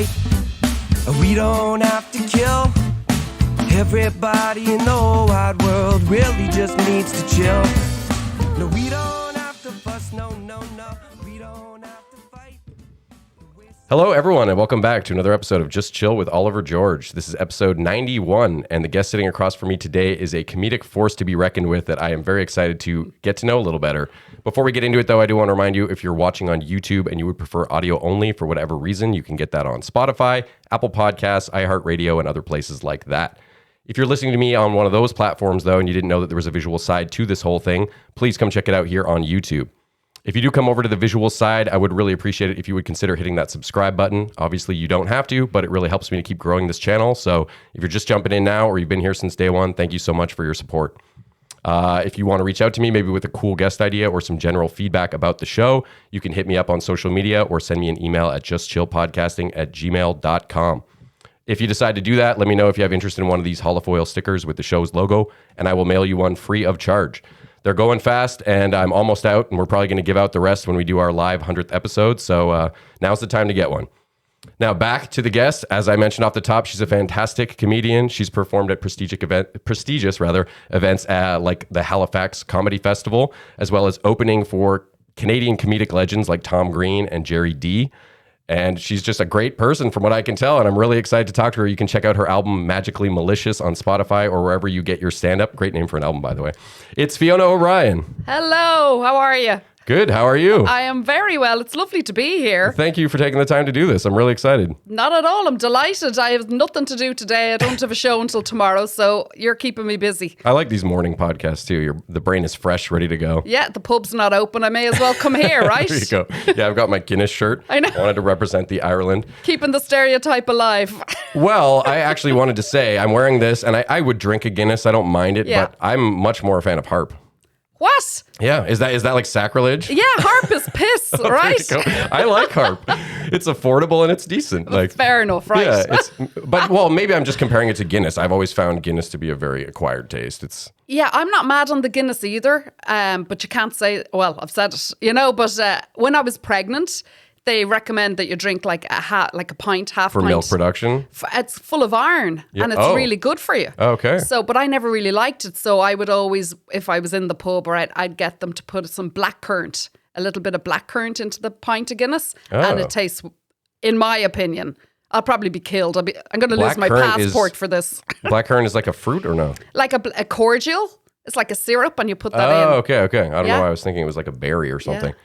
fight. We don't have to kill. Everybody in the whole wide world really just needs to chill. No, we don't have to fuss, no, we don't have to fight. Hello, everyone, and welcome back to another episode of Just Chill with Oliver George. This is episode 91, and the guest sitting across from me today is a comedic force to be reckoned with that I am very excited to get to know a little better. Before we get into it, though, I do want to remind you, if you're watching on YouTube and you would prefer audio only for whatever reason, you can get that on Spotify, Apple Podcasts, iHeartRadio, and other places like that. If you're listening to me on one of those platforms, though, and you didn't know that there was a visual side to this whole thing, please come check it out here on YouTube. If you do come over to the visual side, I would really appreciate it if you would consider hitting that subscribe button. Obviously, you don't have to, but it really helps me to keep growing this channel. So if you're just jumping in now or you've been here since day one, thank you so much for your support. If you want to reach out to me, maybe with a cool guest idea or some general feedback about the show, you can hit me up on social media or send me an email at justchillpodcasting@gmail.com. If you decide to do that, let me know if you have interest in one of these holofoil stickers with the show's logo, and I will mail you one free of charge. They're going fast, and I'm almost out, and we're probably going to give out the rest when we do our live 100th episode, so now's the time to get one. Now, back to the guest. As I mentioned off the top, she's a fantastic comedian. She's performed at prestigious events like the Halifax Comedy Festival, as well as opening for Canadian comedic legends like Tom Green and Jerry D. And she's just a great person from what I can tell, and I'm really excited to talk to her. You can check out her album, Magically Malicious, on Spotify or wherever you get your stand-up. Great name for an album, by the way. It's Fiona O'Brien. Hello, how are you? Good, how are you? I am very well. It's lovely to be here. Thank you for taking the time to do this. I'm really excited. Not at all. I'm delighted. I have nothing to do today. I don't have a show until tomorrow, so you're keeping me busy. I like these morning podcasts too. The brain is fresh, ready to go. Yeah, the pub's not open. I may as well come here, right? There you go. Yeah, I've got my Guinness shirt. I know. Wanted to represent the Ireland. Keeping the stereotype alive. Well, I actually wanted to say I'm wearing this, and I would drink a Guinness. I don't mind it, Yeah. but I'm much more a fan of Harp. What? Yeah, is that like sacrilege? Yeah, Harp is piss, right? There you go. I like Harp. It's affordable and it's decent. Like, fair enough, right? Yeah, but maybe I'm just comparing it to Guinness. I've always found Guinness to be a very acquired taste. Yeah, I'm not mad on the Guinness either, but you can't say, well, I've said it, but when I was pregnant, they recommend that you drink like a pint, half For pint. milk production? It's full of iron and it's really good for you. Okay. So, but I never really liked it. So I would always, if I was in the pub, I'd get them to put some blackcurrant, a little bit of blackcurrant into the pint of Guinness. And it tastes, in my opinion, I'll probably be killed. I'm going to lose my passport for this. Blackcurrant is like a fruit or no? Like a cordial. It's like a syrup and you put that in. Oh, okay. I don't know why I was thinking it was like a berry or something. Yeah.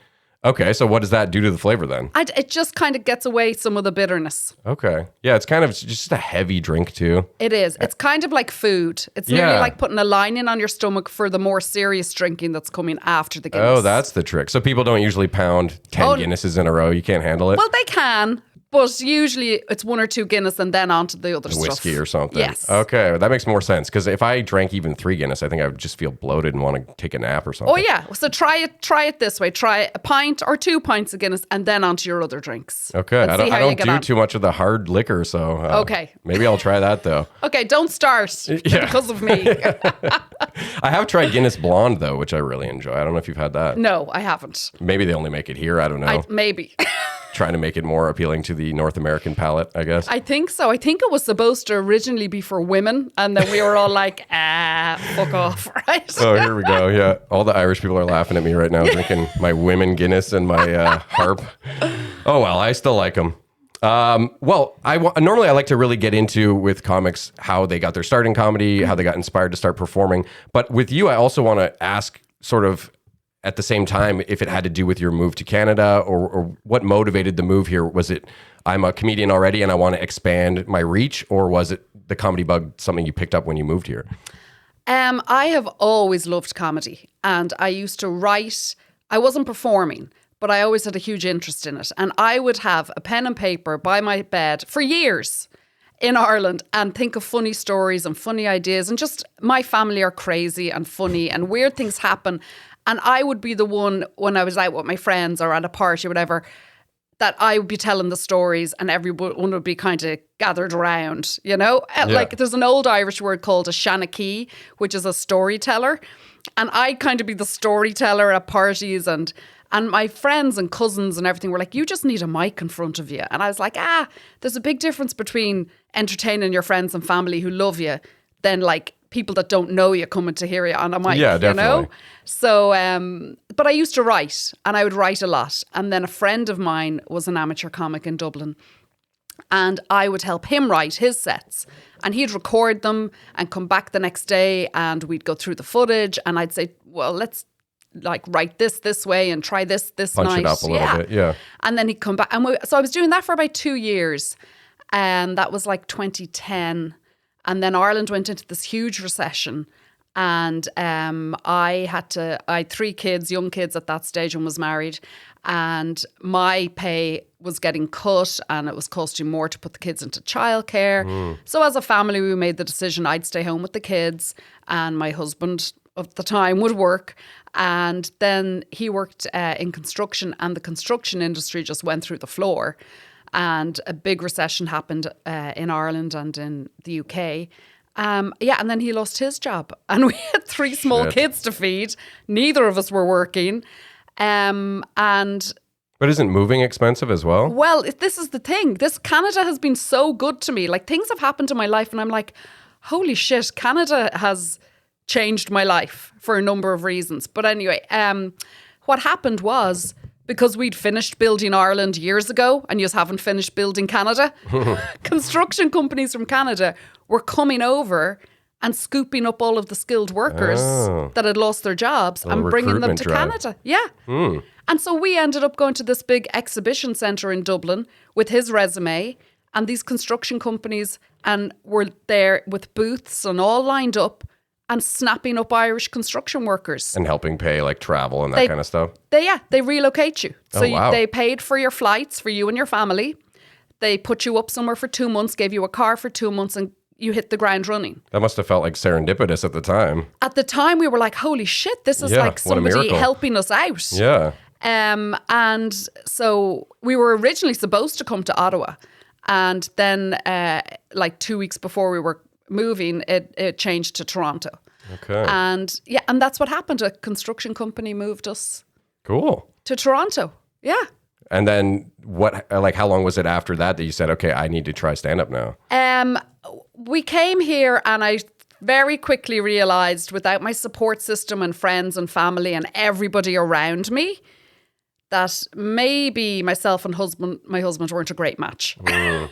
Okay, so what does that do to the flavor then? It just kind of gets away some of the bitterness. Okay. Yeah, it's kind of just a heavy drink too. It is. It's kind of like food. It's nearly like putting a lining on your stomach for the more serious drinking that's coming after the Guinness. Oh, that's the trick. So people don't usually pound 10 Guinnesses in a row. You can't handle it? Well, they can. But usually it's one or two Guinness and then on to the other stuff. Whiskey or something. Yes. Okay, that makes more sense. Because if I drank even 3 Guinness, I think I would just feel bloated and want to take a nap or something. Oh, yeah. So try it this way. Try a pint or 2 pints of Guinness and then onto your other drinks. Okay. I don't do too much of the hard liquor, so okay. Maybe I'll try that, though. Okay, don't start because of me. I have tried Guinness Blonde, though, which I really enjoy. I don't know if you've had that. No, I haven't. Maybe they only make it here. I don't know. Maybe. Trying to make it more appealing to the North American palate, I guess. I think so. I think it was supposed to originally be for women, and then we were all like, fuck off, right? Oh, here we go. Yeah. All the Irish people are laughing at me right now, drinking my women Guinness and my Harp. Oh, well, I still like them. Normally I like to really get into with comics how they got their start in comedy, how they got inspired to start performing. But with you, I also want to ask sort of at the same time if it had to do with your move to Canada or what motivated the move here. Was it, I'm a comedian already and I want to expand my reach, or was it the comedy bug something you picked up when you moved here? I have always loved comedy and I used to write. I wasn't performing, but I always had a huge interest in it. And I would have a pen and paper by my bed for years in Ireland and think of funny stories and funny ideas. And just my family are crazy and funny and weird things happen. And I would be the one when I was out with my friends or at a party or whatever, that I would be telling the stories and everyone would be kind of gathered around, you know? Yeah. Like there's an old Irish word called a shanachie, which is a storyteller. And I'd kind of be the storyteller at parties and And my friends and cousins and everything were like, you just need a mic in front of you. And I was like, there's a big difference between entertaining your friends and family who love you than like people that don't know you coming to hear you on a mic, Yeah, you definitely. know? So, but I used to write, and I would write a lot. And then a friend of mine was an amateur comic in Dublin, and I would help him write his sets. And he'd record them and come back the next day, and we'd go through the footage, and I'd say, well, let's like write this way and try this Punch night. it up a little bit, yeah. And then he'd come back. And so I was doing that for about 2 years. And that was like 2010. And then Ireland went into this huge recession. And I had 3 kids, young kids at that stage, and was married. And my pay was getting cut, and it was costing more to put the kids into childcare. So as a family, we made the decision I'd stay home with the kids, and my husband of the time would work. And then he worked in construction, and the construction industry just went through the floor. And a big recession happened in Ireland and in the UK. And then he lost his job. And we had 3 small kids to feed. Neither of us were working. But isn't moving expensive as well? Well, this is the thing. Canada has been so good to me. Like, things have happened in my life, and I'm like, holy shit, Canada has changed my life for a number of reasons. But anyway, what happened was, because we'd finished building Ireland years ago and you just haven't finished building Canada, construction companies from Canada were coming over and scooping up all of the skilled workers that had lost their jobs and bringing them to Canada. Yeah. And so we ended up going to this big exhibition centre in Dublin with his resume, and these construction companies and were there with booths and all lined up and snapping up Irish construction workers. And helping pay like travel and that kind of stuff? They relocate you. So wow. they paid for your flights for you and your family. They put you up somewhere for 2 months, gave you a car for 2 months, and you hit the ground running. That must have felt like serendipitous at the time. At the time, we were like, holy shit, this is like somebody helping us out. Yeah. And so we were originally supposed to come to Ottawa. And then like 2 weeks before we were moving, it changed to Toronto. Okay. And that's what happened. A construction company moved us to Toronto. Yeah. And then how long was it after that you said, okay, I need to try stand-up now? We came here, and I very quickly realized, without my support system and friends and family and everybody around me, that maybe myself and my husband weren't a great match. Right?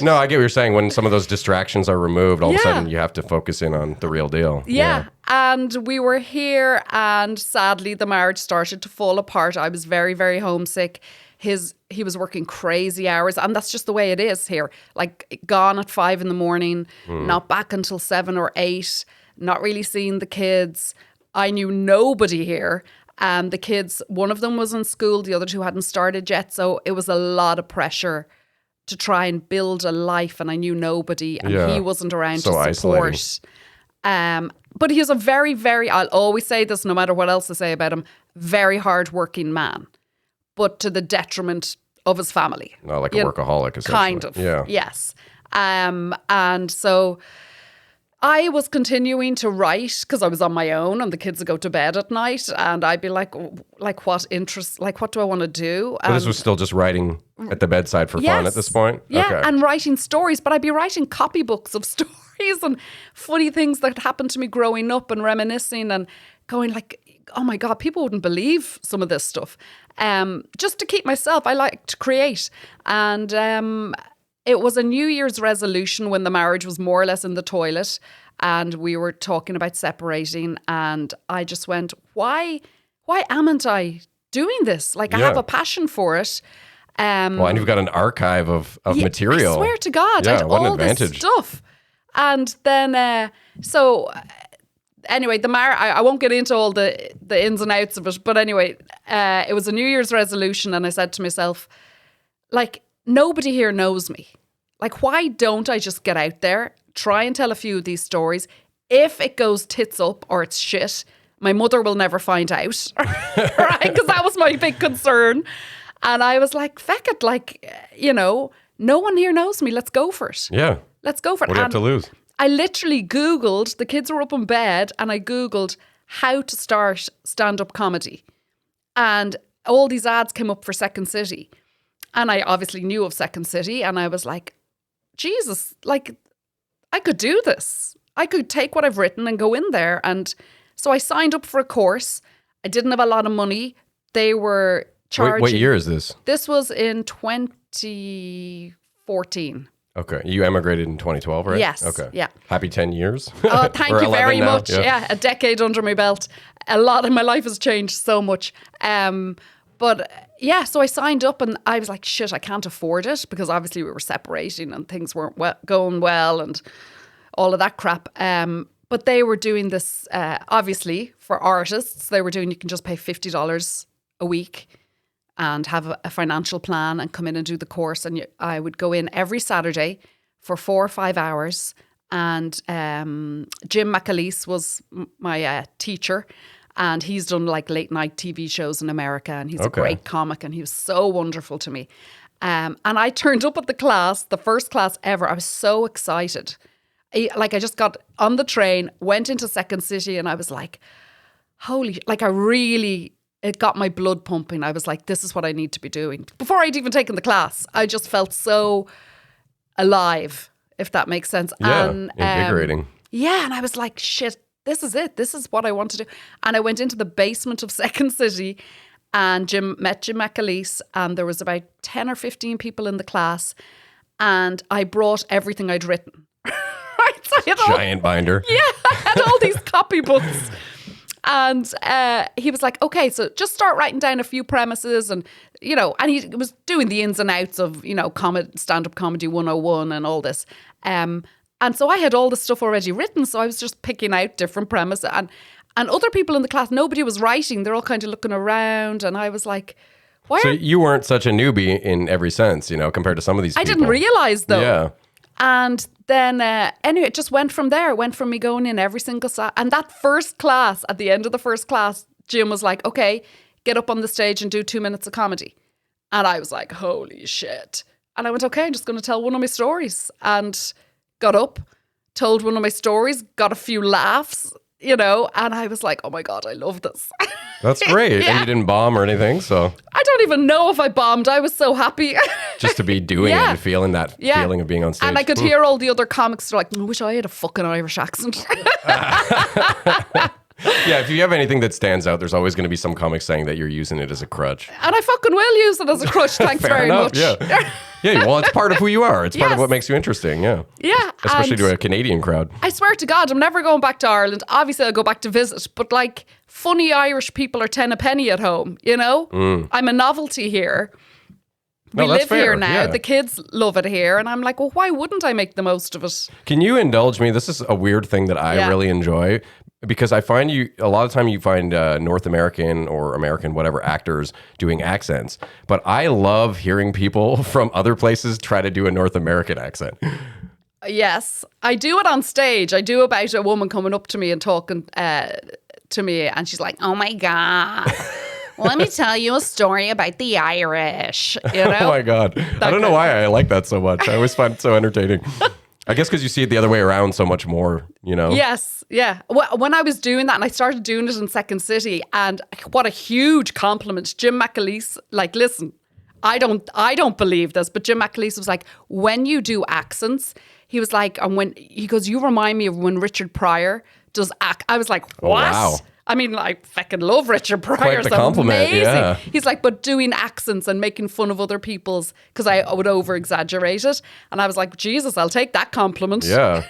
No, I get what you're saying. When some of those distractions are removed, all of a sudden you have to focus in on the real deal. Yeah. And we were here, and sadly the marriage started to fall apart. I was very, very homesick. He was working crazy hours, and that's just the way it is here. Like, gone at 5 a.m, not back until 7 or 8, not really seeing the kids. I knew nobody here. And the kids, one of them was in school, the other 2 hadn't started yet. So it was a lot of pressure to try and build a life, and I knew nobody, and he wasn't around to support. But he was a very, very, I'll always say this no matter what else I say about him, very hardworking man, but to the detriment of his family. No, like a workaholic, essentially. Kind of, yeah. Yes. And so I was continuing to write because I was on my own, and the kids would go to bed at night, and I'd be like what interest, like what do I want to do? But this was still just writing at the bedside for fun at this point? Yeah, okay. And writing stories, but I'd be writing copybooks of stories and funny things that happened to me growing up, and reminiscing and going like, oh my God, people wouldn't believe some of this stuff. Just to keep myself, I like to create. And it was a New Year's resolution when the marriage was more or less in the toilet, and we were talking about separating, and I just went, why amn't I doing this? Like, I have a passion for it. Well, and you've got an archive of material. I swear to God, I had all this stuff. And then, anyway, I won't get into all the ins and outs of it, but anyway, it was a New Year's resolution, and I said to myself, like, nobody here knows me. Like, why don't I just get out there, try and tell a few of these stories? If it goes tits up or it's shit, my mother will never find out, right? Because that was my big concern. And I was like, feck it, like, no one here knows me. Let's go for it. Yeah. Let's go for it. What do you have to lose? I literally Googled, the kids were up in bed, and I Googled how to start stand-up comedy. And all these ads came up for Second City. And I obviously knew of Second City. And I was like, Jesus, like, I could do this. I could take what I've written and go in there. And so I signed up for a course. I didn't have a lot of money. They were charging. What year is this? This was in 2014. Okay. You emigrated in 2012, right? Yes. Okay. Yeah. Happy 10 years. Oh, thank Or you 11 very now. much. Yeah, a decade under my belt. A lot of my life has changed so much. But yeah, so I signed up and I was like, shit, I can't afford it because obviously we were separating and things weren't going well and all of that crap. But they were doing this, obviously, for artists. They were doing, you can just pay $50 a week and have a financial plan and come in and do the course. And I would go in every Saturday for 4 or 5 hours. And Jim McAleese was my teacher. And he's done like late night TV shows in America. And he's a great comic. And he was so wonderful to me. And I turned up at the class, the first class ever. I was so excited. I just got on the train, went into Second City, and I was like, it got my blood pumping. I was like, this is what I need to be doing. Before I'd even taken the class, I just felt so alive, if that makes sense. Yeah, and, invigorating. Yeah, and I was like, shit, this is it. This is what I want to do. And I went into the basement of Second City and met Jim McAleese, and there was about 10 or 15 people in the class, and I brought everything I'd written. Right? So I had Giant binder. Yeah, I had all these copybooks. And he was like, okay, so just start writing down a few premises and he was doing the ins and outs of, stand-up comedy 101 and all this. And so I had all the stuff already written. So I was just picking out different premises. And other people in the class, nobody was writing. They're all kind of looking around. And I was like, So you weren't such a newbie in every sense, compared to some of these people. I didn't realize, though. Yeah. And then, anyway, it just went from there. It went from me going in every single And that first class, at the end of the first class, Jim was like, okay, get up on the stage and do 2 minutes of comedy. And I was like, holy shit. And I went, okay, I'm just going to tell one of my stories. And got up, told one of my stories, got a few laughs, and I was like, oh my God, I love this. That's great. Yeah. And you didn't bomb or anything, so. I don't even know if I bombed. I was so happy. Just to be doing it and feeling that feeling of being on stage. And I could hear all the other comics were like, I wish I had a fucking Irish accent. Yeah, if you have anything that stands out, there's always going to be some comics saying that you're using it as a crutch. And I fucking will use it as a crutch. Thanks Fair very enough, much. Yeah. Yeah, well, it's part of who you are. It's part of Yes. what makes you interesting, yeah. Yeah. Especially and to a Canadian crowd. I swear to God, I'm never going back to Ireland. Obviously, I'll go back to visit. But like, funny Irish people are 10 a penny at home, I'm a novelty here. We No, that's live fair, here now. yeah. The kids love it here. And I'm like, well, why wouldn't I make the most of it? Can you indulge me? This is a weird thing that I really enjoy because I find a lot of time you find North American or American, whatever, actors doing accents. But I love hearing people from other places try to do a North American accent. Yes, I do it on stage. I do about a woman coming up to me and talking to me. And she's like, oh my God. Let me tell you a story about the Irish, Oh my God. I don't know why I like that so much. I always find it so entertaining. I guess because you see it the other way around so much more, Yes, yeah. When I was doing that and I started doing it in Second City, and what a huge compliment. Jim McAleese, like, listen, I don't believe this, but Jim McAleese was like, when you do accents, he was like, and when he goes, you remind me of when Richard Pryor does act. I was like, what? Oh, wow. I mean, I fucking love Richard Pryor. Quite the so compliment, amazing. yeah. He's like, but doing accents and making fun of other people's, because I would over exaggerate it. And I was like, Jesus, I'll take that compliment. Yeah.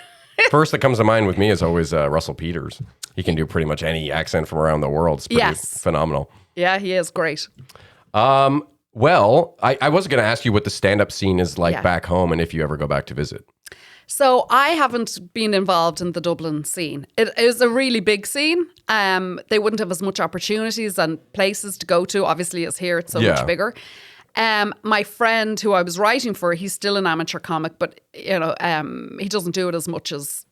First that comes to mind with me is always Russell Peters. He can do pretty much any accent from around the world. It's pretty phenomenal. Yeah, he is great. Well, I was going to ask you what the stand-up scene is like back home and if you ever go back to visit. So I haven't been involved in the Dublin scene. It is a really big scene. They wouldn't have as much opportunities and places to go to. Obviously, as here, it's so much bigger. My friend who I was writing for, he's still an amateur comic, but he doesn't do it as much as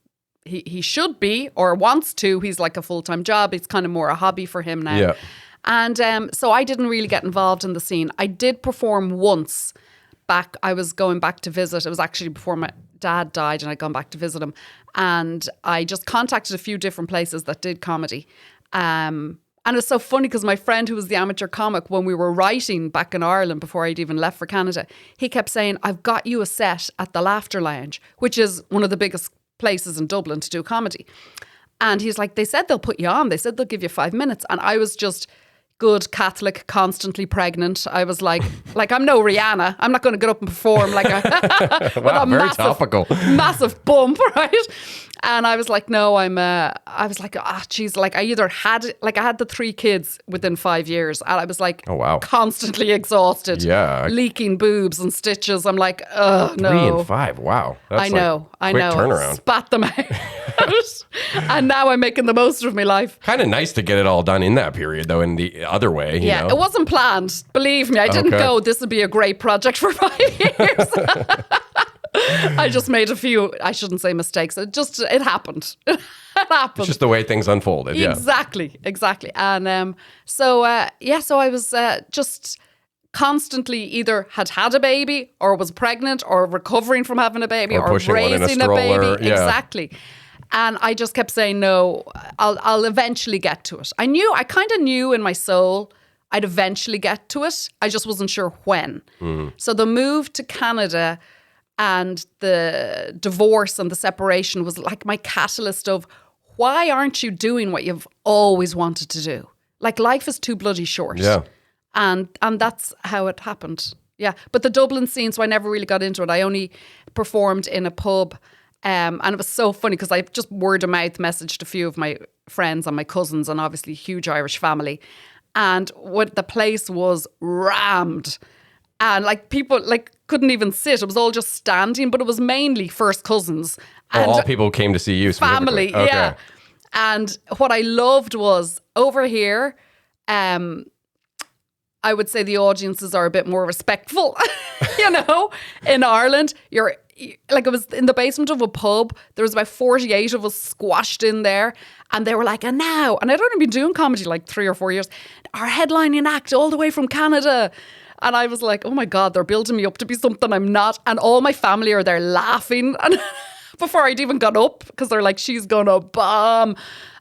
he should be or wants to. He's like a full-time job. It's kind of more a hobby for him now. Yeah. And so I didn't really get involved in the scene. I did perform once back. I was going back to visit. It was actually before my dad died and I'd gone back to visit him. And I just contacted a few different places that did comedy. And And it's so funny because my friend who was the amateur comic, when we were writing back in Ireland before I'd even left for Canada, he kept saying, I've got you a set at the Laughter Lounge, which is one of the biggest places in Dublin to do comedy. And he's like, they said they'll put you on. They said they'll give you 5 minutes. And I was just good Catholic, constantly pregnant. I was like I'm no Rihanna. I'm not going to get up and perform like a, Wow, very topical. massive bump, right? And I was like, no, I was like, geez, like I had the 3 kids within 5 years. And I was like, oh, wow, constantly exhausted. Yeah. Leaking boobs and stitches. I'm like, no. 3 and 5. Wow. That's I know. quick turnaround. Spat them out. And now I'm making the most of my life. Kind of nice to get it all done in that period, though, in the other way. You know? It wasn't planned. Believe me, I didn't go, this would be a great project for 5 years. I just made a few, I shouldn't say mistakes. It happened. It happened. It's just the way things unfolded. Yeah. Exactly. And so I was just constantly either had a baby or was pregnant or recovering from having a baby or raising a baby. Yeah. Exactly. And I just kept saying, no, I'll eventually get to it. I kind of knew in my soul I'd eventually get to it. I just wasn't sure when. So the move to Canada and the divorce and the separation was like my catalyst of, why aren't you doing what you've always wanted to do? Like, life is too bloody short. Yeah. And that's how it happened. Yeah. But the Dublin scene, so I never really got into it. I only performed in a pub. And it was so funny because I just word of mouth messaged a few of my friends and my cousins, and obviously huge Irish family. And what the place was rammed. And like people like couldn't even sit. It was all just standing, but it was mainly first cousins. And all people came to see you family, okay. Yeah. And what I loved was over here, I would say the audiences are a bit more respectful. In Ireland, it was in the basement of a pub. There was about 48 of us squashed in there. And they were like, and now, and I'd only been doing comedy like 3 or 4 years, our headlining act all the way from Canada. And I was like, oh my God, they're building me up to be something I'm not. And all my family are there laughing. And before I'd even got up, because they're like, she's going to bomb.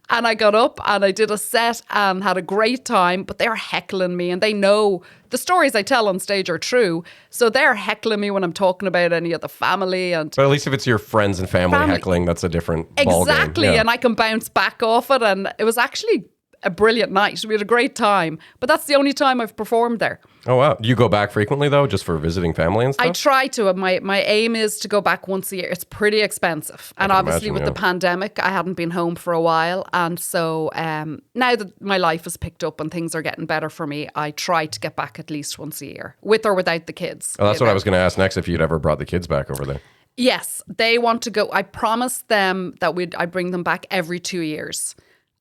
And I got up and I did a set and had a great time, but they're heckling me and they know the stories I tell on stage are true. So they're heckling me when I'm talking about any of the family. But at least if it's your friends and family heckling, that's a different ballgame. Exactly. Yeah. And I can bounce back off it. And it was actually a brilliant night. We had a great time. But that's the only time I've performed there. Oh, wow. Do you go back frequently, though, just for visiting family and stuff? I try to. My aim is to go back once a year. It's pretty expensive. And obviously with the pandemic, I hadn't been home for a while. And so now that my life has picked up and things are getting better for me, I try to get back at least once a year, with or without the kids. Oh, that's what I was going to ask next, if you'd ever brought the kids back over there. Yes, they want to go. I promised them that I'd bring them back every 2 years.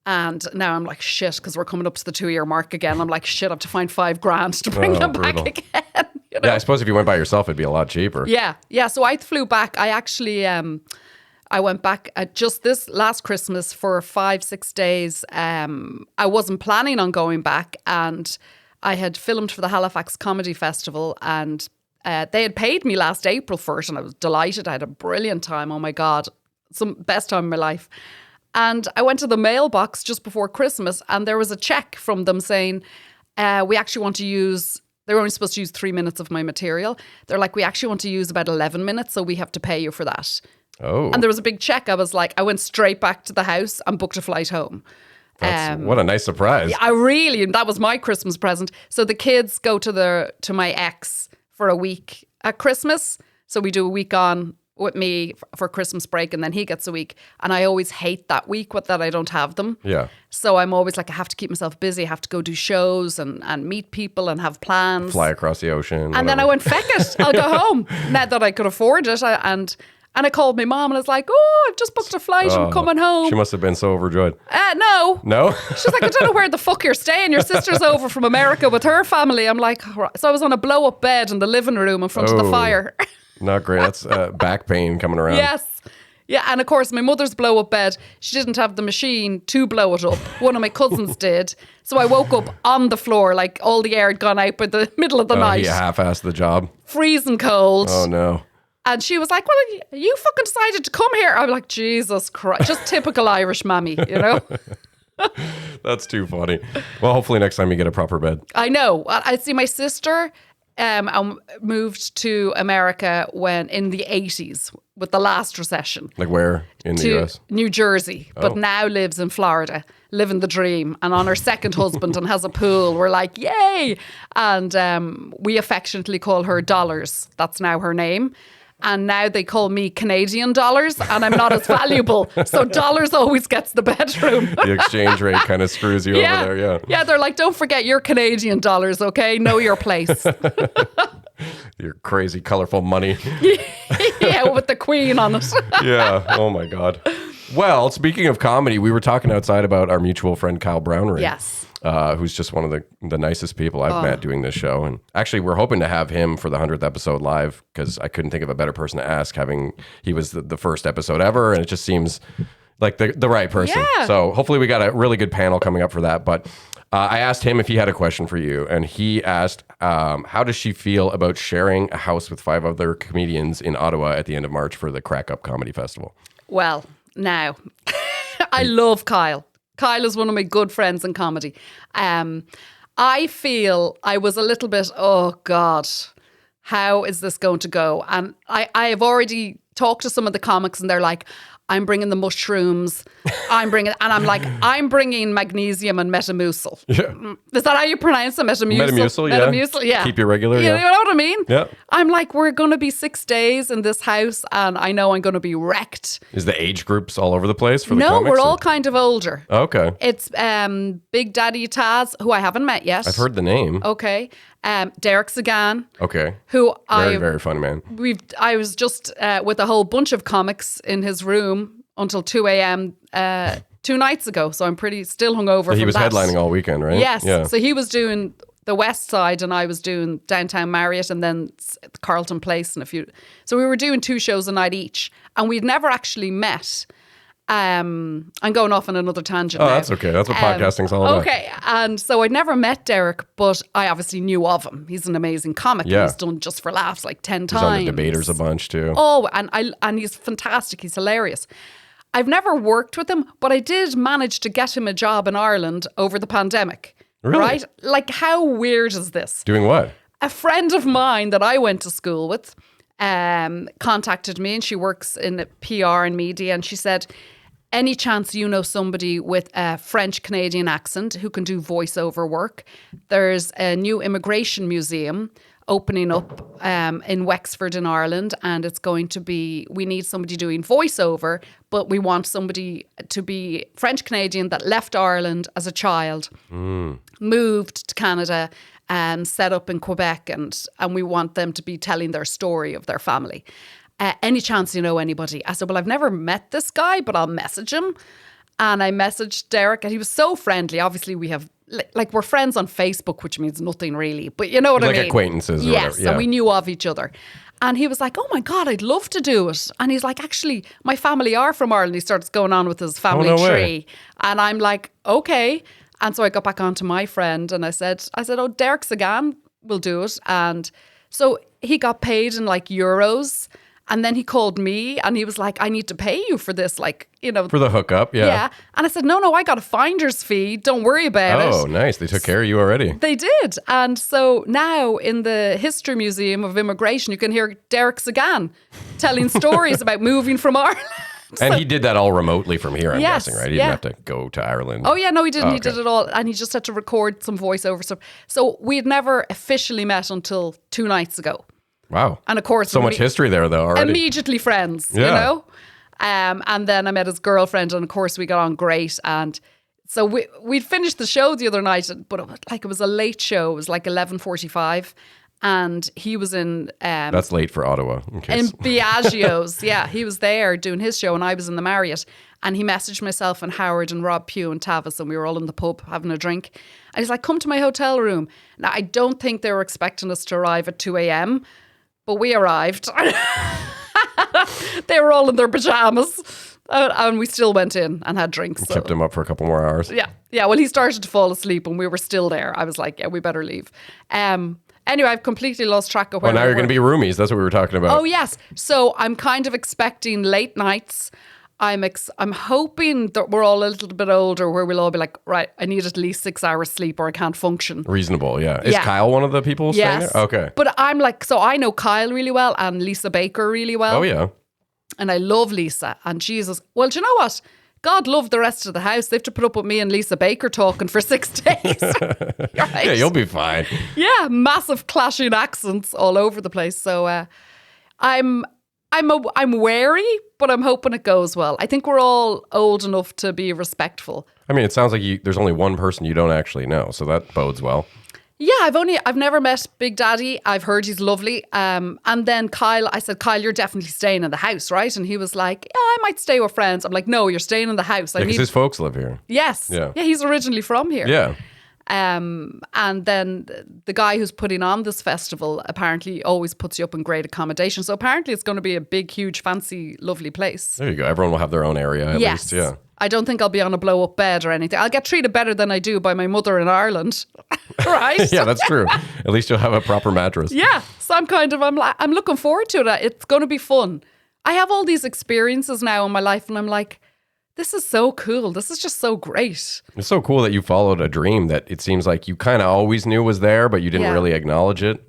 And now I'm like, shit, because we're coming up to the 2-year mark again. I'm like, shit, I have to find $5,000 to bring them brutal. back again. Yeah, I suppose if you went by yourself, it'd be a lot cheaper. Yeah. So I flew back. I actually, I went back just this last Christmas for 5-6 days. I wasn't planning on going back, and I had filmed for the Halifax Comedy Festival, and they had paid me last April for it, and I was delighted. I had a brilliant time. Oh my God, some best time of my life. And I went to the mailbox just before Christmas, and there was a check from them saying, we actually want to use, they were only supposed to use 3 minutes of my material. They're like, we actually want to use about 11 minutes, so we have to pay you for that. Oh. And there was a big check. I was like, I went straight back to the house and booked a flight home. What a nice surprise. That was my Christmas present. So the kids go to my ex for a week at Christmas. So we do a week on with me for Christmas break, and then he gets a week. And I always hate that week that I don't have them. Yeah. So I'm always like, I have to keep myself busy. I have to go do shows and meet people and have plans. Fly across the ocean. And then I went, feck it, I'll go home. Now that I could afford it. And I called my mom and I was like, oh, I've just booked a flight. I'm coming home. She must have been so overjoyed. No. No? She's like, I don't know where the fuck you're staying. Your sister's over from America with her family. I'm like, so I was on a blow up bed in the living room in front of the fire. Not great. That's back pain coming around. Yes. Yeah, and of course, my mother's blow-up bed, she didn't have the machine to blow it up. One of my cousins did. So I woke up on the floor, like all the air had gone out by the middle of the night. He half-assed the job. Freezing cold. Oh, no. And she was like, well, you fucking decided to come here. I was like, Jesus Christ. Just typical Irish mammy, you know? That's too funny. Well, hopefully next time you get a proper bed. I know. I see my sister moved to America when in the 80s with the last recession. Like where in the To US? New Jersey, but Oh. now lives in Florida, living the dream, and on her second husband and has a pool. We're like, yay! And we affectionately call her Dollars. That's now her name. And now they call me Canadian Dollars, and I'm not as valuable. So Dollars always gets the bedroom. The exchange rate kind of screws you over there. Yeah. Yeah, they're like, don't forget your Canadian dollars, okay? Know your place. Your crazy, colorful money. Yeah, with the queen on it. Yeah. Oh my God. Well, speaking of comedy, we were talking outside about our mutual friend Kyle Brownrigg. Yes. Who's just one of the nicest people I've met doing this show. And actually, we're hoping to have him for the 100th episode live because I couldn't think of a better person to ask, he was the first episode ever. And it just seems like the right person. Yeah. So hopefully we got a really good panel coming up for that. But I asked him if he had a question for you. And he asked, how does she feel about sharing a house with 5 other comedians in Ottawa at the end of March for the Crack Up Comedy Festival? Well, now, I love Kyle. Kyle is one of my good friends in comedy. I feel I was a little bit, oh God, how is this going to go? And I have already talked to some of the comics and they're like, I'm bringing the mushrooms. I'm bringing magnesium and Metamucil. Yeah. Is that how you pronounce it? Metamucil? Metamucil, yeah. Metamucil, yeah. Keep you regular, You yeah. know what I mean? Yeah. I'm like, we're going to be 6 days in this house and I know I'm going to be wrecked. Is the age groups all over the place for the No, comics? we're or- all kind of older. Okay. It's Big Daddy Taz, who I haven't met yet. I've heard the name. Okay. Derek Sagan, Okay. who Very funny man. I was just with a whole bunch of comics in his room until 2 a.m. 2 nights ago. So I'm still hungover. He from was that. headlining all weekend, right? Yes. Yeah. So he was doing the West Side and I was doing Downtown Marriott and then Carlton Place and a few. So we were doing 2 shows a night each and we'd never actually met. I'm going off on another tangent now. That's okay. That's what podcasting's all about. Okay. And so I'd never met Derek, but I obviously knew of him. He's an amazing comic. Yeah. He's done Just for Laughs like 10 He's times. on the debaters a bunch too. Oh, and he's fantastic. He's hilarious. I've never worked with him, but I did manage to get him a job in Ireland over the pandemic. Really? Right? Like, how weird is this? Doing what? A friend of mine that I went to school with contacted me, and she works in PR and media, and she said, any chance you know somebody with a French Canadian accent who can do voiceover work? There's a new immigration museum opening up in Wexford in Ireland, and it's going to be, we need somebody doing voiceover, but we want somebody to be French Canadian that left Ireland as a child, moved to Canada and set up in Quebec, and we want them to be telling their story of their family. Any chance you know anybody? I said, well, I've never met this guy, but I'll message him. And I messaged Derek and he was so friendly. Obviously, we have, like, we're friends on Facebook, which means nothing really. But you know what I mean? Like acquaintances or yes, whatever. Yeah. and we knew of each other. And he was like, oh my God, I'd love to do it. And he's like, actually, my family are from Ireland. He starts going on with his family no tree. way. And I'm like, okay. And so I got back on to my friend and I said, oh, Derek Sagan will do it. And so he got paid in like euros. And then he called me and he was like, I need to pay you for this. Like, you know. For the hookup, yeah. Yeah. And I said, no, I got a finder's fee. Don't worry about it. Oh, nice. They took care of you already. They did. And so now in the History Museum of Immigration, you can hear Derek Sagan telling stories about moving from Ireland. And he did that all remotely from here, I'm Yes, guessing, right? He yeah. didn't have to go to Ireland. Oh, yeah, no, he didn't. Oh, He did okay. it all. And he just had to record some voiceover stuff. So we had never officially met until 2 nights ago. Wow. And of course, So much history there, though, already. immediately friends, you Yeah. know? And then I met his girlfriend, and of course we got on great. And so we'd finished the show the other night, but it was a late show. It was like 11:45, and he was in That's late for Ottawa. In in case. Biagio's. Yeah, he was there doing his show, and I was in the Marriott. And he messaged myself and Howard and Rob Pugh and Tavis, and we were all in the pub having a drink. And he's like, come to my hotel room. Now, I don't think they were expecting us to arrive at 2 a.m., but we arrived. They were all in their pajamas. And we still went in and had drinks. So. Kept him up for a couple more hours. Yeah. Yeah. Well, he started to fall asleep and we were still there. I was like, yeah, we better leave. Anyway, I've completely lost track of where Well, now we you're going were. to be roomies. That's what we were talking about. Oh, yes. So I'm kind of expecting late nights. I'm hoping that we're all a little bit older where we'll all be like, right, I need at least 6 hours sleep or I can't function. Reasonable, yeah. Is Yeah. Kyle one of the people staying Yes. there? Okay. But I'm like, so I know Kyle really well and Lisa Baker really well. Oh, yeah. And I love Lisa. And Jesus, well, do you know what? God love the rest of the house. They have to put up with me and Lisa Baker talking for 6 days. Right? Yeah, you'll be fine. Yeah, massive clashing accents all over the place. So I'm wary, but I'm hoping it goes well. I think we're all old enough to be respectful. I mean, it sounds like there's only one person you don't actually know, so that bodes well. Yeah, I've never met Big Daddy. I've heard he's lovely. And then Kyle, I said, Kyle, you're definitely staying in the house, right? And he was like, yeah, I might stay with friends. I'm like, no, you're staying in the house. Because his folks live here. Yes. Yeah. Yeah, he's originally from here. Yeah. And then the guy who's putting on this festival apparently always puts you up in great accommodation. So apparently it's going to be a big, huge, fancy, lovely place. There you go. Everyone will have their own area at least. Yeah. I don't think I'll be on a blow up bed or anything. I'll get treated better than I do by my mother in Ireland. Right? Yeah, that's true. At least you'll have a proper mattress. Yeah. So I'm looking forward to it. It's going to be fun. I have all these experiences now in my life and I'm like, this is so cool. This is just so great. It's so cool that you followed a dream that it seems like you kind of always knew was there, but you didn't Yeah. really acknowledge it.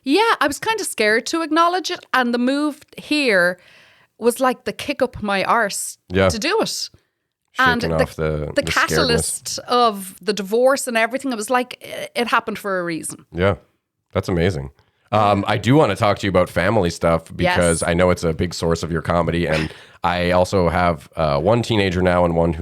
Yeah, I was kind of scared to acknowledge it. And the move here was like the kick up my arse Yeah. to do it. Shaking off the scaredness. catalyst of the divorce and everything, it was like it happened for a reason. Yeah, that's amazing. I do want to talk to you about family stuff because Yes. I know it's a big source of your comedy. And I also have one teenager now and one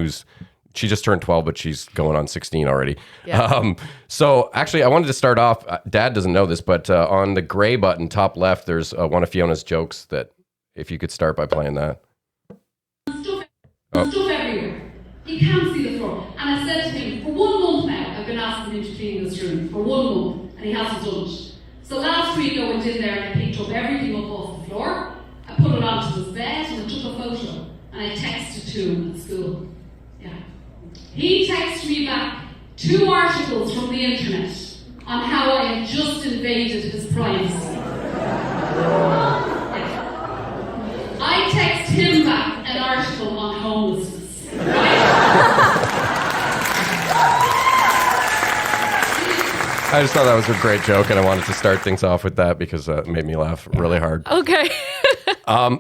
she just turned 12, but she's going on 16 already. Yeah. So actually, I wanted to start off, Dad doesn't know this, but on the gray button, top left, there's one of Fiona's jokes that if you could start by playing that. Stuff everywhere. He can't see the floor. And I said to him, for 1 month now, I've been asking him to clean this room. For 1 month. And he hasn't done it. So last week I went in there and I picked up everything up off the floor. I put it onto his bed and I took a photo. And I texted to him at school. Yeah. He texted me back 2 articles from the internet on how I had just invaded his privacy. I text him back an article on homelessness. I just thought that was a great joke, and I wanted to start things off with that because it made me laugh really hard. Okay.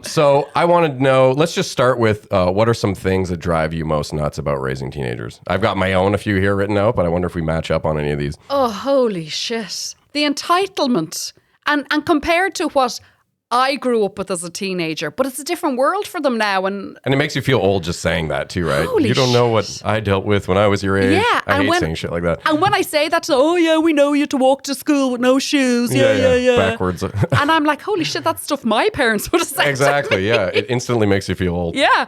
So I wanted to know, let's just start with what are some things that drive you most nuts about raising teenagers? I've got my own, a few here written out, but I wonder if we match up on any of these. Oh, holy shit. The entitlement. And compared to what I grew up with as a teenager, but it's a different world for them now. And And it makes you feel old just saying that too, right? Holy You don't know what shit. I dealt with when I was your age. Yeah, I and hate when- saying shit like that. and when I say that, to, oh yeah, we know you to walk to school with no shoes. Yeah. Backwards. And I'm like, holy shit, that's stuff my parents would have said. to Exactly, me. yeah. It instantly makes you feel old. Yeah.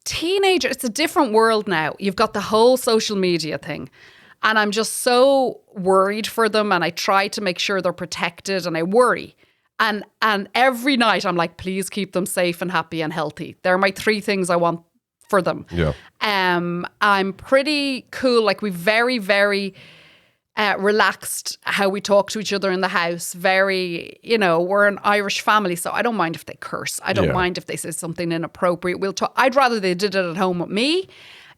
Teenager, it's a different world now. You've got the whole social media thing. And I'm just so worried for them. And I try to make sure they're protected and I worry. And every night I'm like, please keep them safe and happy and healthy. They're my 3 things I want for them. Yeah. I'm pretty cool. Like we very, very relaxed how we talk to each other in the house. Very, we're an Irish family, so I don't mind if they curse. I don't Yeah. mind if they say something inappropriate. We'll talk. I'd rather they did it at home with me.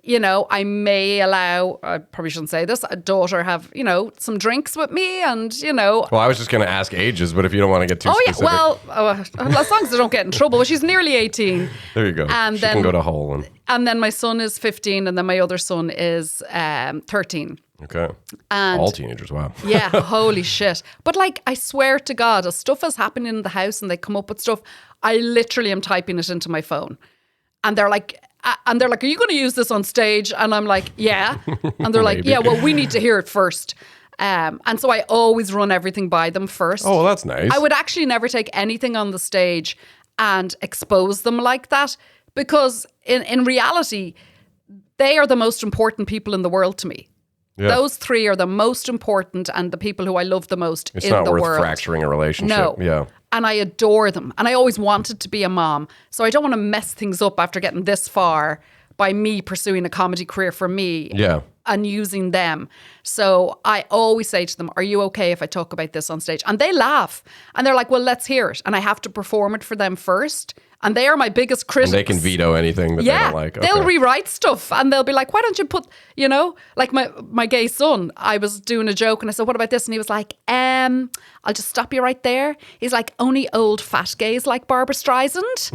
I may allow, I probably shouldn't say this, a daughter have, some drinks with me and, Well, I was just going to ask ages, but if you don't want to get too Oh, yeah. specific. Well, as long as they don't get in trouble. But she's nearly 18. There you go. And she then, can go to Hull. And then my son is 15 and then my other son is 13. Okay. And All teenagers, wow. yeah, holy shit. But like, I swear to God, as stuff is happening in the house and they come up with stuff, I literally am typing it into my phone. And they're like, are you going to use this on stage? And I'm like, yeah. And they're like, Maybe. yeah, well, we need to hear it first. And so I always run everything by them first. Oh, well, that's nice. I would actually never take anything on the stage and expose them like that because in reality, they are the most important people in the world to me. Yeah. Those 3 are the most important and the people who I love the most It's in not the worth world. fracturing a relationship. No. Yeah. And I adore them. And I always wanted to be a mom. So I don't want to mess things up after getting this far by me pursuing a comedy career for me. Yeah. And using them. So I always say to them, are you okay if I talk about this on stage? And they laugh. And they're like, well, let's hear it. And I have to perform it for them first. And they are my biggest critics. And they can veto anything that they don't like. They'll rewrite stuff. And they'll be like, why don't you put, like my gay son, I was doing a joke and I said, what about this? And he was like, I'll just stop you right there. He's like, only old fat gays like Barbara Streisand.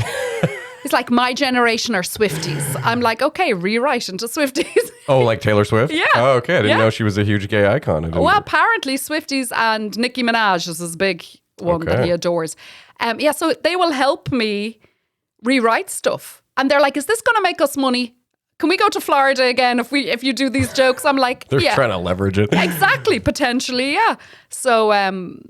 He's like, my generation are Swifties. I'm like, okay, rewrite into Swifties. Oh, like Taylor Swift? Yeah. Oh, okay. I didn't know she was a huge gay icon. Well, apparently Swifties and Nicki Minaj is his big one that he adores. So they will help me rewrite stuff. And they're like, is this going to make us money? Can we go to Florida again if you do these jokes? I'm like, They're trying to leverage it. Exactly, potentially, yeah. So,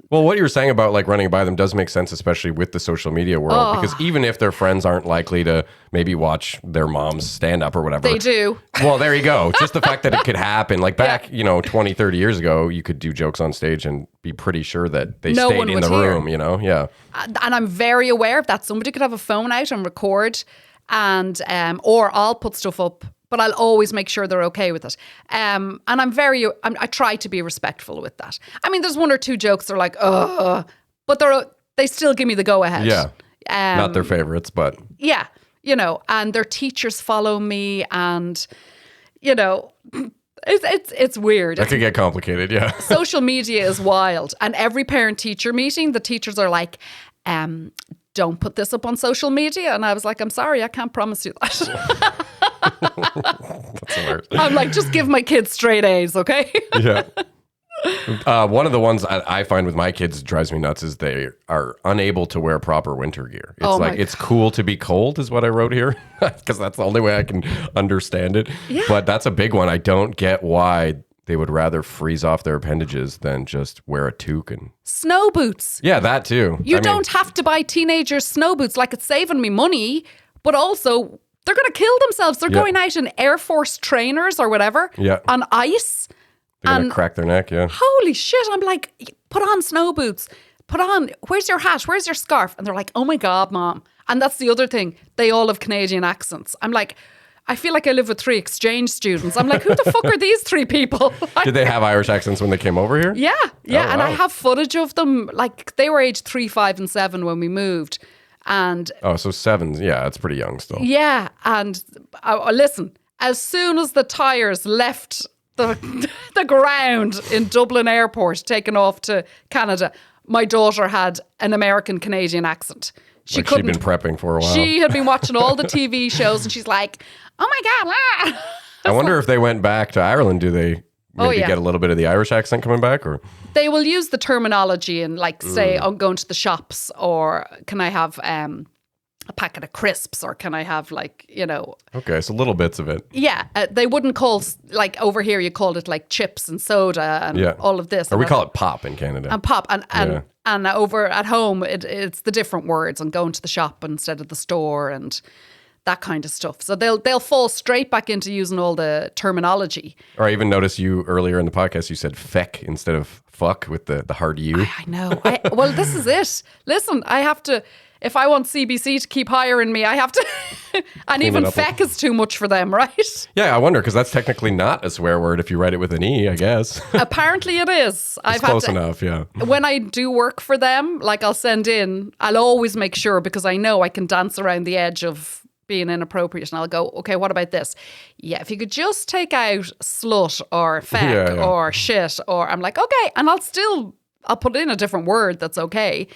well, what you were saying about like running by them does make sense, especially with the social media world, because even if their friends aren't likely to maybe watch their mom's stand up or whatever. They do. Well, there you go. Just the fact that it could happen. Like back, 20, 30 years ago, you could do jokes on stage and be pretty sure that they stayed in the room, Yeah. And I'm very aware of that. Somebody could have a phone out and record. And or I'll put stuff up, but I'll always make sure they're okay with it. And I try to be respectful with that. I mean, there's one or two jokes that are like, but they still give me the go ahead. Yeah, not their favorites, but yeah, and their teachers follow me, and it's weird. That could get complicated. Yeah, social media is wild, and every parent-teacher meeting, the teachers are like, don't put this up on social media. And I was like, I'm sorry, I can't promise you that. That's hilarious. I'm like, just give my kids straight A's, okay? Yeah. One of the ones I find with my kids drives me nuts is they are unable to wear proper winter gear. It's it's cool to be cold is what I wrote here because that's the only way I can understand it. Yeah. But that's a big one. I don't get why they would rather freeze off their appendages than just wear a toque and snow boots. Yeah, that too. You don't have to buy teenagers snow boots. Like, it's saving me money, but also they're going to kill themselves. They're going out in Air Force trainers or whatever on ice. They're going to crack their neck, yeah. Holy shit. I'm like, put on snow boots. Where's your hat? Where's your scarf? And they're like, oh my God, Mom. And that's the other thing. They all have Canadian accents. I'm like, I feel like I live with 3 exchange students. I'm like, who the fuck are these 3 people? Did they have Irish accents when they came over here? Yeah. Oh, wow. And I have footage of them. Like, they were aged 3, 5, and 7 when we moved. And so 7, yeah, it's pretty young still. Yeah. And listen, as soon as the tires left the ground in Dublin Airport, taken off to Canada, my daughter had an American-Canadian accent. She'd been prepping for a while. She had been watching all the TV shows, and she's like, oh my God. Ah. I wonder if they went back to Ireland, do they maybe get a little bit of the Irish accent coming back? Or they will use the terminology and like say, I'm going to the shops, or can I have a packet of crisps, or can I have Okay, so little bits of it. Yeah, they wouldn't call, like over here you called it like chips and soda and all of this. Or we call it pop in Canada. And pop. And over at home, it's the different words, and going to the shop instead of the store and that kind of stuff. So they'll fall straight back into using all the terminology. Or I even noticed you earlier in the podcast, you said feck instead of fuck with the hard U. I know. Well, this is it. Listen, I have to, if I want CBC to keep hiring me, I have to, and even feck is too much for them, right? Yeah, I wonder, because that's technically not a swear word if you write it with an E, I guess. Apparently it is. It's close enough, yeah. When I do work for them, like I'll always make sure, because I know I can dance around the edge of being inappropriate, and I'll go, okay, what about this? Yeah, if you could just take out slut or feck or shit, or I'm like, okay, and I'll put in a different word that's okay.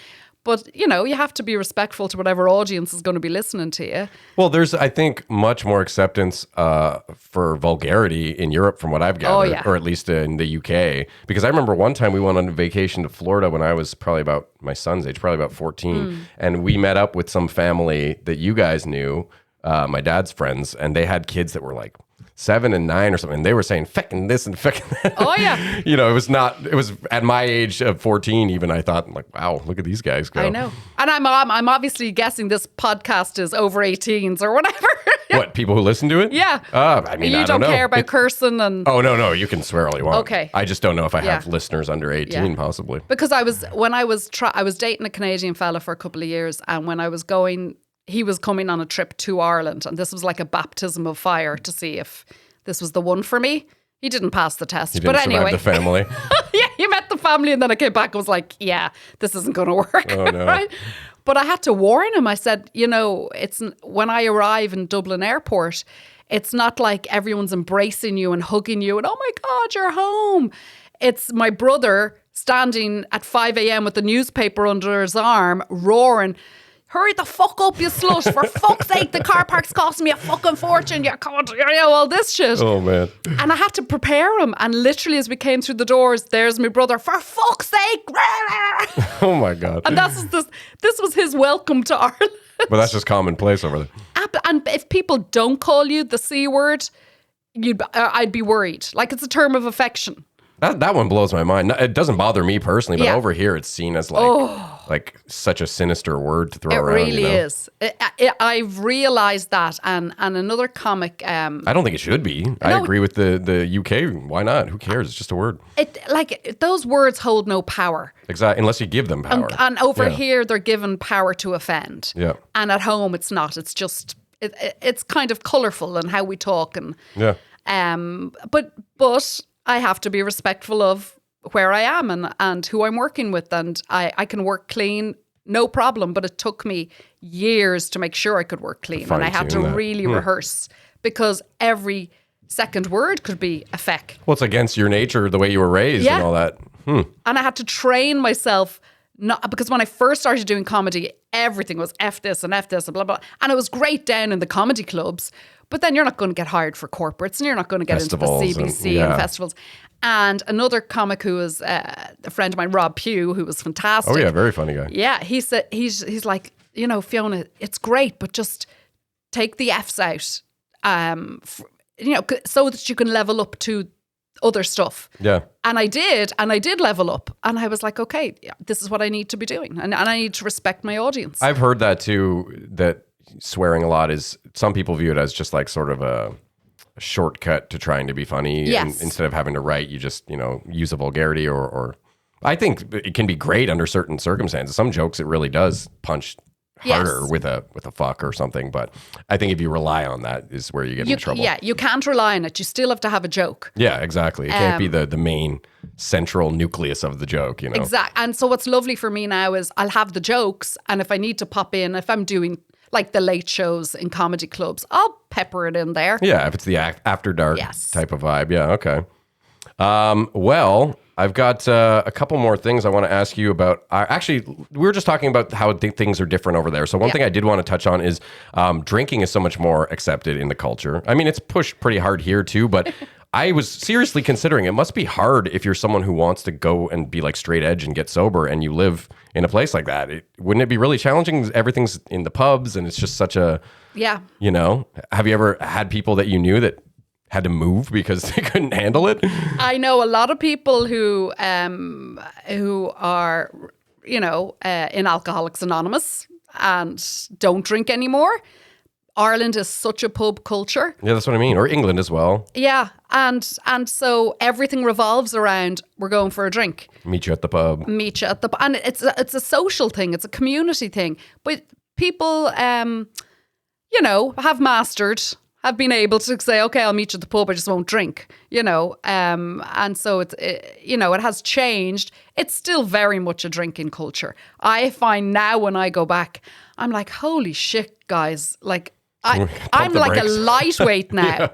But, you have to be respectful to whatever audience is going to be listening to you. Well, there's, I think, much more acceptance for vulgarity in Europe from what I've gathered, or at least in the UK. Because I remember one time we went on vacation to Florida when I was probably about my son's age, probably about 14. And we met up with some family that you guys knew, my dad's friends, and they had kids that were like 7 and 9 or something. And they were saying feckin' this and feckin' that. Oh yeah. It was at my age of 14 even, I thought, like, wow, look at these guys go. I know. And I'm obviously guessing this podcast is over 18s or whatever. What, people who listen to it? Yeah. I mean, you don't care about cursing and... Oh, no, you can swear all you want. Okay. I just don't know if I have listeners under 18, possibly. Because I was dating a Canadian fella for a couple of years, and when I was going he was coming on a trip to Ireland, and this was like a baptism of fire to see if this was the one for me. He didn't pass the test, You didn't but anyway, survive the family. yeah, he met the family, and then I came back and was like, yeah, this isn't going to work. Oh, no. Right? But I had to warn him. I said, it's when I arrive in Dublin Airport, it's not like everyone's embracing you and hugging you and, oh my God, you're home. It's my brother standing at 5 a.m. with the newspaper under his arm, roaring, hurry the fuck up, you slut. For fuck's sake, the car park's costing me a fucking fortune. You can't, all this shit. Oh, man. And I had to prepare him. And literally, as we came through the doors, there's my brother, for fuck's sake. Oh, my God. And this was his welcome to Ireland. But that's just commonplace over there. And if people don't call you the C word, I'd be worried. Like, it's a term of affection. That one blows my mind. It doesn't bother me personally, but Yeah. over here it's seen as like such a sinister word to throw It around. really is. I've realized that. And another comic... I don't think it should be. I No. agree with the UK. Why not? Who cares? It's just a word. Those words hold no power. Exactly. Unless you give them power. And over Yeah. here, they're given power to offend. Yeah. And at home, it's not. It's just... It's kind of colourful in how we talk. And Yeah. But I have to be respectful of where I am and who I'm working with. And I can work clean, no problem. But it took me years to make sure I could work clean. And I had to fine-tune that. really rehearse because every second word could be a feck. Well, it's against your nature, the way you were raised Yeah. and all that. And I had to train myself, not because when I first started doing comedy, everything was F this and blah, blah. And it was great down in the comedy clubs. But then you're not going to get hired for corporates and you're not going to get Festivals into the CBC and festivals. And another comic who was a friend of mine, Rob Pugh, who was fantastic. Oh, yeah. Very funny guy. Yeah, he said, he's like, Fiona, it's great, but just take the F's out, so that you can level up to other stuff. Yeah. And I did level up. And I was like, okay, this is what I need to be doing. And I need to respect my audience. I've heard that too, that swearing a lot is, some people view it as just like sort of a shortcut to trying to be funny. Yes. And instead of having to write, you just, use a vulgarity or I think it can be great under certain circumstances. Some jokes, it really does punch harder Yes. with a fuck or something. But I think if you rely on that is where you get in trouble. Yeah, you can't rely on it. You still have to have a joke. Yeah, exactly. It can't be the main central nucleus of the joke, Exactly. And so what's lovely for me now is I'll have the jokes, and if I need to pop in, if I'm doing like the late shows in comedy clubs, I'll pepper it in there. Yeah, if it's the after dark Yes. type of vibe. Yeah, okay. Well, I've got a couple more things I want to ask you about. Actually, we were just talking about how things are different over there. So one thing I did want to touch on is drinking is so much more accepted in the culture. I mean, it's pushed pretty hard here too, but I was seriously considering it must be hard if you're someone who wants to go and be like straight edge and get sober and you live in a place like that. Wouldn't it be really challenging? Everything's in the pubs and it's just such a, Yeah. Have you ever had people that you knew that had to move because they couldn't handle it? I know a lot of people who are, in Alcoholics Anonymous and don't drink anymore. Ireland is such a pub culture. Yeah, that's what I mean. Or England as well. Yeah, and so everything revolves around we're going for a drink. Meet you at the pub. Meet you at the and it's a social thing. It's a community thing. But people, have have been able to say, okay, I'll meet you at the pub. I just won't drink. And so it has changed. It's still very much a drinking culture. I find now when I go back, I'm like, holy shit, guys! Like I'm the like brakes. a lightweight now,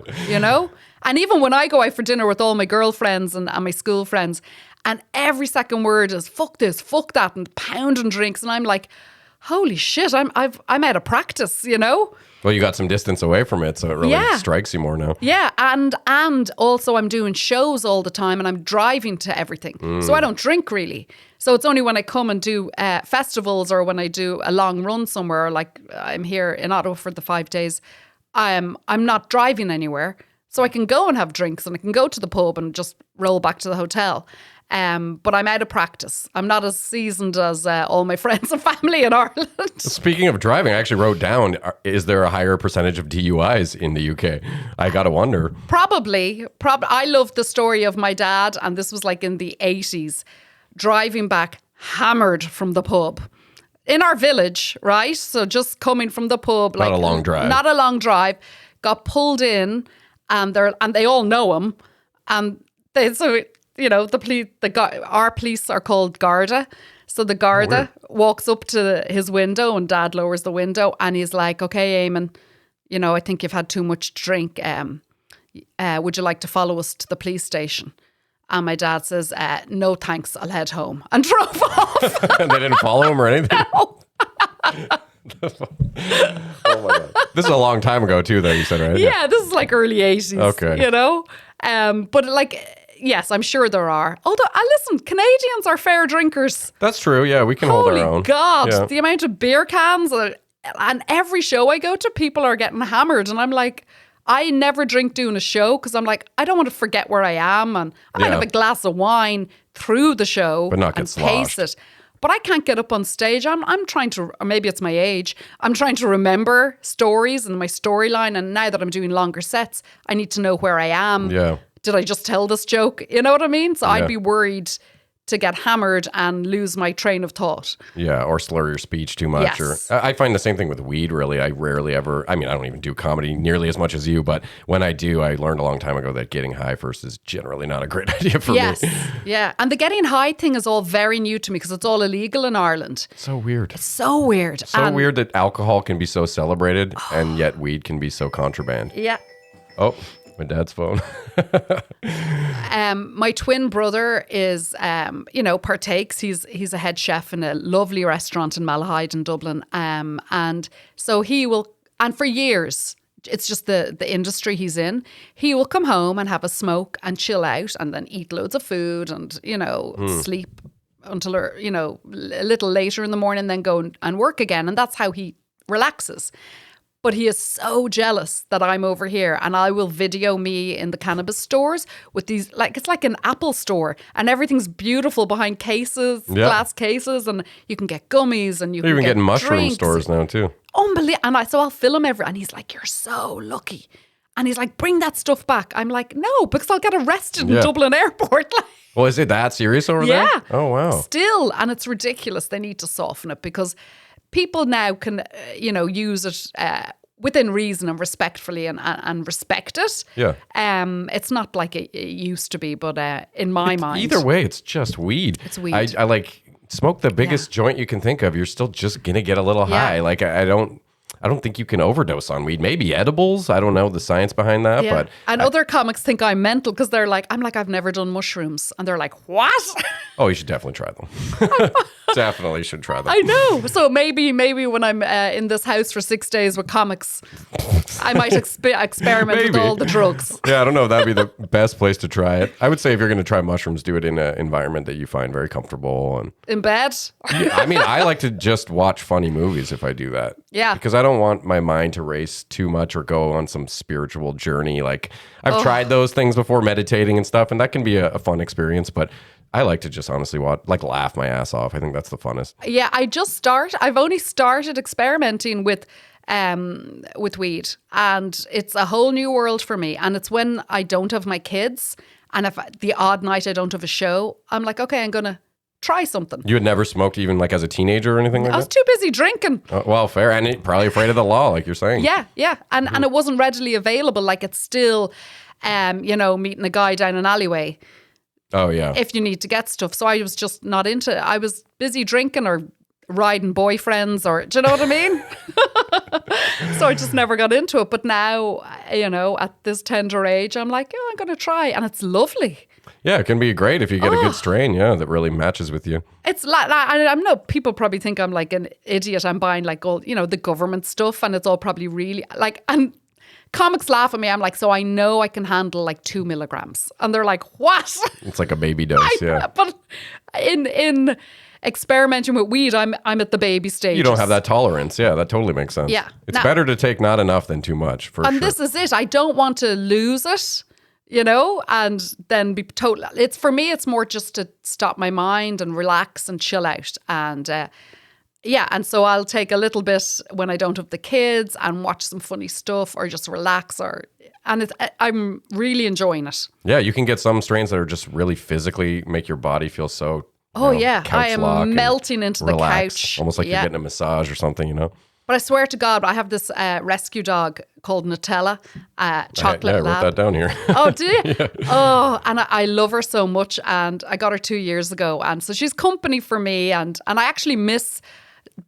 And even when I go out for dinner with all my girlfriends and my school friends, and every second word is fuck this, fuck that, and pounding drinks, and I'm like, holy shit, I'm out of practice, Well, you got some distance away from it, so it really Yeah. strikes you more now. Yeah, and also I'm doing shows all the time, and I'm driving to everything, so I don't drink really. So it's only when I come and do festivals or when I do a long run somewhere, like I'm here in Ottawa for the 5 days, I'm not driving anywhere, so I can go and have drinks and I can go to the pub and just roll back to the hotel. But I'm out of practice. I'm not as seasoned as all my friends and family in Ireland. Speaking of driving, I actually wrote down, is there a higher percentage of DUIs in the UK? I got to wonder. Probably. I love the story of my dad, and this was like in the 80s, driving back hammered from the pub. in our village, right? So just coming from the pub, Not a long drive. Not a long drive. Got pulled in, and they all know him, and our police are called Garda. So the Garda walks up to his window, and Dad lowers the window, and he's like, "Okay, Eamon, I think you've had too much to drink. Would you like to follow us to the police station?" And my dad says, "No, thanks. I'll head home," and drove off. And they didn't follow him or anything? No. Oh my God. This is a long time ago too, though, you said, right? Yeah, this is like early 80s. Okay. But yes, I'm sure there are. Although, listen, Canadians are fair drinkers. That's true. Yeah, we can hold our own. Holy God, Yeah. the amount of beer cans. And every show I go to, people are getting hammered. And I'm like, I never drink doing a show because I'm like, I don't want to forget where I am. And I might have a glass of wine through the show But not get and sloshed. taste it. But I can't get up on stage. I'm trying to, or maybe it's my age, I'm trying to remember stories and my storyline. And now that I'm doing longer sets, I need to know where I am. Yeah. Did I just tell this joke? You know what I mean? So Yeah. I'd be worried to get hammered and lose my train of thought. Yeah, or slur your speech too much. Yes. Or I find the same thing with weed, really. I rarely ever, I don't even do comedy nearly as much as you, but when I do, I learned a long time ago that getting high first is generally not a great idea for Yes. me. Yeah. And the getting high thing is all very new to me because it's all illegal in Ireland. So weird. So weird. So weird that alcohol can be so celebrated and yet weed can be so contraband. Yeah. Oh, my dad's phone. My twin brother is, partakes. He's a head chef in a lovely restaurant in Malahide in Dublin. And so he will, and for years, it's just the industry he's in. He will come home and have a smoke and chill out and then eat loads of food and, sleep until, a little later in the morning, then go and work again. And that's how he relaxes. But he is so jealous that I'm over here and I will video me in the cannabis stores with these, it's like an Apple store and everything's beautiful behind cases, glass cases, and you can get gummies and you They're can even get getting mushroom drinks. stores now too. Unbelievable. And so I'll film and he's like, "You're so lucky." And he's like, "Bring that stuff back." I'm like, "No, because I'll get arrested in Dublin airport." Well, is it that serious over there? Yeah. Oh, wow. Still, and it's ridiculous. They need to soften it because people now can, use it within reason and respectfully and respect it. Yeah. It's not like it used to be, but in my mind. Either way, it's just weed. It's weed. I like smoke the biggest joint you can think of. You're still just going to get a little high. Yeah. Like, I don't think you can overdose on weed. Maybe edibles. I don't know the science behind that, Yeah. but And other comics think I'm mental because they're like, I'm like, "I've never done mushrooms." And they're like, "What?" oh, you should definitely try them. Definitely should try them. I know. So maybe when I'm in this house for 6 days with comics, I might experiment with Maybe. all the drugs. Yeah, I don't know if that'd be the best place to try it. I would say if you're going to try mushrooms, do it in an environment that you find very comfortable. And In bed? I like to just watch funny movies if I do that. Yeah. Because I don't want my mind to race too much or go on some spiritual journey. Like I've tried those things before, meditating and stuff, and that can be a fun experience. But I like to just honestly laugh my ass off. I think that's the funnest. Yeah, I've only started experimenting with weed, and it's a whole new world for me. And it's when I don't have my kids, and if the odd night I don't have a show, I'm like, okay, I'm gonna try something. You had never smoked even like as a teenager or anything like I was that? too busy drinking. Well, fair. And probably afraid of the law, like you're saying. Yeah. And it wasn't readily available. Like it's still, meeting a guy down an alleyway Oh, yeah. if you need to get stuff. So I was just not into it. I was busy drinking or riding boyfriends or, do you know what I mean? So I just never got into it. But now, at this tender age, I'm like, I'm going to try. And it's lovely. Yeah, it can be great if you get a good strain, that really matches with you. It's like, I know people probably think I'm like an idiot. I'm buying like all, the government stuff and it's all probably really like, and comics laugh at me. I'm like, so I know I can handle like 2 milligrams. And they're like, what? It's like a baby dose, yeah. But in experimenting with weed, I'm at the baby stage. You don't have that tolerance. Yeah, that totally makes sense. Yeah. It's Now- better to take not enough than too much, for And sure. this is it. I don't want to lose it, and then be total. It's for me, it's more just to stop my mind and relax and chill out. And and so I'll take a little bit when I don't have the kids and watch some funny stuff or just relax I'm really enjoying it. Yeah, you can get some strains that are just really physically make your body feel so Oh, yeah. I couch lock am and melting into the relax, couch. almost like Yeah. you're getting a massage or something, you know? But I swear to God, I have this rescue dog called Nutella, chocolate I wrote lab. that down here. Oh, do you? Oh, and I love her so much. And I got her 2 years ago. And so she's company for me. And I actually miss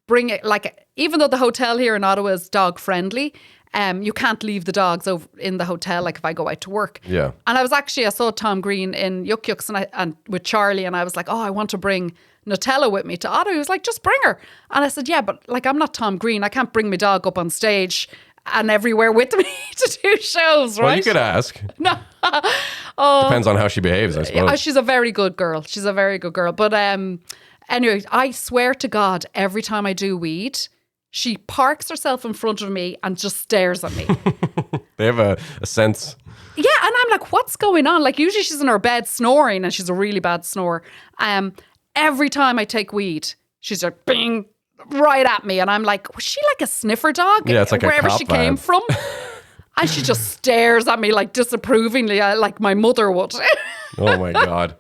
bringing, like, even though the hotel here in Ottawa is dog friendly, you can't leave the dogs over in the hotel, like if I go out to work. Yeah. And I saw Tom Green in Yuk Yuk's and with Charlie, and I was like, oh, I want to bring Nutella with me to Ottawa. He was like, just bring her. And I said, yeah, but like, I'm not Tom Green. I can't bring my dog up on stage and everywhere with me to do shows, right? Well, you could ask. No. Depends on how she behaves, I suppose. She's a very good girl. She's a very good girl. But anyway, I swear to God, every time I do weed, she parks herself in front of me and just stares at me. They have a sense. Yeah, and I'm like, what's going on? Like, usually she's in her bed snoring, and she's a really bad snorer. Every time I take weed, she's like, bing, right at me. And I'm like, was she like a sniffer dog? Yeah, it's like a wherever cop she came vibe. from. And she just stares at me like disapprovingly, like my mother would. Oh my God.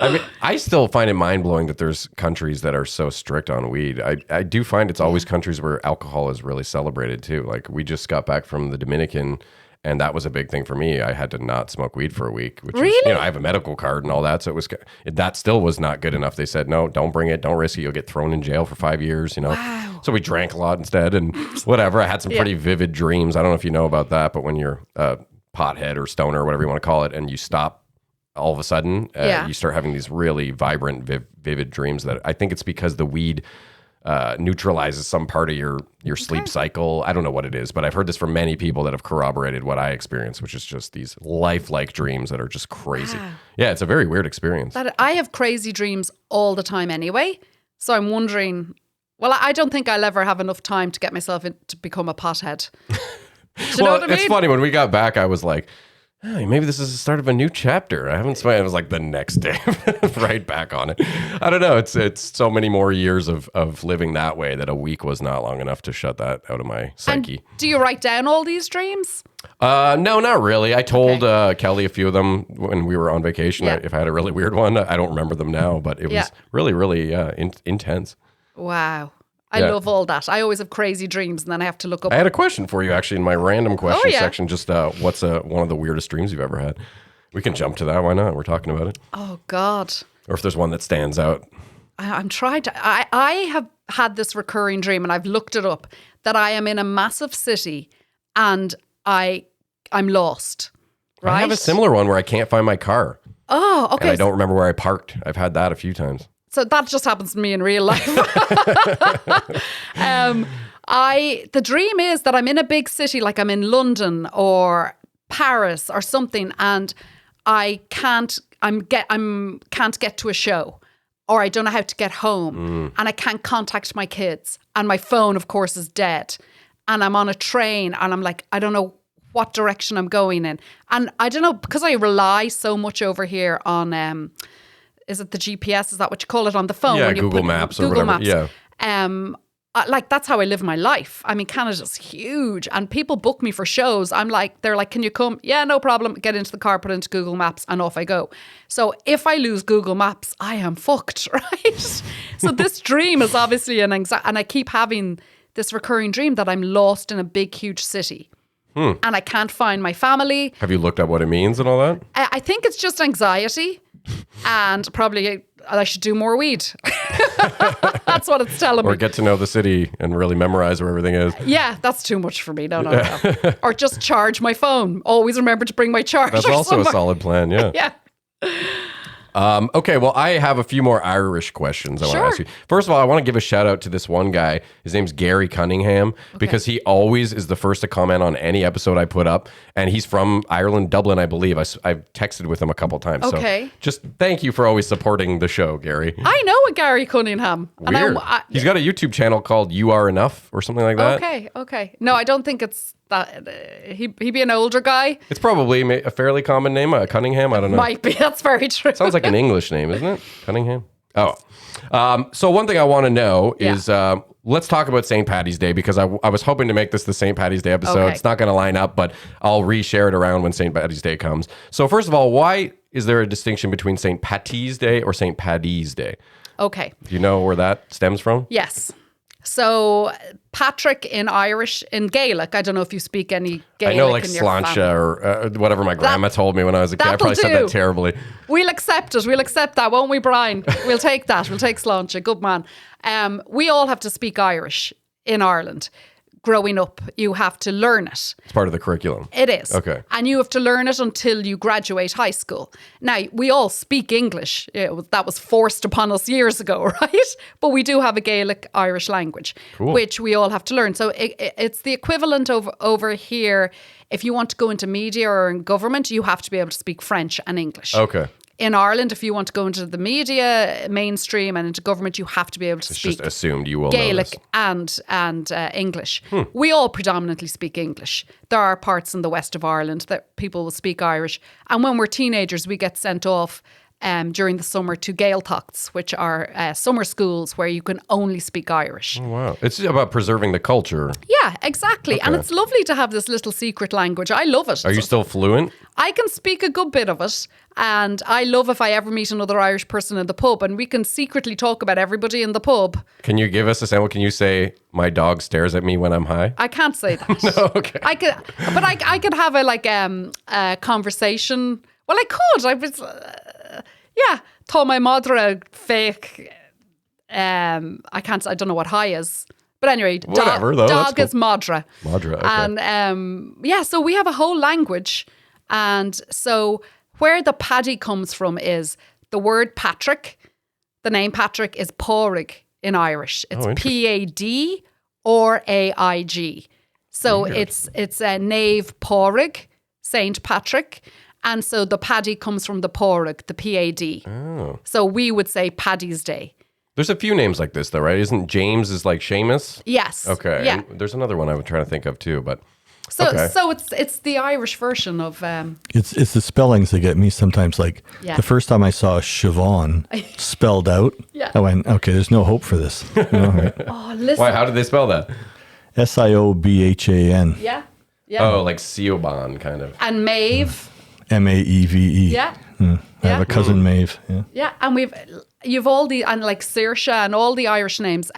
I mean, I still find it mind-blowing that there's countries that are so strict on weed. I do find it's always countries where alcohol is really celebrated too. Like, we just got back from the Dominican, and that was a big thing for me. I had to not smoke weed for a week. Which Really? is, you know, I have a medical card and all that, so that still was not good enough. They said, no, don't bring it, don't risk it. You'll get thrown in jail for 5 years, you know. Wow. So we drank a lot instead and whatever. I had some pretty vivid dreams. I don't know if you know about that, but when you're a pothead or stoner or whatever you want to call it, and you stop all of a sudden, you start having these really vibrant, vivid dreams that I think it's because the weed neutralizes some part of your sleep cycle. I don't know what it is, but I've heard this from many people that have corroborated what I experienced, which is just these lifelike dreams that are just crazy. Wow. Yeah, it's a very weird experience. I have crazy dreams all the time anyway. So I'm wondering, well, I don't think I'll ever have enough time to get myself to become a pothead. Do you know what I mean? It's funny. When we got back, I was like, hey, maybe this is the start of a new chapter. I haven't spent. It was like the next day, right back on it. I don't know. It's so many more years of living that way that a week was not long enough to shut that out of my psyche. And do you write down all these dreams? No, not really. I told Kelly a few of them when we were on vacation. Yeah. If I had a really weird one, I don't remember them now, but it was really, really intense. Wow. I Yeah. love all that. I always have crazy dreams, and then I have to look up. I had a question for you actually in my random question yeah. section. Just what's one of the weirdest dreams you've ever had? We can jump to that. Why not? We're talking about it. Oh God. Or if there's one that stands out. I'm trying to. I have had this recurring dream, and I've looked it up, that I am in a massive city, and I'm lost. Right. I have a similar one where I can't find my car. Oh, okay. And I don't remember where I parked. I've had that a few times. So that just happens to me in real life. The dream is that I'm in a big city, like I'm in London or Paris or something, and I can't get to a show, or I don't know how to get home, and I can't contact my kids, and my phone, of course, is dead, and I'm on a train, and I'm like, I don't know what direction I'm going in, and I don't know, because I rely so much over here on is it the GPS? Is that what you call it on the phone? Yeah, when you Google put Maps or Google whatever. Maps. Yeah. Like, that's how I live my life. I mean, Canada's huge, and people book me for shows. They're like, can you come? Yeah, no problem. Get into the car, put it into Google Maps, and off I go. So if I lose Google Maps, I am fucked, right? So this dream is obviously an anxiety, and I keep having this recurring dream that I'm lost in a big, huge city. And I can't find my family. Have you looked up what it means and all that? I think it's just anxiety, and probably I should do more weed. That's what it's telling Or me. get to know the city and really memorize where everything is. Yeah, that's too much for me. No. Or just charge my phone. Always remember to bring my charger. That's also somewhere. a solid plan, yeah. Yeah. Okay, well, I have a few more Irish questions I want to Sure. ask you. First of all, I want to give a shout out to this one guy. His name's Gary Cunningham, because he always is the first to comment on any episode I put up. And he's from Ireland, Dublin, I believe. I've texted with him a couple times. Okay. So just thank you for always supporting the show, Gary. I know a Gary Cunningham. And Weird. He's got a YouTube channel called You Are Enough or something like that. Okay. No, I don't think it's that. He'd be an older guy. It's probably a fairly common name, Cunningham. I don't know. Might be. That's very true. Sounds like an English name, isn't it? Cunningham? Oh. So one thing I want to know is let's talk about St. Paddy's Day, because I was hoping to make this the St. Paddy's Day episode. Okay. It's not going to line up, but I'll reshare it around when St. Paddy's Day comes. So first of all, why is there a distinction between St. Patty's Day or St. Paddy's Day? Okay. Do you know where that stems from? Yes. So Patrick in Irish, in Gaelic, I don't know if you speak any Gaelic. I know like in your family. sláinte or whatever my grandma told me when I was a kid. I probably said that terribly. We'll accept it. We'll accept that, won't we, Brian? We'll take that. We'll take sláinte. Good man. We all have to speak Irish in Ireland. Growing up, you have to learn it. It's part of the curriculum. It is. Okay. And you have to learn it until you graduate high school. Now, we all speak English. That was forced upon us years ago, right? But we do have a Gaelic Irish language, which we all have to learn. So it's the equivalent of over here. If you want to go into media or in government, you have to be able to speak French and English. Okay. In Ireland, if you want to go into the media, mainstream, and into government, you have to be able to speak. It's just assumed you will Gaelic know this. and English. We all predominantly speak English. There are parts in the west of Ireland that people will speak Irish. And when we're teenagers, we get sent off during the summer to Gaeltachts, which are summer schools where you can only speak Irish. Oh, wow. It's about preserving the culture. Yeah, exactly. And it's lovely to have this little secret language. I love it. Are you still fluent? I can speak a good bit of it. And I love if I ever meet another Irish person in the pub and we can secretly talk about everybody in the pub. Can you give us a sample? Can you say, my dog stares at me when I'm high? I can't say that. No, okay. I could have a conversation. Well, I could. I was, Tá my madra fake. I don't know what high is. But anyway, Whatever, though. dog That's is madra. Madra, okay. And so we have a whole language. And so where the paddy comes from is the word Patrick. The name Patrick is Pádraig in Irish. It's P-A-D or A-I-G. So it's a Nave Pádraig, Saint Patrick. And so the paddy comes from the Pádraig, the P-A-D. Oh. So we would say Paddy's Day. There's a few names like this, though, right? Isn't James is like Seamus? Yes. Okay. Yeah. And there's another one I'm trying to think of, too, but... So okay. so it's the Irish version of It's the spellings that get me sometimes. Like the first time I saw Siobhan spelled out, I went, okay, there's no hope for this. You know, right? Oh, listen. Why? How did they spell that? Siobhan. Yeah. Yeah. Oh, like Siobhan, kind of. And Maeve. Maeve. Yeah. I have a cousin Maeve. Yeah. Yeah, and you've all the, and like Saoirse and all the Irish names.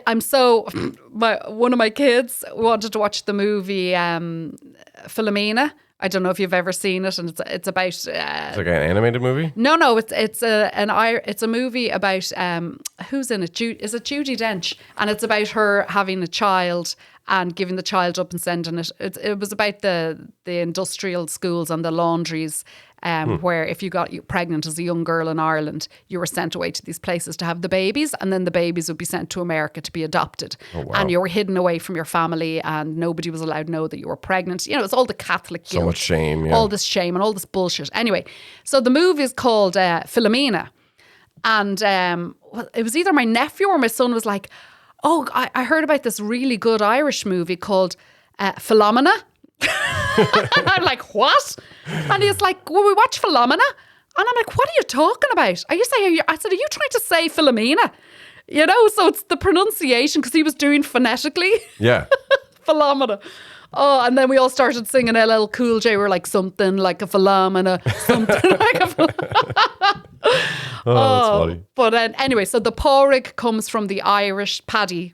I'm so, one of my kids wanted to watch the movie Philomena. I don't know if you've ever seen it, and it's about. It's like an animated movie? No, it's a movie about who's in it? Is it Judi Dench? And it's about her having a child and giving the child up and sending it. It was about the industrial schools and the laundries. Where if you got pregnant as a young girl in Ireland, you were sent away to these places to have the babies, and then the babies would be sent to America to be adopted. Oh, wow. And you were hidden away from your family, and nobody was allowed to know that you were pregnant. You know, it's all the Catholic guilt. So much shame, yeah. All this shame and all this bullshit. Anyway, so the movie is called Philomena. And it was either my nephew or my son was like, oh, I heard about this really good Irish movie called Philomena. And I'm like, what? And he's like, will we watch Philomena? And I'm like, what are you talking about? I said, are you trying to say Philomena? You know, so it's the pronunciation because he was doing phonetically. Yeah. Philomena. Oh, and then we all started singing LL Cool J. We're like, something like a Philomena, something like a Philomena. That's funny. But anyway, so the Pádraig comes from the Irish paddy.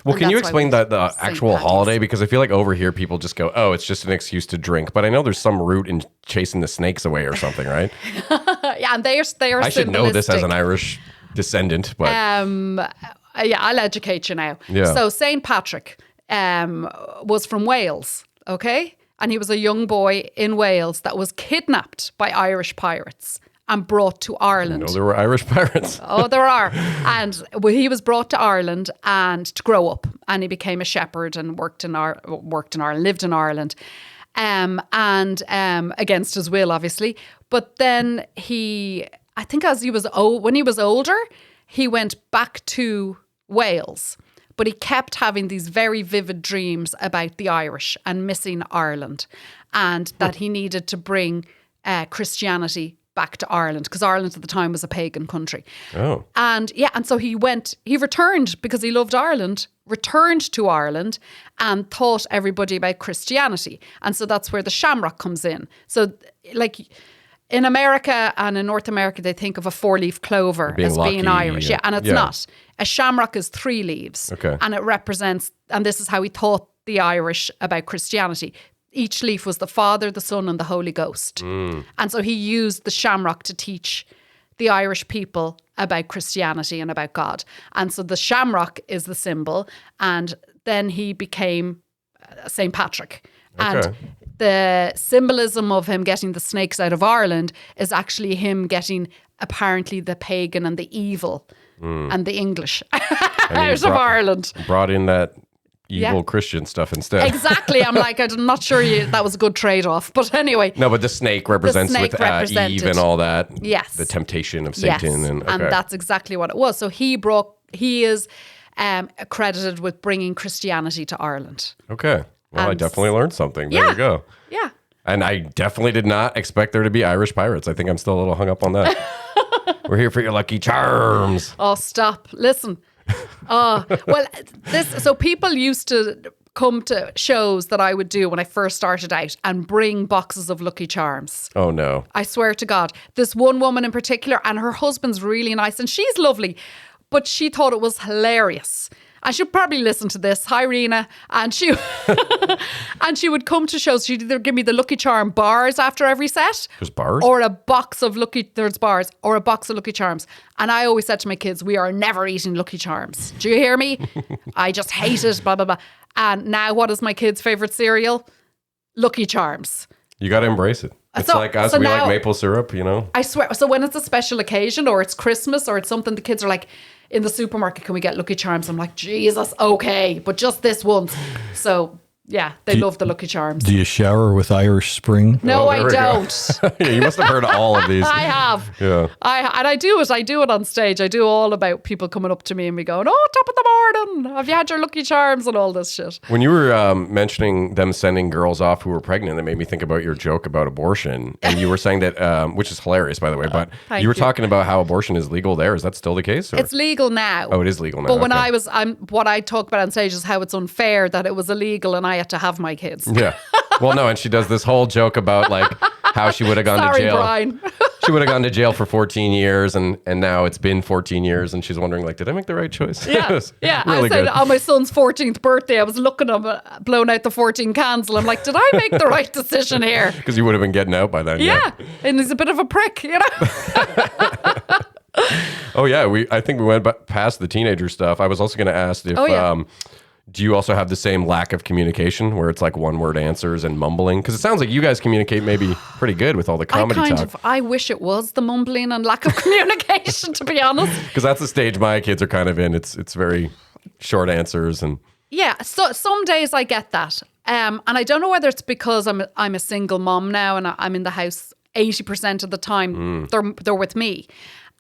Well, And can you that's why explain we the St. actual Paddy's. holiday? Because I feel like over here people just go, oh, it's just an excuse to drink. But I know there's some root in chasing the snakes away or something, right? Yeah, and they are I should know this as symbolistic. an Irish descendant, but Yeah, I'll educate you now. Yeah. So St. Patrick was from Wales, okay? And he was a young boy in Wales that was kidnapped by Irish pirates and brought to Ireland. no, there were Irish pirates. Oh, there are. And he was brought to Ireland and to grow up. And he became a shepherd and lived in Ireland. Against his will, obviously. But then I think when he was older, he went back to Wales. But he kept having these very vivid dreams about the Irish and missing Ireland. And that he needed to bring Christianity back to Ireland because Ireland at the time was a pagan country. Oh. And so he returned because he loved Ireland, returned to Ireland and taught everybody about Christianity. And so that's where the shamrock comes in. So like in America and in North America, they think of a 4-leaf clover as being Irish. Yeah, and it's not. A shamrock is 3 leaves. Okay. And it represents, and this is how he taught the Irish about Christianity. Each leaf was the Father, the Son, and the Holy Ghost. And so he used the shamrock to teach the Irish people about Christianity and about God. And so the shamrock is the symbol. And then he became St. Patrick. Okay. And the symbolism of him getting the snakes out of Ireland is actually him getting apparently the pagan and the evil and the English out of Ireland. Brought in that evil Christian stuff instead. Exactly. I'm like, I'm not sure that was a good trade-off. But anyway. No, but the snake represents with Eve and all that. Yes. The temptation of Satan. Yes. And that's exactly what it was. So he is accredited with bringing Christianity to Ireland. Okay. Well, I definitely learned something. There you go. Yeah. And I definitely did not expect there to be Irish pirates. I think I'm still a little hung up on that. We're here for your lucky charms. Oh, stop. Listen. So people used to come to shows that I would do when I first started out and bring boxes of Lucky Charms. Oh, no. I swear to God. This one woman in particular, and her husband's really nice and she's lovely, but she thought it was hilarious. And she'd probably listen to this. Hi, Rena. And she would come to shows. She'd either give me the Lucky Charm bars after every set. There's bars? Or a box of Lucky Charms. And I always said to my kids, we are never eating Lucky Charms. Do you hear me? I just hate it, blah, blah, blah. And now what is my kids' favourite cereal? Lucky Charms. You got to embrace it. It's like us. We like maple syrup, you know? I swear. So when it's a special occasion or it's Christmas or it's something, the kids are like, in the supermarket, can we get Lucky Charms? I'm like, Jesus, okay, but just this once. So, yeah, they love the Lucky Charms. Do you shower with Irish Spring? No, I don't. Yeah, you must have heard all of these. I have. Yeah. I do it on stage. I do all about people coming up to me and me going, oh, top of the morning. Have you had your Lucky Charms and all this shit? When you were mentioning them sending girls off who were pregnant, it made me think about your joke about abortion. And you were saying that, which is hilarious, by the way, but you were talking about how abortion is legal there. Is that still the case? Or? It's legal now. Oh, it is legal now. But when what I talk about on stage is how it's unfair that it was illegal and I had to have my kids. Yeah. Well, no, and she does this whole joke about like how she would have gone to jail. Brian. She would have gone to jail for 14 years and now it's been 14 years and she's wondering like, did I make the right choice? Yeah. Yeah. Really I said good. On my son's 14th birthday, I was looking at him blowing out the 14 cans and I'm like, did I make the right decision here? Because you would have been getting out by then. Yeah. And he's a bit of a prick, you know? Oh, yeah. I think we went past the teenager stuff. I was also going to ask if, do you also have the same lack of communication where it's like one-word answers and mumbling? Because it sounds like you guys communicate maybe pretty good with all the comedy talk. I wish it was the mumbling and lack of communication, to be honest. Because that's the stage my kids are kind of in. It's very short answers and... Yeah, so some days I get that. And I don't know whether it's because I'm a single mom now and I'm in the house 80% of the time. They're with me.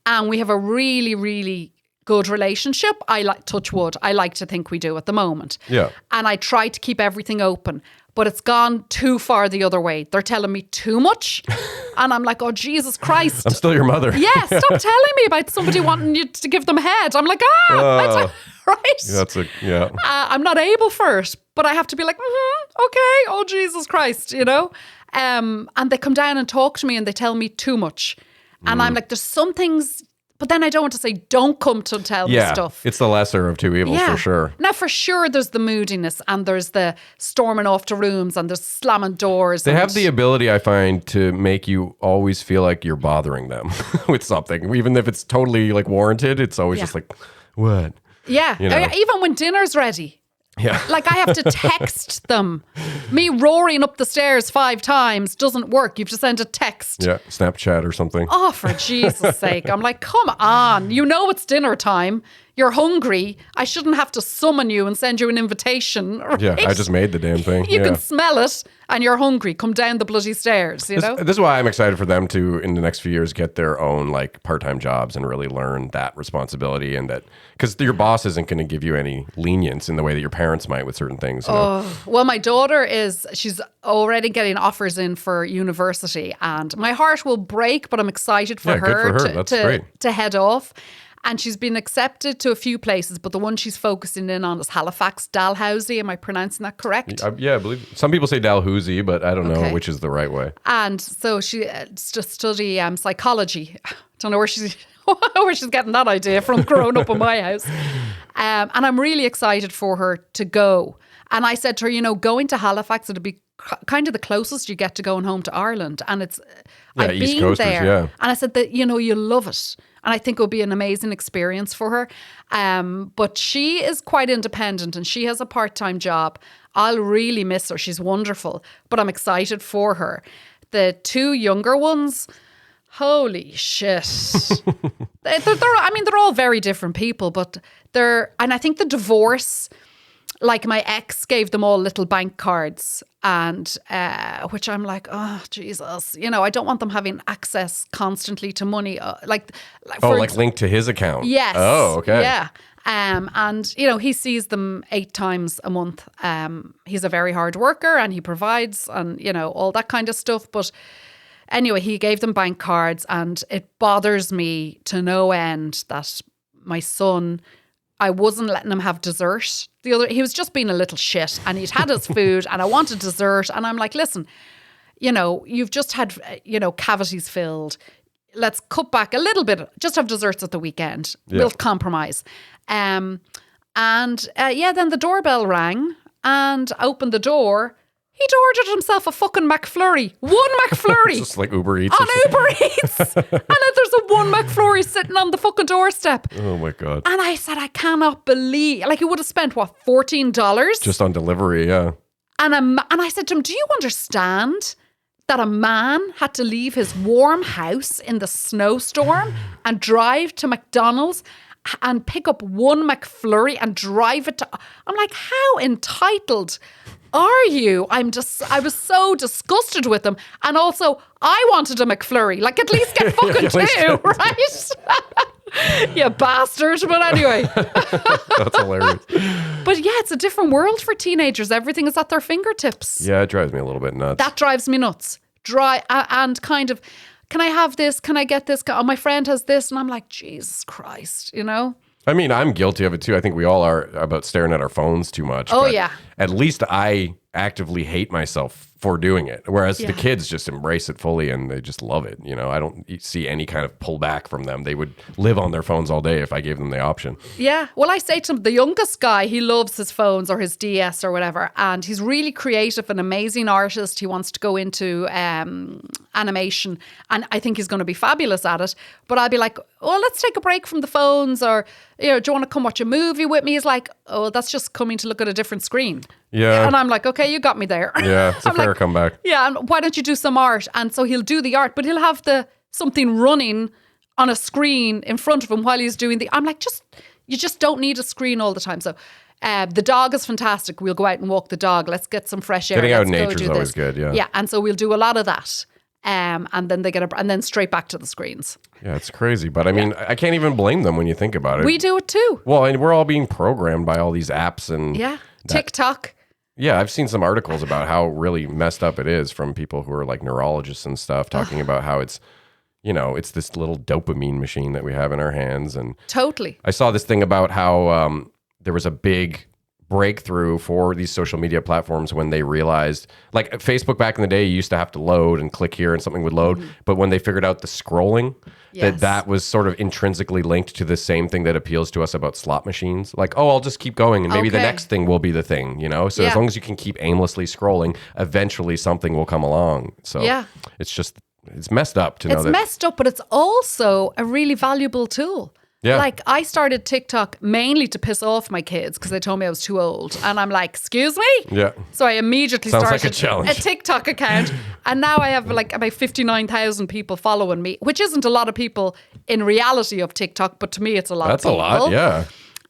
And we have a really, really good relationship. I like, touch wood, I like to think we do at the moment. Yeah. And I try to keep everything open, but it's gone too far the other way. They're telling me too much. And I'm like, oh, Jesus Christ. I'm still your mother. Yeah, stop telling me about somebody wanting you to give them head. I'm like, right? Yeah. I'm not able for it, but I have to be like, okay, oh, Jesus Christ, you know? And they come down and talk to me and they tell me too much. And I'm like, there's some things... But then I don't want to say, don't come to tell me stuff. It's the lesser of two evils for sure. Now, for sure, there's the moodiness and there's the storming off to rooms and there's slamming doors. They have the ability, I find, to make you always feel like you're bothering them with something. Even if it's totally like warranted, it's always just like, what? Yeah. You know? Even when dinner's ready. Yeah. Like I have to text them. Me roaring up the stairs 5 times doesn't work. You have to send a text. Yeah, Snapchat or something. Oh, for Jesus' sake. I'm like, come on. You know it's dinner time. you're hungry. I shouldn't have to summon you and send you an invitation. Right? Yeah, I just made the damn thing. You can smell it and you're hungry. Come down the bloody stairs, you know? This is why I'm excited for them to, in the next few years, get their own like part-time jobs and really learn that responsibility, and that, because your boss isn't going to give you any lenience in the way that your parents might with certain things. You know? Well, my daughter she's already getting offers in for university, and my heart will break, but I'm excited for her, That's great. to head off. And she's been accepted to a few places, but the one she's focusing in on is Halifax, Dalhousie. Am I pronouncing that correct? Yeah, I believe some people say Dalhousie, but I don't know which is the right way. And so she's to study psychology. Don't know where she's where she's getting that idea from, growing up in my house. And I'm really excited for her to go. And I said to her, going to Halifax, it'd be kind of the closest you get to going home to Ireland. And I've East been Coasters, there. yeah. And I said that, you'll love it. And I think it will be an amazing experience for her. But she is quite independent and she has a part-time job. I'll really miss her. She's wonderful. But I'm excited for her. The two younger ones, holy shit. They're all very different people, but and I think the divorce, like my ex gave them all little bank cards, and which I'm like, oh Jesus, I don't want them having access constantly to money, like linked to his account. Yes. Oh, okay. Yeah. And he sees them 8 times a month. He's a very hard worker and he provides, and all that kind of stuff. But anyway, he gave them bank cards, and it bothers me to no end that my son, I wasn't letting him have dessert. He was just being a little shit, and he'd had his food and I wanted dessert. And I'm like, listen, you've just had, cavities filled. Let's cut back a little bit. Just have desserts at the weekend. Yeah. We'll compromise. Then the doorbell rang, and I opened the door. He'd ordered himself a fucking McFlurry. One McFlurry. Just like Uber Eats. On Uber Eats. And then there's a one McFlurry sitting on the fucking doorstep. Oh my God. And I said, I cannot believe, he would have spent, what, $14? Just on delivery, yeah. And I said to him, do you understand that a man had to leave his warm house in the snowstorm and drive to McDonald's and pick up one McFlurry and drive it to... I'm like, how entitled are you? I was so disgusted with them. And also, I wanted a McFlurry. At least get fucking two, right? You bastard. But anyway. That's hilarious. But yeah, it's a different world for teenagers. Everything is at their fingertips. Yeah, it drives me a little bit nuts. That drives me nuts. And kind of, can I have this? Can I get this? Oh, my friend has this. And I'm like, Jesus Christ, I mean, I'm guilty of it too. I think we all are, about staring at our phones too much. Oh, yeah. At least I actively hate myself for doing it. Whereas the kids just embrace it fully and they just love it. I don't see any kind of pullback from them. They would live on their phones all day if I gave them the option. Yeah. Well, I say to him, the youngest guy, he loves his phones or his DS or whatever. And he's really creative, an amazing artist. He wants to go into animation. And I think he's going to be fabulous at it. But I'll be like, oh, let's take a break from the phones, or, do you want to come watch a movie with me? He's like, oh, that's just coming to look at a different screen. Yeah. And I'm like, okay, you got me there. Yeah, it's a fair comeback. Yeah, and why don't you do some art? And so he'll do the art, but he'll have something running on a screen in front of him while he's doing I'm like, you just don't need a screen all the time. So the dog is fantastic. We'll go out and walk the dog. Let's get some fresh air. Getting out in nature is always good, yeah. Yeah, and so we'll do a lot of that. And then they and then straight back to the screens. Yeah, it's crazy. But I mean, I can't even blame them when you think about it. We do it too. Well, and we're all being programmed by all these apps and TikTok. Yeah, I've seen some articles about how really messed up it is from people who are like neurologists and stuff, talking about how it's, it's this little dopamine machine that we have in our hands. And totally. I saw this thing about how there was a big breakthrough for these social media platforms when they realized, like Facebook back in the day, you used to have to load and click here and something would load. But when they figured out the scrolling, that was sort of intrinsically linked to the same thing that appeals to us about slot machines. Like, oh, I'll just keep going and maybe the next thing will be the thing, So as long as you can keep aimlessly scrolling, eventually something will come along. So it's messed up to know that. It's messed up, but it's also a really valuable tool. Yeah. Like, I started TikTok mainly to piss off my kids because they told me I was too old. And I'm like, excuse me? Yeah. So I immediately started like a challenge. A TikTok account. And now I have like about 59,000 people following me, which isn't a lot of people in reality of TikTok, but to me it's a lot of people. That's a lot, yeah.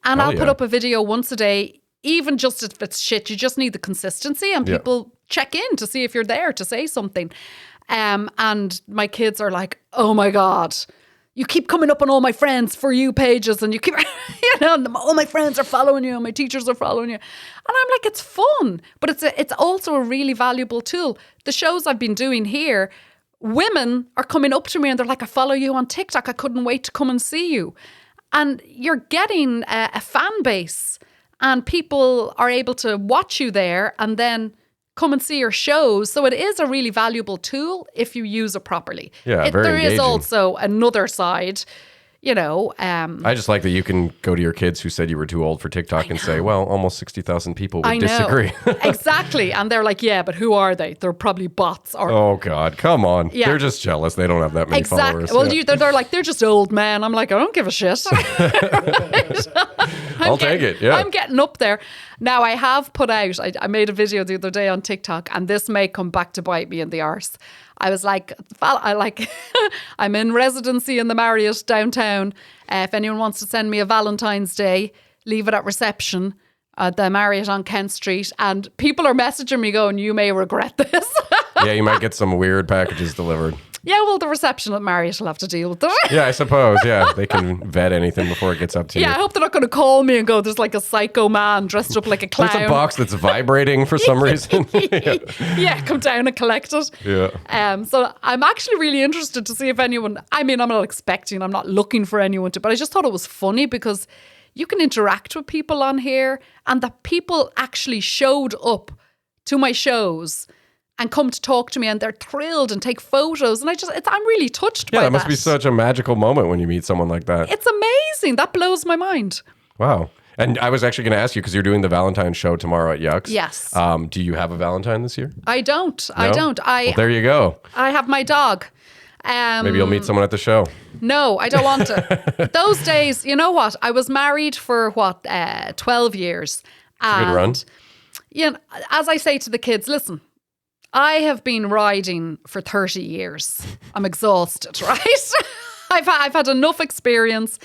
And I'll put up a video once a day, even just if it's shit. You just need the consistency, and people check in to see if you're there to say something. And my kids are like, oh my God, you keep coming up on all my friends' For You pages, and you keep, all my friends are following you, and my teachers are following you. And I'm like, it's fun, but it's also a really valuable tool. The shows I've been doing here, women are coming up to me and they're like, I follow you on TikTok. I couldn't wait to come and see you. And you're getting a fan base, and people are able to watch you there and then come and see your shows. So it is a really valuable tool if you use it properly. Yeah, very There engaging. is also another side, I just like that you can go to your kids who said you were too old for TikTok and say, well, almost 60,000 people would disagree. Exactly. And they're like, yeah, but who are they? They're probably bots. Or Oh, God, come on. Yeah. They're just jealous. They don't have that many followers. Well, they're like, they're just old men. I'm like, I don't give a shit. I'll take it, yeah. I'm getting up there. Now, I have put out, I made a video the other day on TikTok, and this may come back to bite me in the arse. I was like, I'm in residency in the Marriott downtown. If anyone wants to send me a Valentine's Day, leave it at reception at the Marriott on Kent Street. And people are messaging me going, you may regret this. Yeah, you might get some weird packages delivered. Yeah, well, the reception at Marriott will have to deal with it. Yeah, I suppose. Yeah, they can vet anything before it gets up to you. Yeah, I hope they're not going to call me and go, there's like a psycho man dressed up like a clown. There's a box that's vibrating for some reason. Yeah, come down and collect it. Yeah. So I'm actually really interested to see if anyone, I'm not looking for anyone to, but I just thought it was funny because you can interact with people on here, and that people actually showed up to my shows and come to talk to me, and they're thrilled and take photos. And I'm really touched by that. Yeah, that must be such a magical moment when you meet someone like that. It's amazing. That blows my mind. Wow. And I was actually going to ask you, because you're doing the Valentine's show tomorrow at Yucks. Yes. Do you have a Valentine this year? I don't. No? I don't. Well, there you go. I have my dog. Maybe you'll meet someone at the show. No, I don't want to. Those days, you know what? I was married for 12 years. Good run. As I say to the kids, listen, I have been riding for 30 years. I'm exhausted, right? I've had enough experience.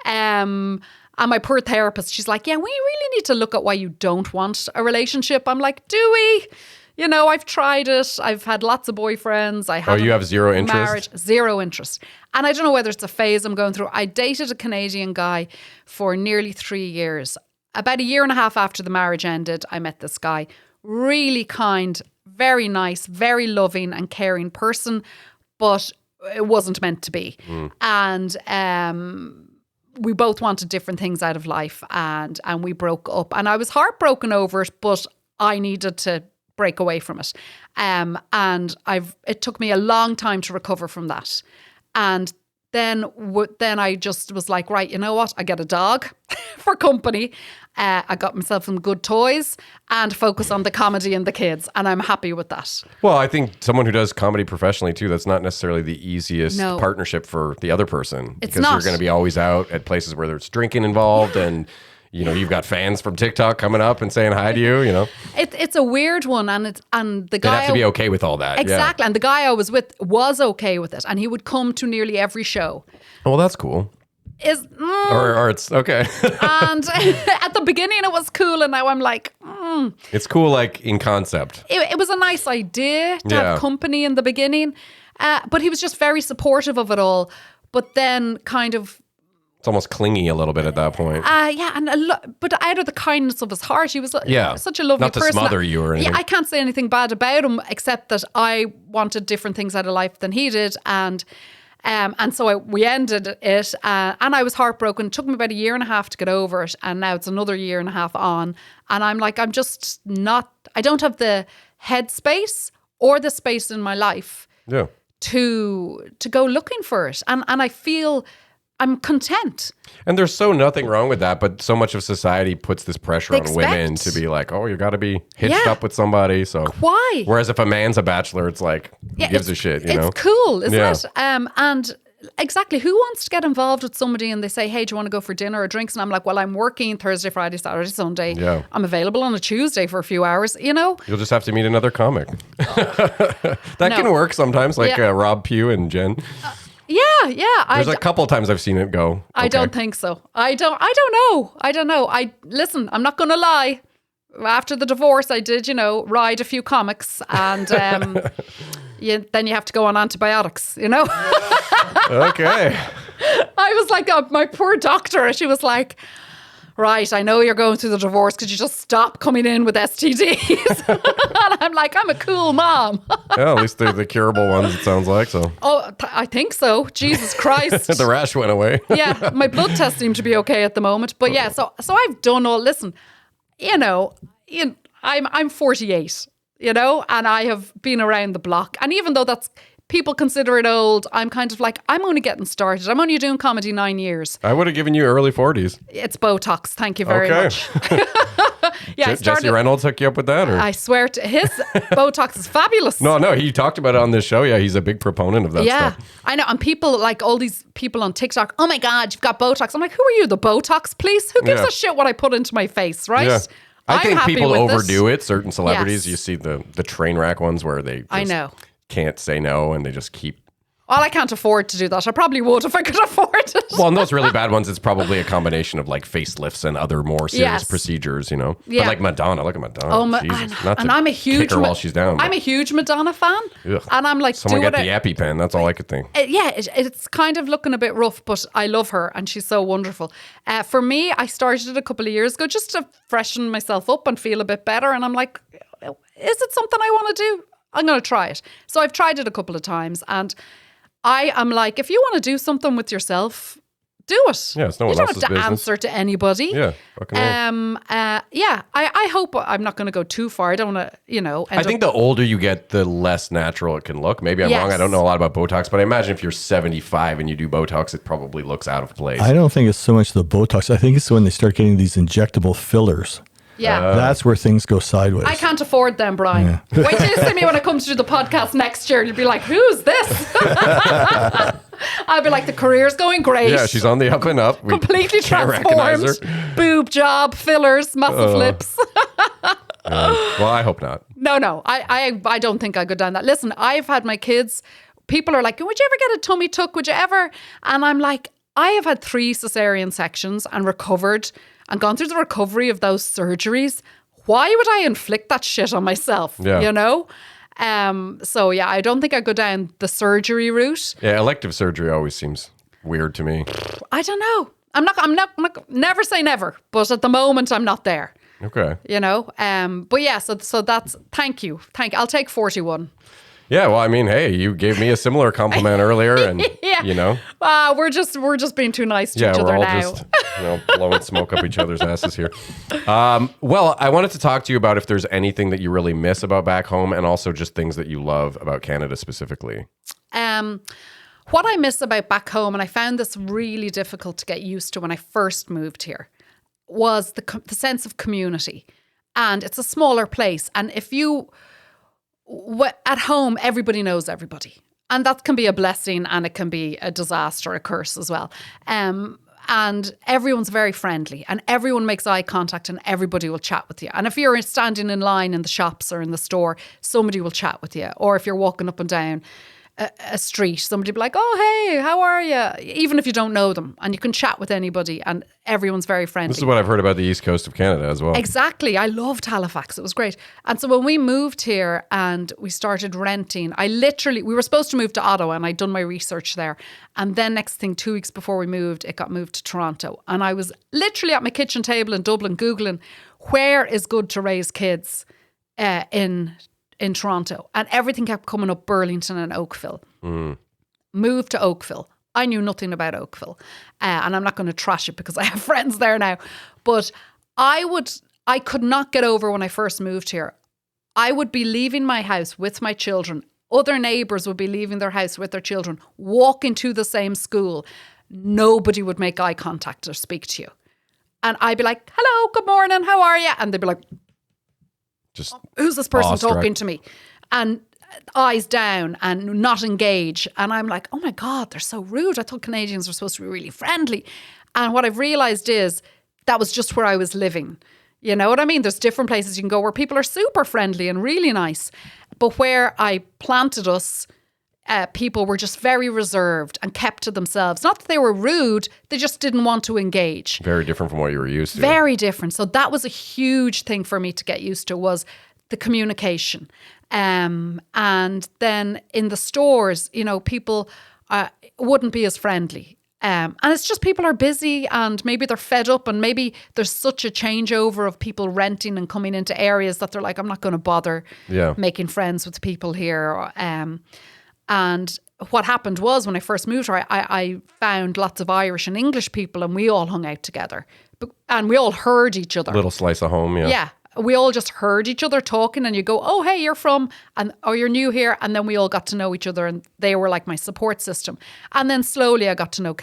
And my poor therapist, she's like, yeah, we really need to look at why you don't want a relationship. I'm like, do we? I've tried it. I've had lots of boyfriends. You have zero interest? Marriage, zero interest. And I don't know whether it's a phase I'm going through. I dated a Canadian guy for nearly 3 years. About a year and a half after the marriage ended, I met this guy. Really kind, very nice, very loving and caring person, but it wasn't meant to be. And we both wanted different things out of life, and we broke up. And I was heartbroken over it, but I needed to break away from it. And it took me a long time to recover from that. And then I just was like, right, you know what? I get a dog for company. I got myself some good toys and focus on the comedy and the kids. And I'm happy with that. Well, I think someone who does comedy professionally too, that's not necessarily the easiest partnership for the other person. It's because not. you're going to be always out at places where there's drinking involved and you've got fans from TikTok coming up and saying hi to you, It's a weird one, and the guy They'd have to be okay with all that. Exactly. And the guy I was with was okay with it, and he would come to nearly every show. Well, that's cool. Or it's okay. And at the beginning it was cool, and now I'm like, It's cool, like in concept. It was a nice idea to have company in the beginning, but he was just very supportive of it all. But then kind of, it's almost clingy a little bit at that point. but out of the kindness of his heart, he was such a lovely not to person. smother you or anything. Yeah, I can't say anything bad about him, except that I wanted different things out of life than he did, and so we ended it, and I was heartbroken. It took me about a year and a half to get over it, and now it's another year and a half on, and I'm like, I don't have the headspace or the space in my life to go looking for it, and I feel I'm content. And there's nothing wrong with that, but so much of society puts this pressure on women to be like, oh, you got to be hitched up with somebody. So why? Whereas if a man's a bachelor, it's like, who gives a shit, It's cool, isn't it? And exactly, who wants to get involved with somebody and they say, hey, do you want to go for dinner or drinks? And I'm like, well, I'm working Thursday, Friday, Saturday, Sunday. Yeah. I'm available on a Tuesday for a few hours, You'll just have to meet another comic. That can work sometimes, like Rob Pugh and Jen. Yeah. There's a couple times I've seen it go. Okay. I don't think so. I don't know. Listen, I'm not going to lie. After the divorce, I did, ride a few comics, and then you have to go on antibiotics, Okay. I was like, my poor doctor, she was like, right, I know you're going through the divorce. Could you just stop coming in with STDs? And I'm like, I'm a cool mom. Yeah, at least they're the curable ones, it sounds like. So. Oh, I think so. Jesus Christ. The rash went away. Yeah, my blood tests seem to be okay at the moment. But yeah, so I've done all, listen, I'm 48, and I have been around the block. And even though people consider it old, I'm kind of like, I'm only getting started. I'm only doing comedy 9 years. I would have given you early 40s. It's Botox. Thank you very much. Yeah, Jesse Reynolds hooked you up with that? Or? I swear to his Botox is fabulous. No, he talked about it on this show. Yeah, he's a big proponent of that stuff. Yeah, I know. And people, like all these people on TikTok, oh my God, you've got Botox. I'm like, who are you, the Botox police? Who gives a shit what I put into my face, right? Yeah. I think people overdo it. it. Certain celebrities, you see the train wreck ones where they just can't say no and they just keep. Well, I can't afford to do that. I probably would if I could afford it. Well, in those really bad ones, it's probably a combination of like facelifts and other more serious procedures, Yeah. But like Madonna, look at Madonna. Oh, Jesus. and I'm a huge kick her while she's down. I'm a huge Madonna fan, and I'm like, someone get the EpiPen. That's all I could think. It's kind of looking a bit rough, but I love her, and she's so wonderful. For me, I started it a couple of years ago just to freshen myself up and feel a bit better, and I'm like, is it something I want to do? I'm going to try it. So I've tried it a couple of times, and I am like, if you want to do something with yourself, do it. Yeah, it's no one else's business. You don't else's have to business. answer to anybody. Yeah, fucking I hope I'm not going to go too far. I don't want to, I think the older you get, the less natural it can look. Maybe I'm wrong. I don't know a lot about Botox, but I imagine if you're 75 and you do Botox, it probably looks out of place. I don't think it's so much the Botox. I think it's when they start getting these injectable fillers. Yeah. That's where things go sideways. I can't afford them, Brian. Yeah. Wait till you see me when I come to do the podcast next year. You'll be like, who's this? I'll be like, the career's going great. Yeah, she's on the up and up. Completely transformed. Boob job, fillers, massive lips. Well, I hope not. No. I don't think I go down that. Listen, I've had my kids. People are like, would you ever get a tummy tuck? Would you ever? And I'm like, I have had 3 cesarean sections and recovered and gone through the recovery of those surgeries. Why would I inflict that shit on myself? Yeah. So yeah, I don't think I go down the surgery route. Yeah, elective surgery always seems weird to me. I don't know. I'm not never say never, but at the moment I'm not there. Okay. But yeah, so that's thank you. I'll take 41. Yeah, well, I mean, hey, you gave me a similar compliment earlier, and we're just being too nice to each other now. Yeah, we're all just blowing smoke up each other's asses here. Well, I wanted to talk to you about if there's anything that you really miss about back home, and also just things that you love about Canada specifically. What I miss about back home, and I found this really difficult to get used to when I first moved here, was the sense of community, and it's a smaller place, and if you at home, everybody knows everybody. And that can be a blessing and it can be a disaster, a curse as well. And everyone's very friendly and everyone makes eye contact and everybody will chat with you. And if you're standing in line in the shops or in the store, somebody will chat with you. Or if you're walking up and down a street, somebody will be like, oh, hey, how are you? Even if you don't know them. And you can chat with anybody and everyone's very friendly. This is what I've heard about the east coast of Canada as well. Exactly. I loved Halifax. It was great. And so when we moved here and we started renting, we were supposed to move to Ottawa and I'd done my research there. And then next thing, 2 weeks before we moved, it got moved to Toronto. And I was literally at my kitchen table in Dublin Googling where is good to raise kids in Toronto, and everything kept coming up Burlington and Oakville. Moved to Oakville. I knew nothing about Oakville, and I'm not going to trash it because I have friends there now. But I could not get over when I first moved here. I would be leaving my house with my children. Other neighbours would be leaving their house with their children, walking to the same school. Nobody would make eye contact or speak to you. And I'd be like, hello, good morning, how are you? And they'd be like, just who's this person awestruck. talking to me? And eyes down and not engage. And I'm like, oh my God, they're so rude. I thought Canadians were supposed to be really friendly. And what I've realised is that was just where I was living. You know what I mean? There's different places you can go where people are super friendly and really nice. But where I planted us, people were just very reserved and kept to themselves. Not that they were rude, they just didn't want to engage. Very different from what you were used to. Very different. So that was a huge thing for me to get used to, was the communication. And then in the stores, you know, people wouldn't be as friendly. And it's just people are busy and maybe they're fed up, and maybe there's such a changeover of people renting and coming into areas that they're like, I'm not going to bother making friends with people here. And what happened was, when I first moved here, I found lots of Irish and English people, and we all hung out together. And we all heard each other. Little slice of home, yeah. Yeah. We all just heard each other talking, and you go, oh, hey, you're from, or you're new here. And then we all got to know each other, and they were like my support system. And then slowly I got to know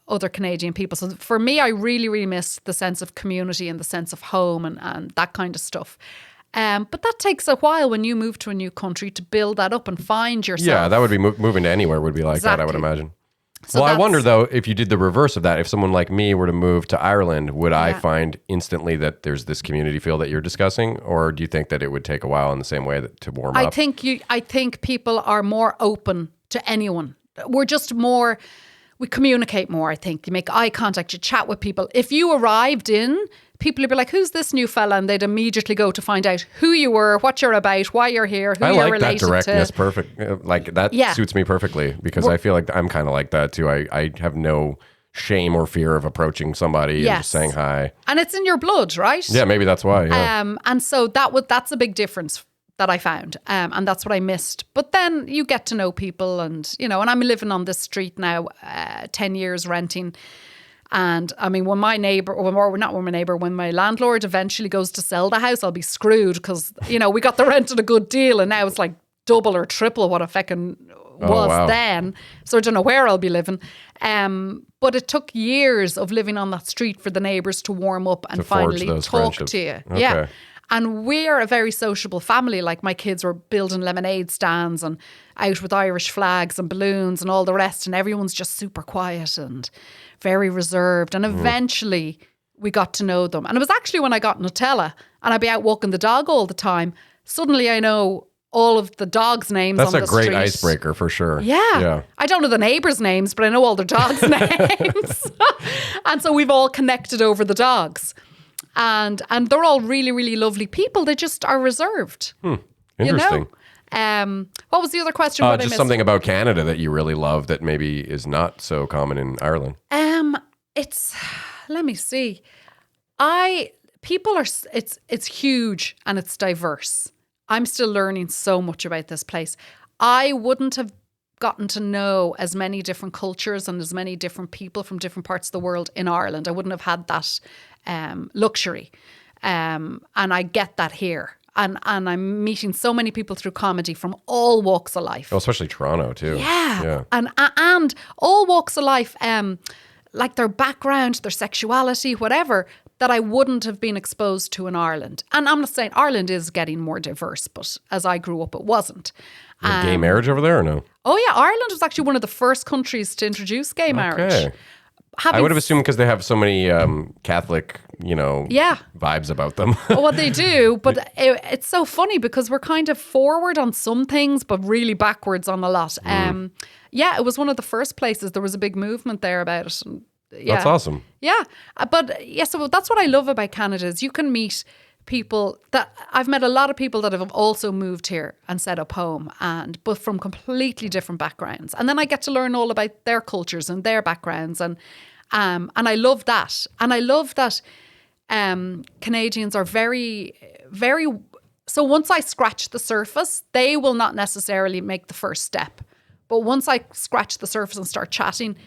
other Canadian people. So for me, I really, really missed the sense of community and the sense of home and that kind of stuff. But that takes a while when you move to a new country to build that up and find yourself. Yeah, that would be moving to anywhere would be like that, I would imagine. So I wonder, though, if you did the reverse of that, if someone like me were to move to Ireland, would I find instantly that there's this community feel that you're discussing? Or do you think that it would take a while in the same way to warm up? I think people are more open to anyone. We're just more, we communicate more, I think. You make eye contact, you chat with people. If you arrived in, people would be like, who's this new fella? And they'd immediately go to find out who you were, what you're about, why you're here, who you're related to. I like that directness. Perfect. Like that suits me perfectly, because I feel like I'm kind of like that too. I have no shame or fear of approaching somebody and just saying hi. And it's in your blood, right? Yeah, maybe that's why. Yeah. And so that's a big difference that I found. And that's what I missed. But then you get to know people, and, you know, and I'm living on this street now, 10 years renting. And I mean, when my landlord eventually goes to sell the house, I'll be screwed, because, you know, we got the rent at a good deal, and now it's like double or triple what a feckin' was then. So I don't know where I'll be living. But it took years of living on that street for the neighbours to warm up and finally talk to you. Okay. Yeah. And we're a very sociable family. Like, my kids were building lemonade stands and out with Irish flags and balloons and all the rest. And everyone's just super quiet and very reserved. And eventually we got to know them. And it was actually when I got Nutella and I'd be out walking the dog all the time. Suddenly I know all of the dogs' names on the street. That's a great icebreaker for sure. Yeah. I don't know the neighbours' names, but I know all their dogs' names. And so we've all connected over the dogs. And they're all really, really lovely people. They just are reserved. Interesting. You know? What was the other question? Just something about Canada that you really love that maybe is not so common in Ireland. Let me see. It's huge and it's diverse. I'm still learning so much about this place. I wouldn't have gotten to know as many different cultures and as many different people from different parts of the world in Ireland. I wouldn't have had that luxury. And I get that here. And I'm meeting so many people through comedy from all walks of life. Oh, especially Toronto too. Yeah. And all walks of life, like their background, their sexuality, whatever, that I wouldn't have been exposed to in Ireland. And I'm not saying Ireland is getting more diverse, but as I grew up, it wasn't. Gay marriage over there or no? Oh yeah, Ireland was actually one of the first countries to introduce gay marriage. I would have assumed, because they have so many Catholic, vibes about them. Well, they do, but it's so funny because we're kind of forward on some things, but really backwards on a lot. It was one of the first places. There was a big movement there about it. And, that's awesome. Yeah, so that's what I love about Canada is you can meet people that I've met a lot of people that have also moved here and set up home, but from completely different backgrounds, and then I get to learn all about their cultures and their backgrounds, and I love that, and I love that Canadians are very, very. So once I scratch the surface, they will not necessarily make the first step, but once I scratch the surface and start chatting,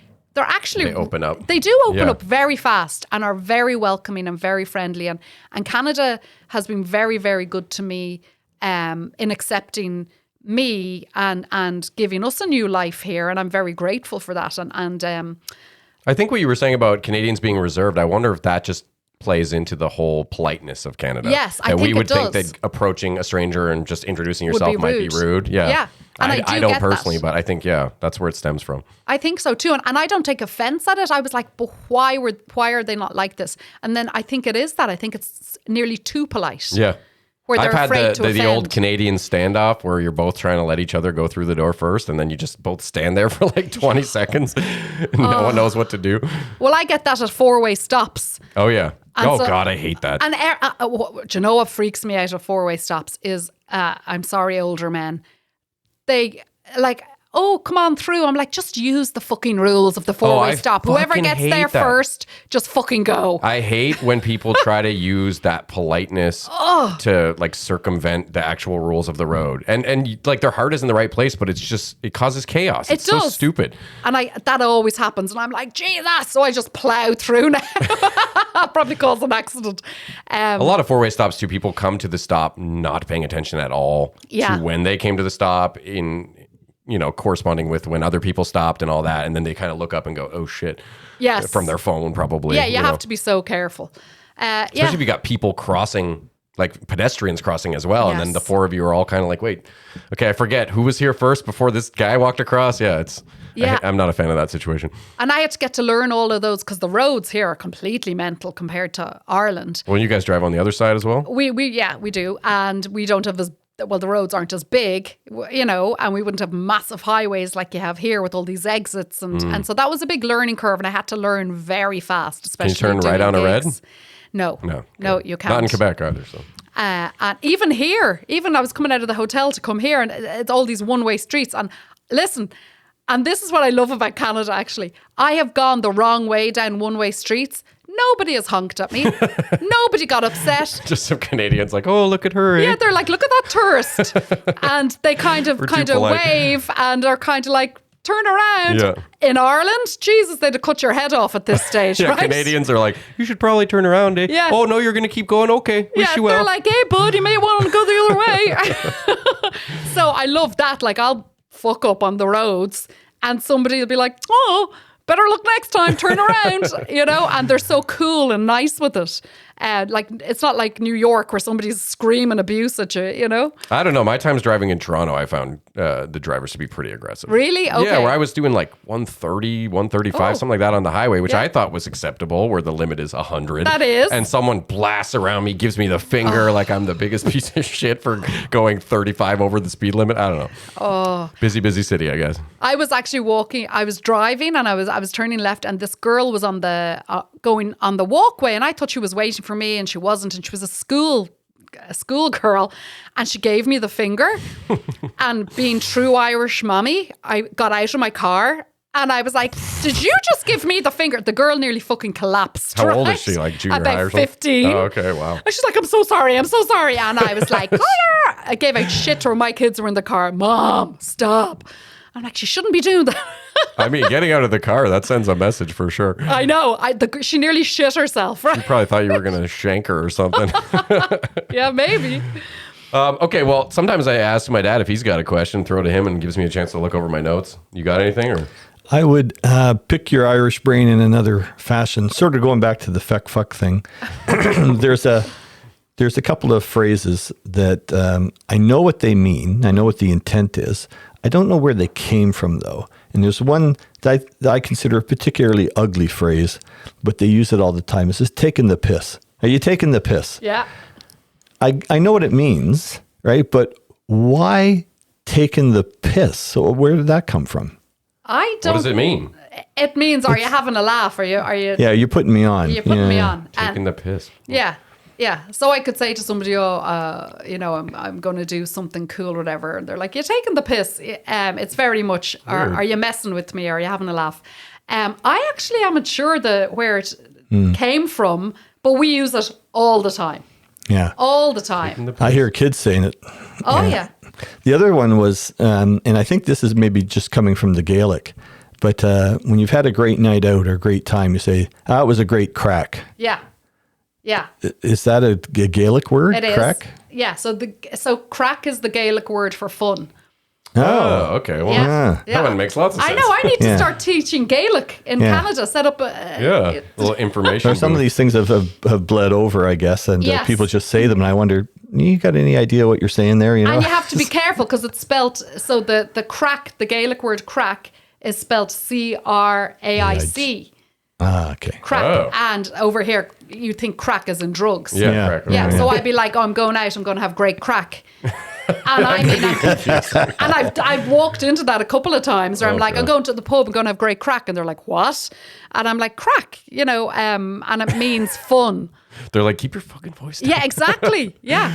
they open up. They do open up very fast and are very welcoming and very friendly. And Canada has been very, very good to me in accepting me and giving us a new life here. And I'm very grateful for that. And I think what you were saying about Canadians being reserved, I wonder if that just plays into the whole politeness of Canada. Yes, I think we would it does. think that approaching a stranger and just introducing yourself might be rude. Yeah. And I don't personally, but I think, that's where it stems from. I think so too. And I don't take offense at it. I was like, but why are they not like this? And then I think it is that. I think it's nearly too polite. Yeah. where they're I've had afraid to the old offend. Canadian standoff where you're both trying to let each other go through the door first, and then you just both stand there for like 20 seconds. And no one knows what to do. Well, I get that at four-way stops. Oh, yeah. And Oh, so- God, I hate that. And do you know what freaks me out at four-way stops is, I'm sorry, older men. They like, oh, come on through. I'm like, just use the fucking rules of the four-way I stop. Whoever fucking gets hate there that. first, just fucking go. I hate when people try to use that politeness to like circumvent the actual rules of the road. And like their heart is in the right place, but it causes chaos. It's so does. stupid. And that always happens. And I'm like, Jesus. So I just plow through now. I'll probably cause an accident. A lot of four-way stops too, people come to the stop not paying attention at all Yeah. to when they came to the stop corresponding with when other people stopped and all that. And then they kind of look up and go, oh shit. Yes. From their phone probably. Yeah, you have know. to be so careful. Especially if you got people crossing, like pedestrians crossing as well. And then Yes. the four of you are all kind of like, wait, okay, I forget who was here first before this guy walked across. Yeah, I'm not a fan of that situation. And I had to get to learn all of those because the roads here are completely mental compared to Ireland. Well, you guys drive on the other side as well? We do. And we don't have the roads aren't as big, and we wouldn't have massive highways like you have here with all these exits. And so that was a big learning curve, and I had to learn very fast, especially turn right doing on a red? gigs. No, you can't. Not in Quebec either. So And even here, I was coming out of the hotel to come here, and it's all these one-way streets. And listen, and this is what I love about Canada, actually. I have gone the wrong way down one-way streets. Nobody has honked at me. Nobody got upset. just some Canadians like, oh, look at her. Eh? Yeah, they're like, look at that tourist. And they kind of polite. wave and are kind of like, turn around. Yeah. In Ireland, Jesus, they'd have cut your head off at this stage, Yeah, right? Canadians are like, you should probably turn around. Eh? Yeah. Oh, no, you're going to keep going. Okay, wish Yeah, you well. they're like, hey, bud, you may want to go the other way. So I love that. Like, I'll fuck up on the roads and somebody will be like, oh, better look next time, turn around, and they're so cool and nice with it. Like, it's not like New York where somebody's screaming abuse at you, I don't know. My times driving in Toronto, I found the drivers to be pretty aggressive. Really? Okay. Yeah, where I was doing like 130, 135, something like that on the highway, which Yeah. I thought was acceptable, where the limit is 100. That is. And someone blasts around me, gives me the finger like I'm the biggest piece of shit for going 35 over the speed limit. I don't know. Oh. Busy city, I guess. I was actually I was driving and I was turning left and this girl was on the going on the walkway and I thought she was waiting for me and she wasn't, and she was a school girl and she gave me the finger and being true Irish mommy, I got out of my car and I was like, did you just give me the finger? The girl nearly fucking collapsed. How old right? is she? Like junior About high or something? 15. Oh, okay, wow. And she's like, I'm so sorry. And I was like, oh, yeah. I gave out shit to her. My kids were in the car. Mom, stop. I'm like, she shouldn't be doing that. I mean, getting out of the car, that sends a message for sure. I know. She nearly shit herself, right? You probably thought you were going to shank her or something. Yeah, maybe. Okay, well, sometimes I ask my dad if he's got a question, throw it to him, and gives me a chance to look over my notes. You got anything? Or I would pick your Irish brain in another fashion, sort of going back to the feck fuck thing. There's a couple of phrases that I know what they mean. I know what the intent is. I don't know where they came from, though. And there's one that I consider a particularly ugly phrase, but they use it all the time. It says, taking the piss. Are you taking the piss? Yeah. I know what it means, right? But why taking the piss? So where did that come from? I don't. what does it mean? It means, are you having a laugh? Are you? Yeah, you're putting me on. You're putting me on. Taking the piss. Yeah. Yeah. So I could say to somebody, I'm going to do something cool or whatever. And they're like, you're taking the piss. It's very much, are you messing with me? Are you having a laugh? I actually am not sure where it came from, but we use it all the time. Yeah. All the time. I hear kids saying it. Oh, yeah. The other one was, and I think this is maybe just coming from the Gaelic, but when you've had a great night out or a great time, you say, it was a great crack. Yeah. Yeah. Is that a Gaelic word? It is. Crack? Yeah. So crack is the Gaelic word for fun. Oh, okay. Well, Yeah. that one makes lots of sense. I know. I need to Yeah. start teaching Gaelic in Yeah. Canada. Set up a Yeah, a little information. Or some of booth. these things have bled over, I guess, and Yes. people just say them. And I wonder, you got any idea what you're saying there? You know, And you have to be careful because it's spelt. So the crack, the Gaelic word crack, is spelt CRAIC. Ah, okay. Crack. Oh. And over here, you think crack is in drugs. Yeah, Yeah. crack. Yeah, so I'd be like, oh, I'm going out, I'm going to have great crack. And I mean, I've walked into that a couple of times where I'm like, God. I'm going to the pub, I'm going to have great crack. And they're like, what? And I'm like, crack, and it means fun. They're like, keep your fucking voice down. Yeah, exactly. Yeah.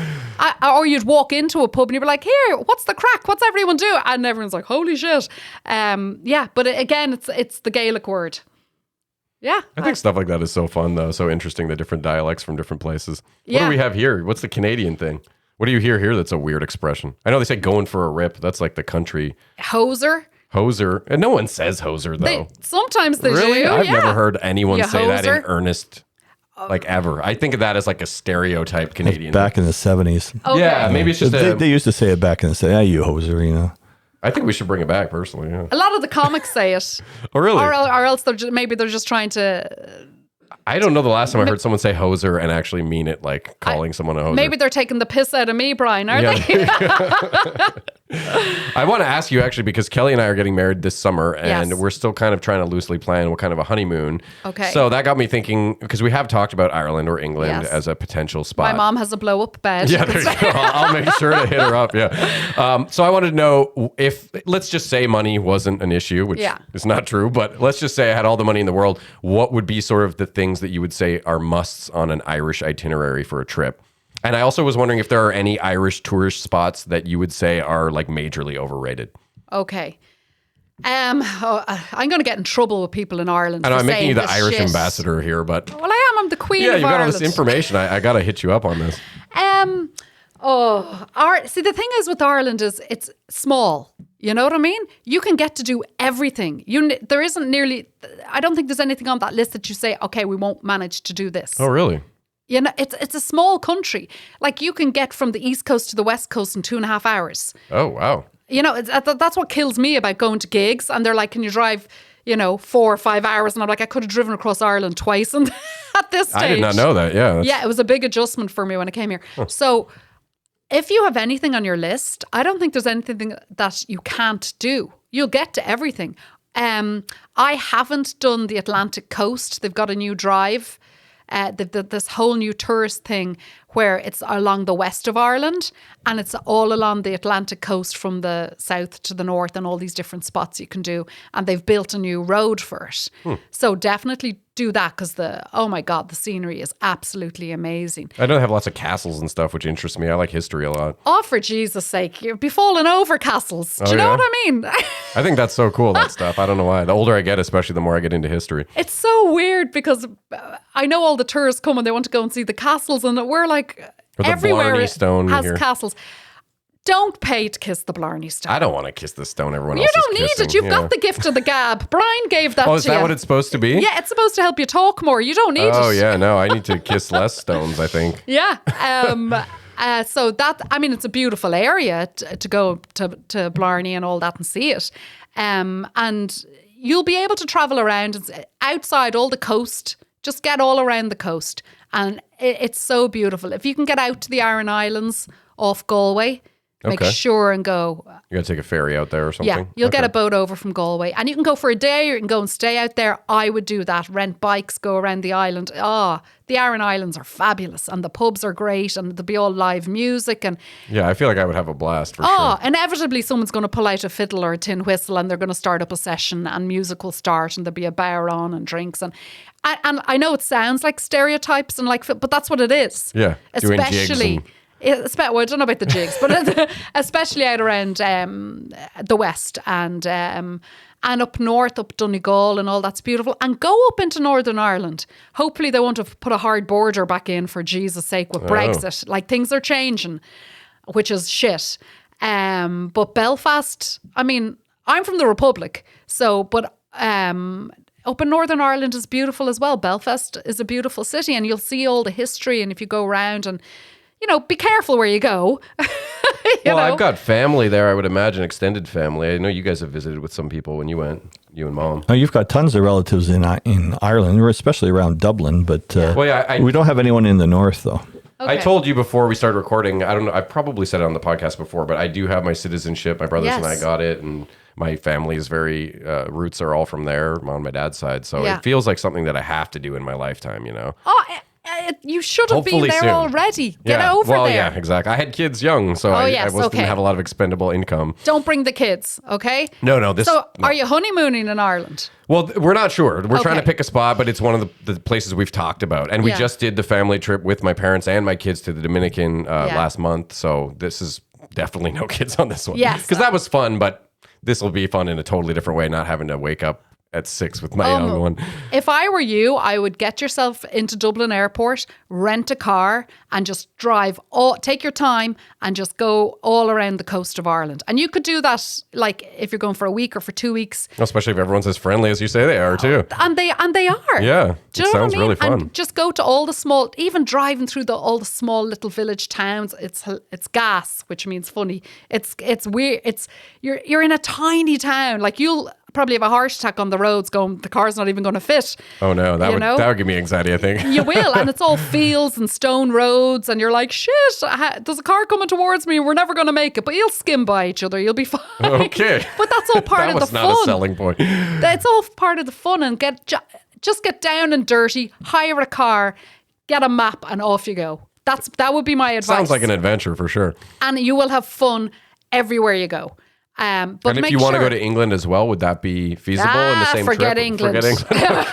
Or you'd walk into a pub and you'd be like, here, what's the crack? What's everyone do? And everyone's like, holy shit. Yeah, but again, it's the Gaelic word. Yeah. I think stuff like that is so fun, though. So interesting, the different dialects from different places. What Yeah. do we have here? What's the Canadian thing? What do you hear here that's a weird expression? I know they say going for a rip. That's like the country. Hoser. Hoser. And no one says hoser, though. Sometimes they Really? do. I've yeah. never heard anyone You say that in hoser? earnest, like ever. I think of that as like a stereotype Canadian. Back in the 70s. Okay. Yeah, maybe it's just They used to say it back in the 70s. You hoser, you know. I think we should bring it back, personally. Yeah. A lot of the comics say it. Oh, really? Or else maybe they're just trying to. I don't know the last time I heard someone say hoser and actually mean it, like calling someone a hoser. Maybe they're taking the piss out of me, Brian, are Yeah. they? I want to ask you actually, because Kelly and I are getting married this summer and Yes. we're still kind of trying to loosely plan what kind of a honeymoon. Okay. So that got me thinking, because we have talked about Ireland or England Yes. as a potential spot. My mom has a blow up bed. Yeah, there you go. I'll make sure to hit her up. Yeah. So I wanted to know if, let's just say money wasn't an issue, which Yeah. is not true, but let's just say I had all the money in the world. What would be sort of the things that you would say are musts on an Irish itinerary for a trip? And I also was wondering if there are any Irish tourist spots that you would say are like majorly overrated. Okay. I'm going to get in trouble with people in Ireland. I know for I'm making you saying the this Irish shit. ambassador here, but Well, I am. I'm the queen yeah, of you got all Ireland. this information. I got to hit you up on this. See, the thing is with Ireland is it's small. You know what I mean? You can get to do everything. There isn't nearly. I don't think there's anything on that list that you say, okay, we won't manage to do this. Oh, really? You know, it's a small country. Like you can get from the East Coast to the West Coast in 2.5 hours. Oh, wow. You know, that's what kills me about going to gigs. And they're like, can you drive, 4 or 5 hours? And I'm like, I could have driven across Ireland twice. And at this stage. I did not know that. Yeah. Yeah, it was a big adjustment for me when I came here. So if you have anything on your list, I don't think there's anything that you can't do. You'll get to everything. I haven't done the Atlantic coast. They've got a new drive. This whole new tourist thing where it's along the west of Ireland and it's all along the Atlantic coast from the south to the north and all these different spots you can do. And they've built a new road for it. So definitely do that because oh my God, the scenery is absolutely amazing. I know they have lots of castles and stuff, which interests me. I like history a lot. Oh, for Jesus' sake, you'll be falling over castles. Do you know yeah? what I mean? I think that's so cool, that stuff. I don't know why. The older I get, especially the more I get into history. It's so weird because I know all the tourists come and they want to go and see the castles and we're like, Or the everywhere Blarney it Stone has here. castles. Don't pay to kiss the Blarney Stone. I don't want to kiss the stone everyone You else don't is need kissing. it. You've Yeah. got the gift of the gab. Brian gave that Oh, to is that you. what it's supposed to be? Yeah, it's supposed to help you talk more. You don't need Oh, it. yeah. No, I need to kiss less stones, I think. Yeah. So that, I mean, it's a beautiful area to go to Blarney and all that and see it. And you'll be able to travel around outside all the coast. Just get all around the coast. And it's so beautiful. If you can get out to the Aran Islands off Galway, make Okay. sure and go. You got to take a ferry out there or something? Yeah, you'll get Okay. a boat over from Galway. And you can go for a day or you can go and stay out there. I would do that. Rent bikes, go around the island. The Aran Islands are fabulous and the pubs are great and there'll be all live music. And Yeah, I feel like I would have a blast for sure. inevitably someone's going to pull out a fiddle or a tin whistle and they're going to start up a session and music will start and there'll be a bar on and drinks. And I know it sounds like stereotypes and but that's what it is. Yeah, doing jigs Especially... Well, I don't know about the jigs, but especially out around the west and up north, up Donegal and all that's beautiful. And go up into Northern Ireland. Hopefully they won't have put a hard border back in for Jesus' sake with Brexit. Like things are changing, which is shit. But Belfast, I mean, I'm from the Republic, but up in Northern Ireland is beautiful as well. Belfast is a beautiful city and you'll see all the history. And if you go around and be careful where you go. I've got family there, I would imagine, extended family. I know you guys have visited with some people when you went, you and Mom. Oh, you've got tons of relatives in Ireland, or especially around Dublin, but Well, yeah, we don't have anyone in the north, though. I told you before we started recording, I don't know, I probably said it on the podcast before, but I do have my citizenship. My brothers and I got it, and my family is very, roots are all from there on my dad's side. So it feels like something that I have to do in my lifetime, you know? Oh, you should have been there already. Get over there. Well, yeah, exactly. I had kids young, so I didn't have a lot of expendable income. Don't bring the kids, okay? No. Are you honeymooning in Ireland? Well, we're not sure. We're trying to pick a spot, but it's one of the places we've talked about. And we just did the family trip with my parents and my kids to the Dominican last month. So this is definitely no kids on this one. Yes. Because that was fun, but this will be fun in a totally different way, not having to wake up at 6 with my young one. If I were you, I would get yourself into Dublin Airport, rent a car, and just take your time and just go all around the coast of Ireland. And you could do that, like, if you're going for a week or for 2 weeks. Especially if everyone's as friendly as you say they are, too. And they are. Yeah, do you it know sounds what I mean? really fun. And just go to all the small, even driving through all the small little village towns. It's gas, which means funny. It's weird. You're in a tiny town. Like, you'll probably have a heart attack on the roads going, the car's not even going to fit. Oh no, that would give me anxiety, I think. You will, and it's all fields and stone roads, and you're like, shit, there's a car coming towards me, we're never going to make it, but you'll skim by each other, you'll be fine. Okay. But that's all part of the fun. That was not a selling point. It's all part of the fun, and just get down and dirty, hire a car, get a map, and off you go. That would be my advice. Sounds like an adventure for sure. And you will have fun everywhere you go. But and if you want to go to England as well, would that be feasible in the same forget trip? England. Forget England.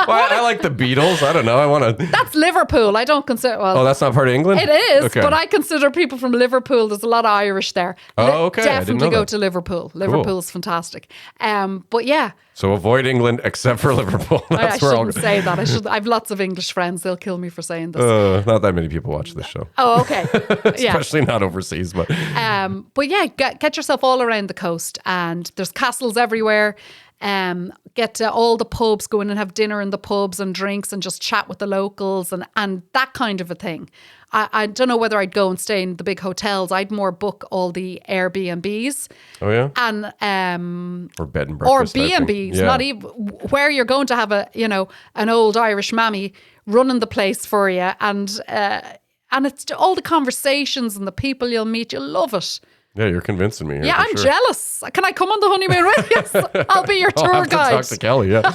Well, I like the Beatles. I don't know. I want to. That's Liverpool. I don't consider. Well, oh, that's not part of England? It is, okay. But I consider people from Liverpool. There's a lot of Irish there. Oh, okay. Definitely go to Liverpool. Liverpool's fantastic. But yeah. So avoid England except for Liverpool. I shouldn't say that. I have lots of English friends. They'll kill me for saying this. Not that many people watch this show. Oh, okay. Especially not overseas. But yeah, get yourself all around the coast, and there's castles everywhere. Get to all the pubs, go in and have dinner in the pubs and drinks and just chat with the locals and that kind of a thing. I don't know whether I'd go and stay in the big hotels. I'd more book all the Airbnbs. Oh yeah, and or bed and breakfast or B&Bs. Yeah. Not even where you're going to have an old Irish mammy running the place for you, and it's all the conversations and the people you'll meet. You'll love it. Yeah, you're convincing me here. Yeah, I'm jealous. Can I come on the honeymoon with you? Yes, I'll be your tour guide. Talk to Kelly, yeah.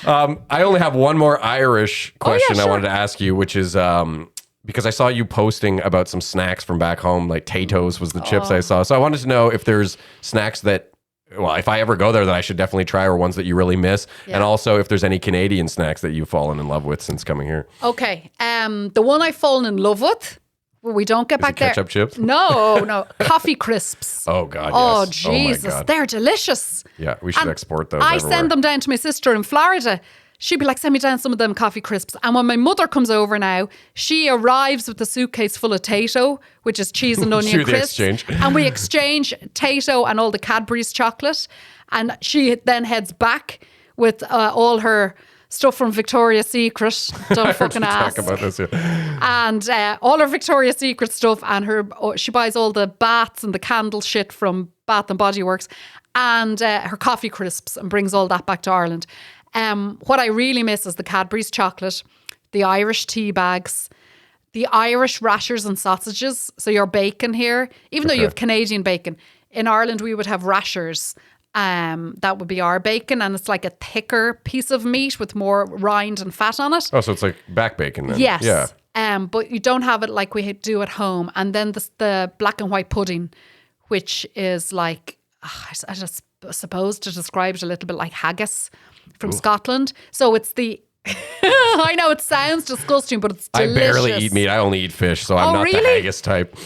I only have one more Irish question I wanted to ask you, which is because I saw you posting about some snacks from back home, like Tato's was the chips I saw. So I wanted to know if there's snacks that, well, if I ever go there that I should definitely try, or ones that you really miss. Yeah. And also if there's any Canadian snacks that you've fallen in love with since coming here. Okay. The one I've fallen in love with, we don't get back there. Ketchup chips? No. Coffee crisps. Oh, God, Oh, yes. Jesus. Oh, they're delicious. Yeah, we should export those I everywhere. send them down to my sister in Florida. She'd be like, send me down some of them coffee crisps. And when my mother comes over now, she arrives with a suitcase full of Tato, which is cheese and onion crisps. And we exchange Tato and all the Cadbury's chocolate. And she then heads back with all her stuff from Victoria's Secret. Don't fucking ask. Talk about this, yeah. And all her Victoria's Secret stuff, and she buys all the baths and the candle shit from Bath and Body Works, and her coffee crisps, and brings all that back to Ireland. What I really miss is the Cadbury's chocolate, the Irish tea bags, the Irish rashers and sausages. So your bacon here, even though you have Canadian bacon, in Ireland we would have rashers. That would be our bacon, and it's like a thicker piece of meat with more rind and fat on it. Oh, so it's like back bacon then. Yes. Yeah. But you don't have it like we do at home. And then the black and white pudding, which is like, I just suppose to describe it a little bit like haggis from Scotland. So it's the... I know it sounds disgusting, but it's delicious. I barely eat meat. I only eat fish, so I'm not the haggis type.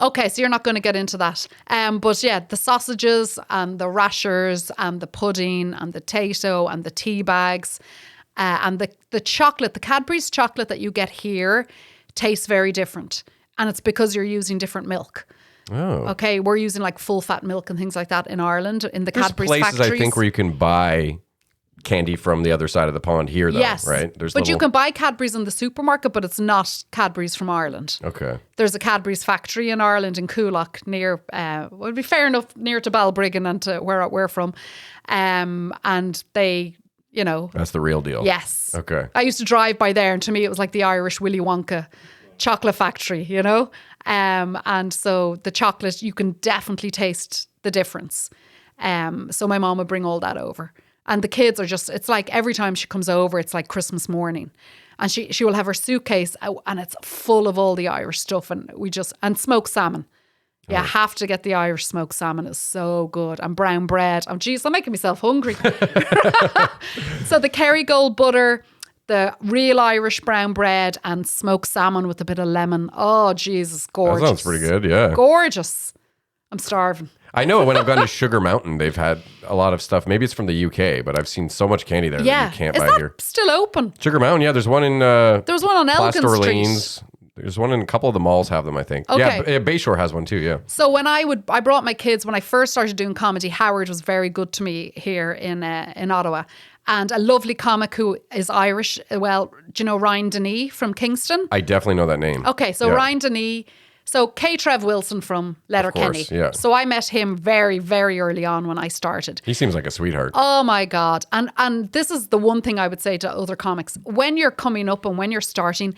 Okay, so you're not going to get into that. But yeah, the sausages and the rashers and the pudding and the Tato and the tea bags and the chocolate, the Cadbury's chocolate that you get here tastes very different. And it's because you're using different milk. Oh. Okay, we're using like full fat milk and things like that in Ireland in the There's Cadbury's places factories. I think where you can buy candy from the other side of the pond here, though, yes, right? But you can buy Cadbury's in the supermarket, but it's not Cadbury's from Ireland. Okay. There's a Cadbury's factory in Ireland in Coolock near, well, it'd be fair enough, near to Balbriggan and to where we're from. And they you know. That's the real deal. Yes. Okay. I used to drive by there, and to me, it was like the Irish Willy Wonka chocolate factory, you know? And so the chocolate, you can definitely taste the difference. So my mom would bring all that over. And the kids are just, it's like every time she comes over, it's like Christmas morning. And she will have her suitcase and it's full of all the Irish stuff. And and smoked salmon. Yeah, have to get the Irish smoked salmon. Is so good. And brown bread. Oh, geez, I'm making myself hungry. So the Kerrygold butter, the real Irish brown bread, and smoked salmon with a bit of lemon. Oh, Jesus, gorgeous. That sounds pretty good, yeah. Gorgeous. I'm starving. I know when I've gone to Sugar Mountain, they've had a lot of stuff. Maybe it's from the UK, but I've seen so much candy there that you can't buy here. Still open? Sugar Mountain, yeah. There's one in there was one on Elgin Orleans. Street. There's one in a couple of the malls have them, I think. Okay. Yeah, Bayshore has one too, yeah. So when I brought my kids, when I first started doing comedy, Howard was very good to me here in Ottawa. And a lovely comic who is Irish. Well, do you know Ryan Denny from Kingston? I definitely know that name. Okay, so yeah. Ryan Denny. So K. Trev Wilson from Letterkenny. Yeah. So I met him very, very early on when I started. He seems like a sweetheart. Oh my God. And this is the one thing I would say to other comics. When you're coming up and when you're starting,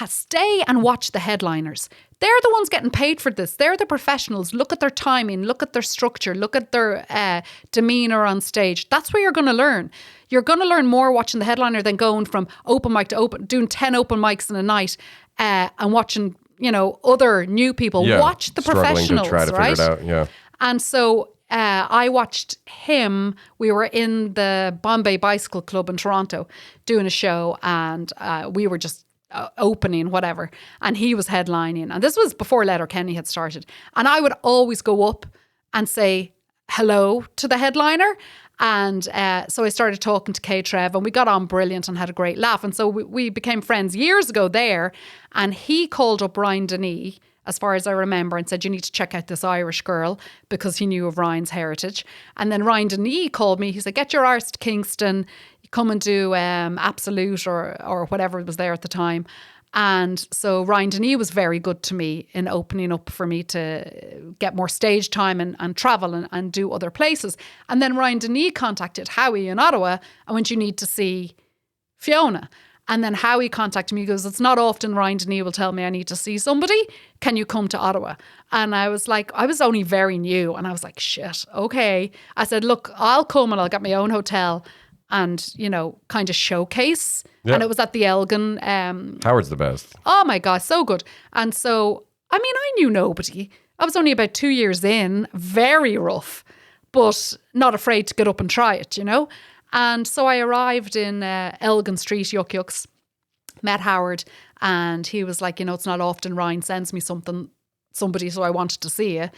stay and watch the headliners. They're the ones getting paid for this. They're the professionals. Look at their timing. Look at their structure. Look at their demeanor on stage. That's where you're going to learn. You're going to learn more watching the headliner than going from open mic to open, doing 10 open mics in a night and watching, you know, other new people. Yeah, watch the professionals, to try to right? figure it out, yeah. And so I watched him. We were in the Bombay Bicycle Club in Toronto doing a show, and we were just opening, whatever. And he was headlining. And this was before Letterkenny had started. And I would always go up and say hello to the headliner. And so I started talking to K. Trev, and we got on brilliant and had a great laugh. And so we became friends years ago there. And he called up Ryan Denny, as far as I remember, and said, you need to check out this Irish girl, because he knew of Ryan's heritage. And then Ryan Denny called me. He said, get your arse to Kingston. You come and do Absolute or whatever was there at the time. And so Ryan Denny was very good to me in opening up for me to get more stage time and travel and do other places. And then Ryan Denny contacted Howie in Ottawa and went, you need to see Fiona. And then Howie contacted me, he goes, it's not often Ryan Denny will tell me I need to see somebody. Can you come to Ottawa? And I was like, I was only very new. And I was like, shit, okay. I said, look, I'll come and I'll get my own hotel and, you know, kind of showcase. Yeah. And it was at the Elgin. Howard's the best. Oh my God, so good. And so, I mean, I knew nobody. I was only about 2 years in, very rough, but not afraid to get up and try it, you know? And so I arrived in Elgin Street, Yuck Yucks, met Howard, and he was like, you know, it's not often Ryan sends me somebody, so I wanted to see you.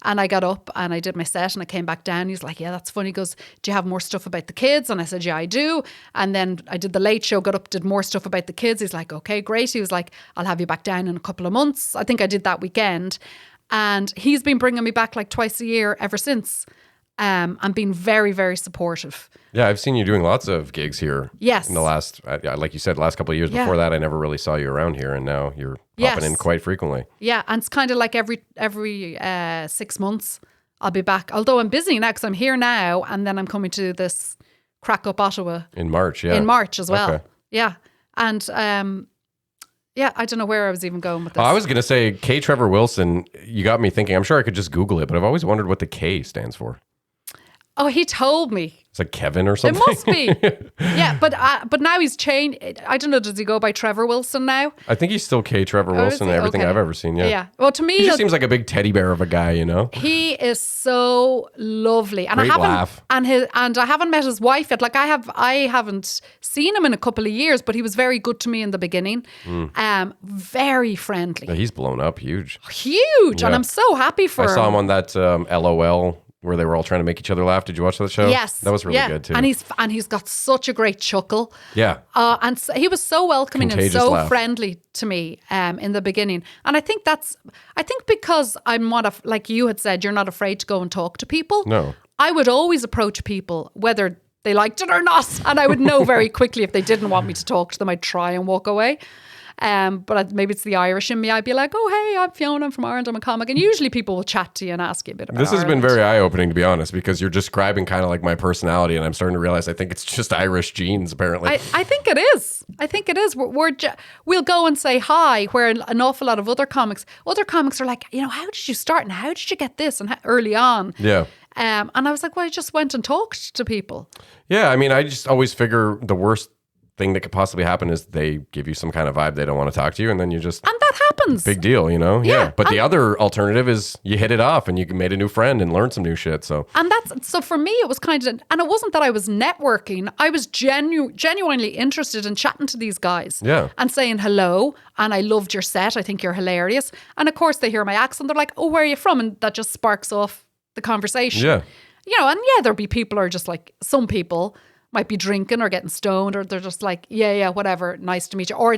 And I got up and I did my set and I came back down. He's like, yeah, that's funny. He goes, do you have more stuff about the kids? And I said, yeah, I do. And then I did the late show, got up, did more stuff about the kids. He's like, okay, great. He was like, I'll have you back down in a couple of months. I think I did that weekend. And he's been bringing me back like twice a year ever since. And being very, very supportive. Yeah, I've seen you doing lots of gigs here. Yes. In the last, like you said, last couple of years. Before that, I never really saw you around here, and now you're popping in quite frequently. Yeah, and it's kind of like every 6 months I'll be back. Although I'm busy now because I'm here now, and then I'm coming to this Crack Up Ottawa in March. Yeah, in March as well. Okay. Yeah, and I don't know where I was even going with this. I was going to say K. Trevor Wilson. You got me thinking. I'm sure I could just Google it, but I've always wondered what the K stands for. Oh, he told me. It's like Kevin or something. It must be. Yeah, but now he's changed. I don't know. Does he go by Trevor Wilson now? I think he's still K. Trevor Wilson. Everything I've ever seen. Yeah. Yeah. Well, to me, he just seems like a big teddy bear of a guy. You know. He is so lovely, and Great I haven't laugh. and I haven't met his wife yet. Like I haven't seen him in a couple of years, but he was very good to me in the beginning. Very friendly. Yeah, he's blown up huge. Huge, yeah. And I'm so happy for him. I saw him on that LOL. Where they were all trying to make each other laugh. Did you watch that show? Yes. That was really good too. And he's got such a great chuckle. Yeah. And so, he was so welcoming Contagious and so laugh. friendly to me in the beginning. And I think because I'm not, like you had said, you're not afraid to go and talk to people. No. I would always approach people, whether they liked it or not. And I would know very quickly if they didn't want me to talk to them, I'd try and walk away. Maybe it's the Irish in me. I'd be like, oh, hey, I'm Fiona, I'm from Ireland, I'm a comic. And usually people will chat to you and ask you a bit about This has been Ireland. very eye-opening, to be honest, because you're describing kind of like my personality, and I'm starting to realize I think it's just Irish genes, apparently. I think it is. I think it is. We'll go and say hi, where an awful lot of other comics are like, how did you start and how did you get this and early on? Yeah. And I was like, well, I just went and talked to people. Yeah, I mean, I just always figure the worst thing that could possibly happen is they give you some kind of vibe they don't want to talk to you, and then you just... And that happens. Big deal, Yeah. But the other alternative is you hit it off and you made a new friend and learned some new shit, so... And so for me, it was kind of... And it wasn't that I was networking. I was genuinely interested in chatting to these guys. Yeah. And saying hello. And I loved your set. I think you're hilarious. And of course, they hear my accent. They're like, oh, where are you from? And that just sparks off the conversation. Yeah. There'll be people who are just like, some people might be drinking or getting stoned, or they're just like, yeah, whatever, nice to meet you. Or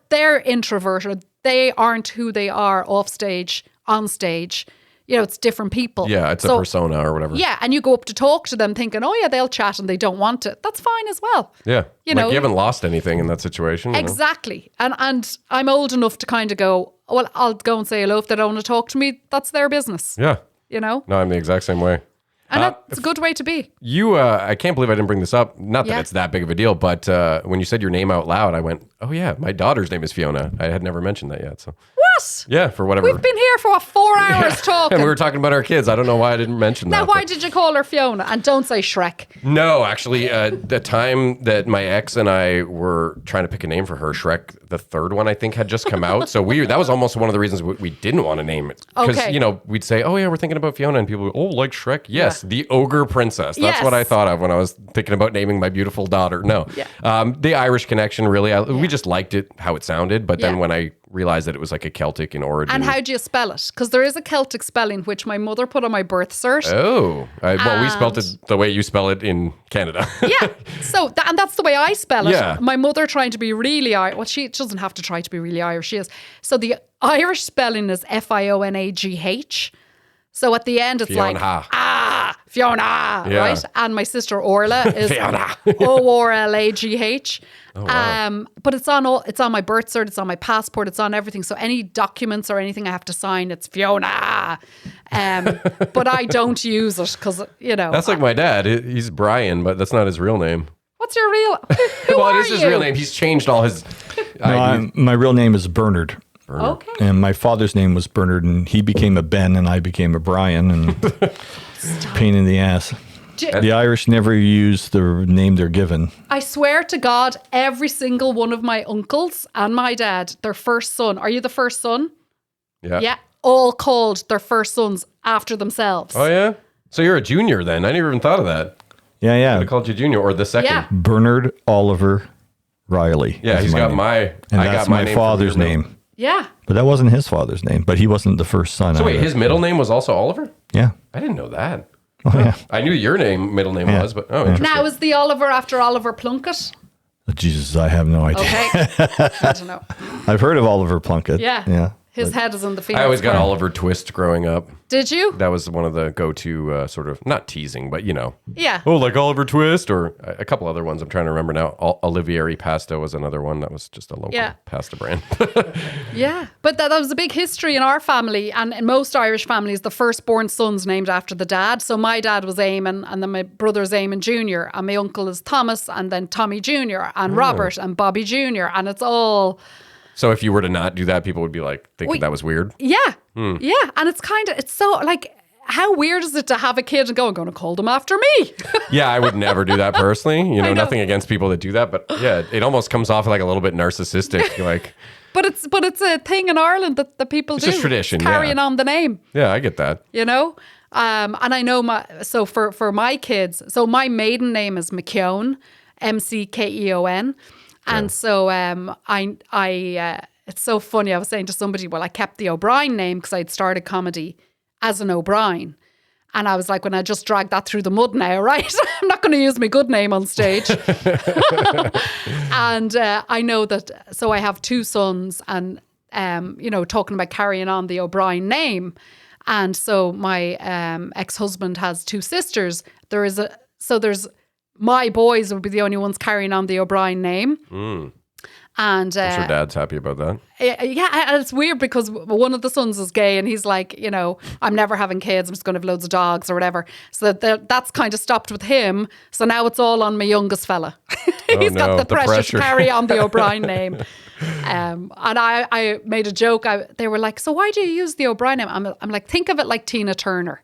they're introverted. They aren't who they are off stage, on stage. It's different people. Yeah, it's a persona or whatever. Yeah, and you go up to talk to them thinking, oh yeah, they'll chat and they don't want it. That's fine as well. Yeah. You you haven't lost anything in that situation. Exactly. And I'm old enough to kind of go, well, I'll go and say hello. If they don't want to talk to me, that's their business. Yeah. No, I'm the exact same way. And that's a good way to be. You, I can't believe I didn't bring this up. Not that Yeah. it's that big of a deal, but when you said your name out loud, I went, oh yeah, my daughter's name is Fiona. I had never mentioned that yet. So What? yeah, for whatever. We've been here for 4 hours talking. And we were talking about our kids. I don't know why I didn't mention Now, that. why but- did you call her Fiona? And don't say Shrek. No, actually, the time that my ex and I were trying to pick a name for her, Shrek, the third one, I think, had just come out. So that was almost one of the reasons we didn't want to name it. Because, Okay. We'd say, oh, yeah, we're thinking about Fiona. And people would, oh, like Shrek? Yes, Yeah. the ogre princess. That's Yes. what I thought of when I was thinking about naming my beautiful daughter. No. Yeah. The Irish connection, really, we just liked it, how it sounded. But then Yeah. when I realized that it was like a Celtic in origin. And how do you spell it? Because there is a Celtic spelling, which my mother put on my birth cert. Oh, well, we spelled it the way you spell it in Canada. Yeah. So, and that's the way I spell it. Yeah. My mother trying to be really Irish. Well, she doesn't have to try to be really Irish. She is. So the Irish spelling is Fionagh. So at the end, it's Fiona. like, Fiona, Yeah. right? And my sister Orla is Fiona. Orlagh. Oh, wow. But it's on my birth cert, it's on my passport, it's on everything. So any documents or anything I have to sign, it's Fiona. But I don't use it because, That's like my dad. He's Brian, but that's not his real name. what's your real? Who Well, are it is his you? real name. He's changed all his. My real name is Bernard. Okay. And my father's name was Bernard, and he became a Ben, and I became a Brian, and pain in the ass. The Irish never use the name they're given. I swear to God, every single one of my uncles and my dad, their first son. Are you the first son? Yeah. Yeah. All called their first sons after themselves. Oh yeah. So you're a junior then? I never even thought of that. Yeah. I called you junior or the second. Yeah. Bernard Oliver Reilly. Yeah, is he's my got name. my. And I that's got my my name father's from your middle- name. Yeah. But that wasn't his father's name. But he wasn't the first son. So wait, either. his middle name was also Oliver? Yeah. I didn't know that. Oh yeah. I knew your middle name Yeah. was, but interesting. Now is the Oliver after Oliver Plunkett? Jesus, I have no idea. Okay. I don't know. I've heard of Oliver Plunkett. Yeah. Yeah. His head is in the field. I always got Oliver Twist growing up. Did you? That was one of the go-to sort of, not teasing, but Yeah. Oh, like Oliver Twist or a couple other ones I'm trying to remember now. Olivieri Pasta was another one that was just a local pasta brand. Yeah. But that was a big history in our family. And in most Irish families, the firstborn son's named after the dad. So my dad was Eamon, and then my brother's Eamon Jr. And my uncle is Thomas, and then Tommy Jr. and Robert and Bobby Jr. And it's all... So if you were to not do that, people would be like, thinking that was weird. Yeah. Yeah. And it's so like, how weird is it to have a kid and go, I'm going to call them after me? Yeah, I would never do that personally. know. Nothing against people that do that, but yeah, it almost comes off like a little bit narcissistic. Like, But it's a thing in Ireland that people do. just tradition, It's carrying on the name, yeah, I get that. And I know for my kids, so my maiden name is McKeown, Mckeon. And so it's so funny. I was saying to somebody, well, I kept the O'Brien name because I'd started comedy as an O'Brien. And I was like, when I just dragged that through the mud now, right? I'm not going to use my good name on stage. And I know that, so I have two sons and, talking about carrying on the O'Brien name. And so my ex-husband has two sisters. There's my boys will be the only ones carrying on the O'Brien name. And I'm sure Dad's happy about that. yeah, and it's weird because one of the sons is gay and he's like, I'm never having kids. I'm just going to have loads of dogs or whatever. So that's kind of stopped with him. So now it's all on my youngest fella. He's got the pressure to carry on the O'Brien name. And I made a joke. They were like, so why do you use the O'Brien name? I'm like, think of it like Tina Turner.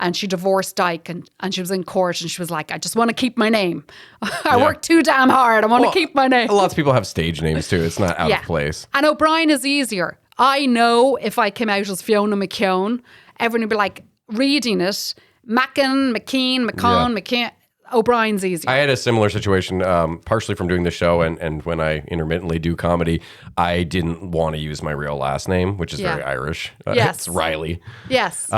And she divorced Dyke and she was in court and she was like, I just want to keep my name. I worked too damn hard. I want to keep my name. Lots of people have stage names too. It's not out of place. And O'Brien is easier. I know if I came out as Fiona McKeown, everyone would be like reading it. McCann, McKeown. O'Brien's easier. I had a similar situation, partially from doing the show and when I intermittently do comedy, I didn't want to use my real last name, which is very Irish. Yes. It's Reilly. Yes.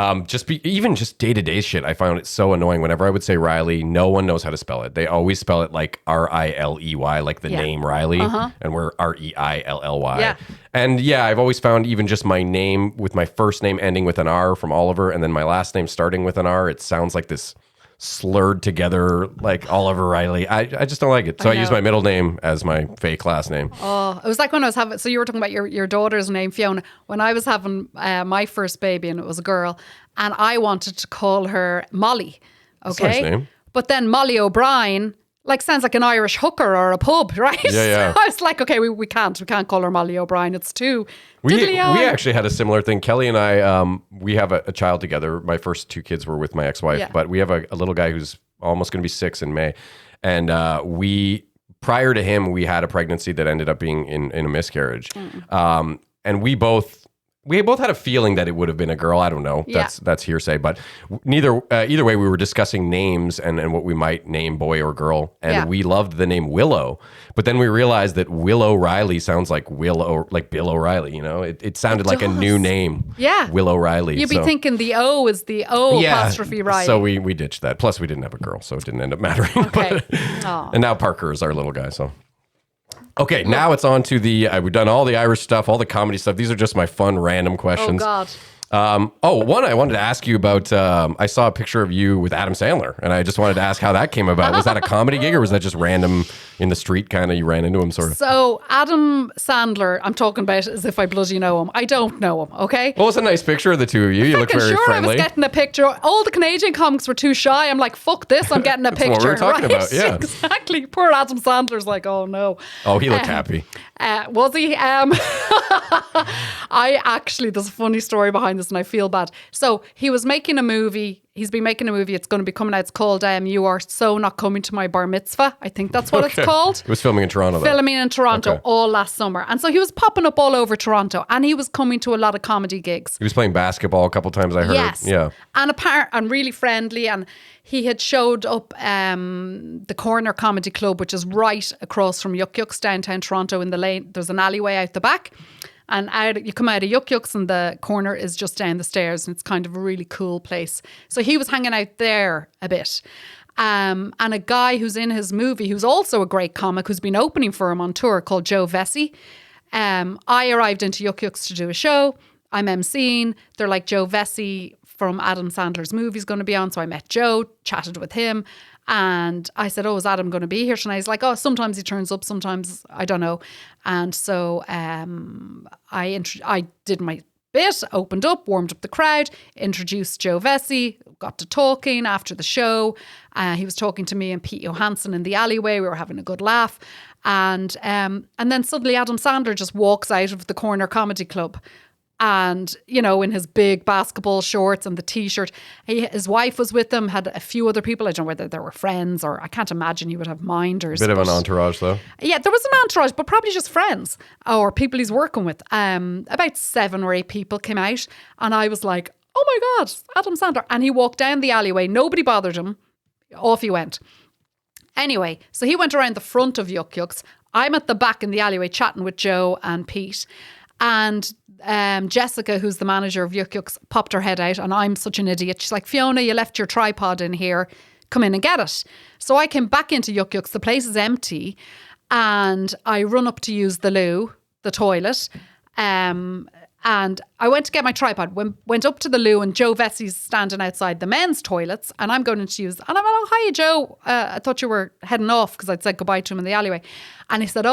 Even just day-to-day shit, I found it so annoying. Whenever I would say Reilly, no one knows how to spell it. They always spell it like Riley, like the name Reilly, and we're Reilly. Yeah. And I've always found even just my name with my first name ending with an R from Oliver and then my last name starting with an R, it sounds like this slurred together like Oliver Reilly. I just don't like it. So I use my middle name as my fake last name. Oh, it was like when I was having, so you were talking about your daughter's name, Fiona. When I was having my first baby and it was a girl and I wanted to call her Molly. Okay. That's a nice name. But then Molly O'Brien, sounds like an Irish hooker or a pub, right? Yeah. So I was like, okay, we can't call her Molly O'Brien. It's too we actually had a similar thing. Kelly and I, we have a child together. My first two kids were with my ex-wife, but we have a little guy who's almost going to be 6 in May. And prior to him, we had a pregnancy that ended up being in a miscarriage. And we both had a feeling that it would have been a girl. I don't know. That's hearsay. But either way, we were discussing names and what we might name boy or girl. And we loved the name Willow. But then we realized that Willow Reilly sounds like Bill O'Reilly. It sounded like a new name. Yeah. Willow Reilly. You'd be thinking the O is the O apostrophe Reilly. So we ditched that. Plus, we didn't have a girl, so it didn't end up mattering. Okay. And now Parker is our little guy, so... Okay, now it's on to we've done all the Irish stuff, all the comedy stuff. These are just my fun, random questions. Oh, God. One I wanted to ask you about, I saw a picture of you with Adam Sandler, and I just wanted to ask how that came about. Was that a comedy gig, or was that just random in the street, kind of, you ran into him, sort of? So, Adam Sandler, I'm talking about as if I bloody know him. I don't know him, okay? Well, it's a nice picture of the two of you. You look very friendly. I was getting a picture. All the Canadian comics were too shy. I'm like, fuck this, I'm getting a picture. That's what we were talking about, yeah. Exactly. Poor Adam Sandler's like, oh no. Oh, he looked happy. Was he? There's a funny story behind this and I feel bad. So he was making a movie. He's been making a movie. It's going to be coming out. It's called You Are So Not Coming to My Bar Mitzvah. I think that's what it's called. He was filming in Toronto, though. Filming in Toronto all last summer. And so he was popping up all over Toronto and he was coming to a lot of comedy gigs. He was playing basketball a couple times, I heard. Yes. Yeah. And really friendly. And he had showed up the Corner Comedy Club, which is right across from Yuck Yucks downtown Toronto in the lane. There's an alleyway out the back. And you come out of Yuck Yucks and the corner is just down the stairs and it's kind of a really cool place. So he was hanging out there a bit. And a guy who's in his movie, who's also a great comic, who's been opening for him on tour, called Joe Vesey. I arrived into Yuck Yucks to do a show. I'm emceeing. They're like, Joe Vesey from Adam Sandler's movie is going to be on. So I met Joe, chatted with him. And I said, oh, is Adam going to be here tonight? He's like, oh, sometimes he turns up, sometimes I don't know. And so I did my bit, opened up, warmed up the crowd, introduced Joe Vesey, got to talking after the show. He was talking to me and Pete Johansson in the alleyway. We were having a good laugh. And then suddenly Adam Sandler just walks out of the Corner Comedy Club. And, in his big basketball shorts and the T-shirt. His wife was with him, had a few other people. I don't know whether they were friends or I can't imagine he would have minders. Bit of an entourage, though. Yeah, there was an entourage, but probably just friends or people he's working with. About 7 or 8 people came out. And I was like, oh my God, Adam Sandler. And he walked down the alleyway. Nobody bothered him. Off he went. Anyway, so he went around the front of Yuck Yucks. I'm at the back in the alleyway chatting with Joe and Pete. And Jessica, who's the manager of Yuck Yucks, popped her head out and I'm such an idiot. She's like, Fiona, you left your tripod in here. Come in and get it. So I came back into Yuck Yucks. The place is empty. And I run up to use the loo, the toilet. And I went to get my tripod, went up to the loo and Joe Vesey's standing outside the men's toilets and I'm going to use, and I'm like, oh, hiya, Joe. I thought you were heading off because I'd said goodbye to him in the alleyway. And he said,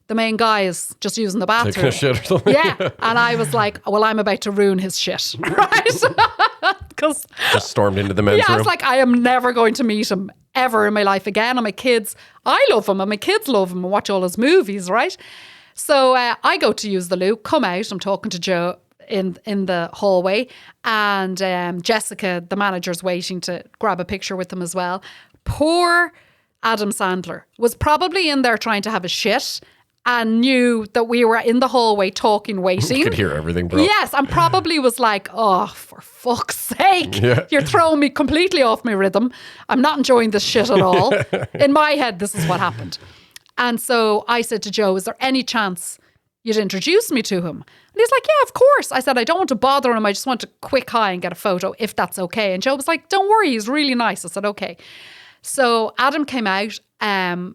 the main guy is just using the Taking bathroom. a shit or something. Yeah. And I was like, well, I'm about to ruin his shit. Right? Because Just stormed into the men's yeah, room. it's like, I am never going to meet him ever in my life again. And my kids, I love him and my kids love him and watch all his movies, right? So I go to use the loo, come out, I'm talking to Joe in the hallway, and Jessica, the manager's waiting to grab a picture with him as well. Poor Adam Sandler was probably in there trying to have a shit and knew that we were in the hallway talking, waiting. You could hear everything, bro. Yes, and probably was like, oh, for fuck's sake. Yeah. You're throwing me completely off my rhythm. I'm not enjoying this shit at all. In my head, this is what happened. And so I said to Joe, is there any chance you'd introduce me to him? And he's like, yeah, of course. I said, I don't want to bother him. I just want to quick hi and get a photo, if that's okay. And Joe was like, don't worry, he's really nice. I said, okay. So Adam came out,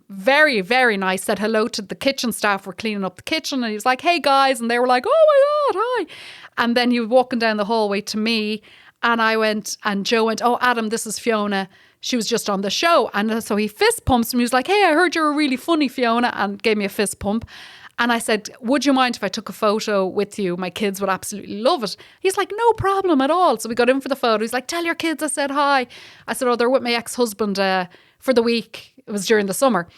very, very nice, said hello to the kitchen staff. We're cleaning up the kitchen. And he was like, hey, guys. And they were like, oh, my God, hi. And then he was walking down the hallway to me. And I went, and Joe went, oh, Adam, this is Fiona. She was just on the show. And so he fist pumps me. He was like, hey, I heard you were really funny, Fiona, and gave me a fist pump. And I said, would you mind if I took a photo with you? My kids would absolutely love it. He's like, no problem at all. So we got in for the photo. He's like, tell your kids I said hi. I said, oh, they're with my ex-husband for the week. It was during the summer.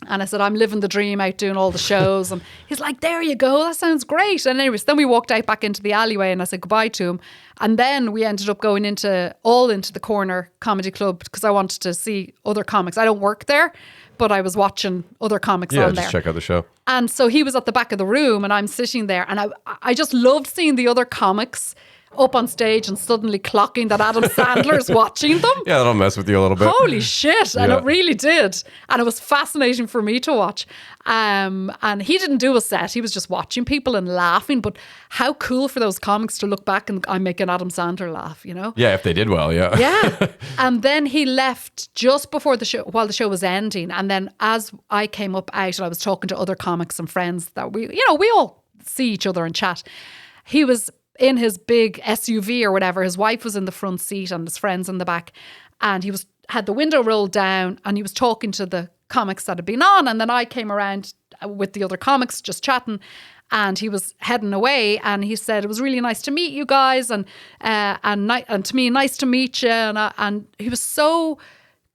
And I said, I'm living the dream out doing all the shows. And he's like, there you go. That sounds great. And anyways, then we walked out back into the alleyway and I said goodbye to him. And then we ended up going into the Corner Comedy Club because I wanted to see other comics. I don't work there, but I was watching other comics Yeah, on just there. check out the show. And so he was at the back of the room and I'm sitting there. And I just loved seeing the other comics up on stage and suddenly clocking that Adam Sandler's watching them. Yeah, that'll mess with you a little bit. Holy shit. And Yeah. it really did. And it was fascinating for me to watch. And he didn't do a set. He was just watching people and laughing. But how cool for those comics to look back and I'm making Adam Sandler laugh, you know? Yeah, if they did well, yeah. Yeah. And then he left just before the show, while the show was ending. And then as I came up out and I was talking to other comics and friends that we all see each other and chat, he was in his big SUV or whatever. His wife was in the front seat and his friends in the back. And he had the window rolled down and he was talking to the comics that had been on. And then I came around with the other comics just chatting. And he was heading away, and he said it was really nice to meet you guys, and to me, nice to meet you. And he was so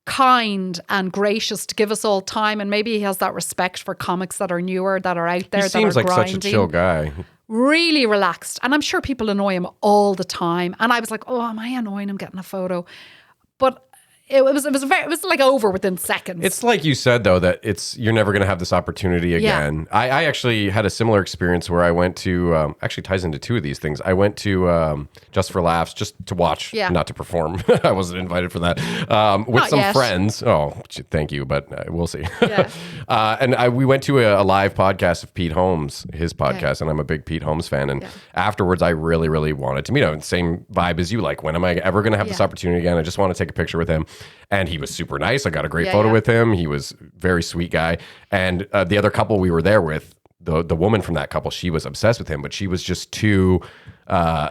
kind and gracious to give us all time, and maybe he has that respect for comics that are newer, that are out there, He that seems are like grinding. such a chill guy. Really relaxed, and I'm sure people annoy him all the time. And I was like, oh, am I annoying him getting a photo? But it was like over within seconds. It's like you said, though, that you're never going to have this opportunity again. Yeah. I actually had a similar experience where I went to, actually ties into two of these things. I went to Just for Laughs, just to watch, not to perform. I wasn't invited for that. With Not some yet. friends. Oh, thank you, but we'll see. Yeah. And we went to a live podcast of Pete Holmes, his podcast, and I'm a big Pete Holmes fan. And afterwards, I really, really wanted to meet him. Same vibe as you. Like, when am I ever going to have this opportunity again? I just want to take a picture with him. And he was super nice. I got a great photo with him. He was a very sweet guy. And the other couple we were there with, the woman from that couple, she was obsessed with him, but she was just too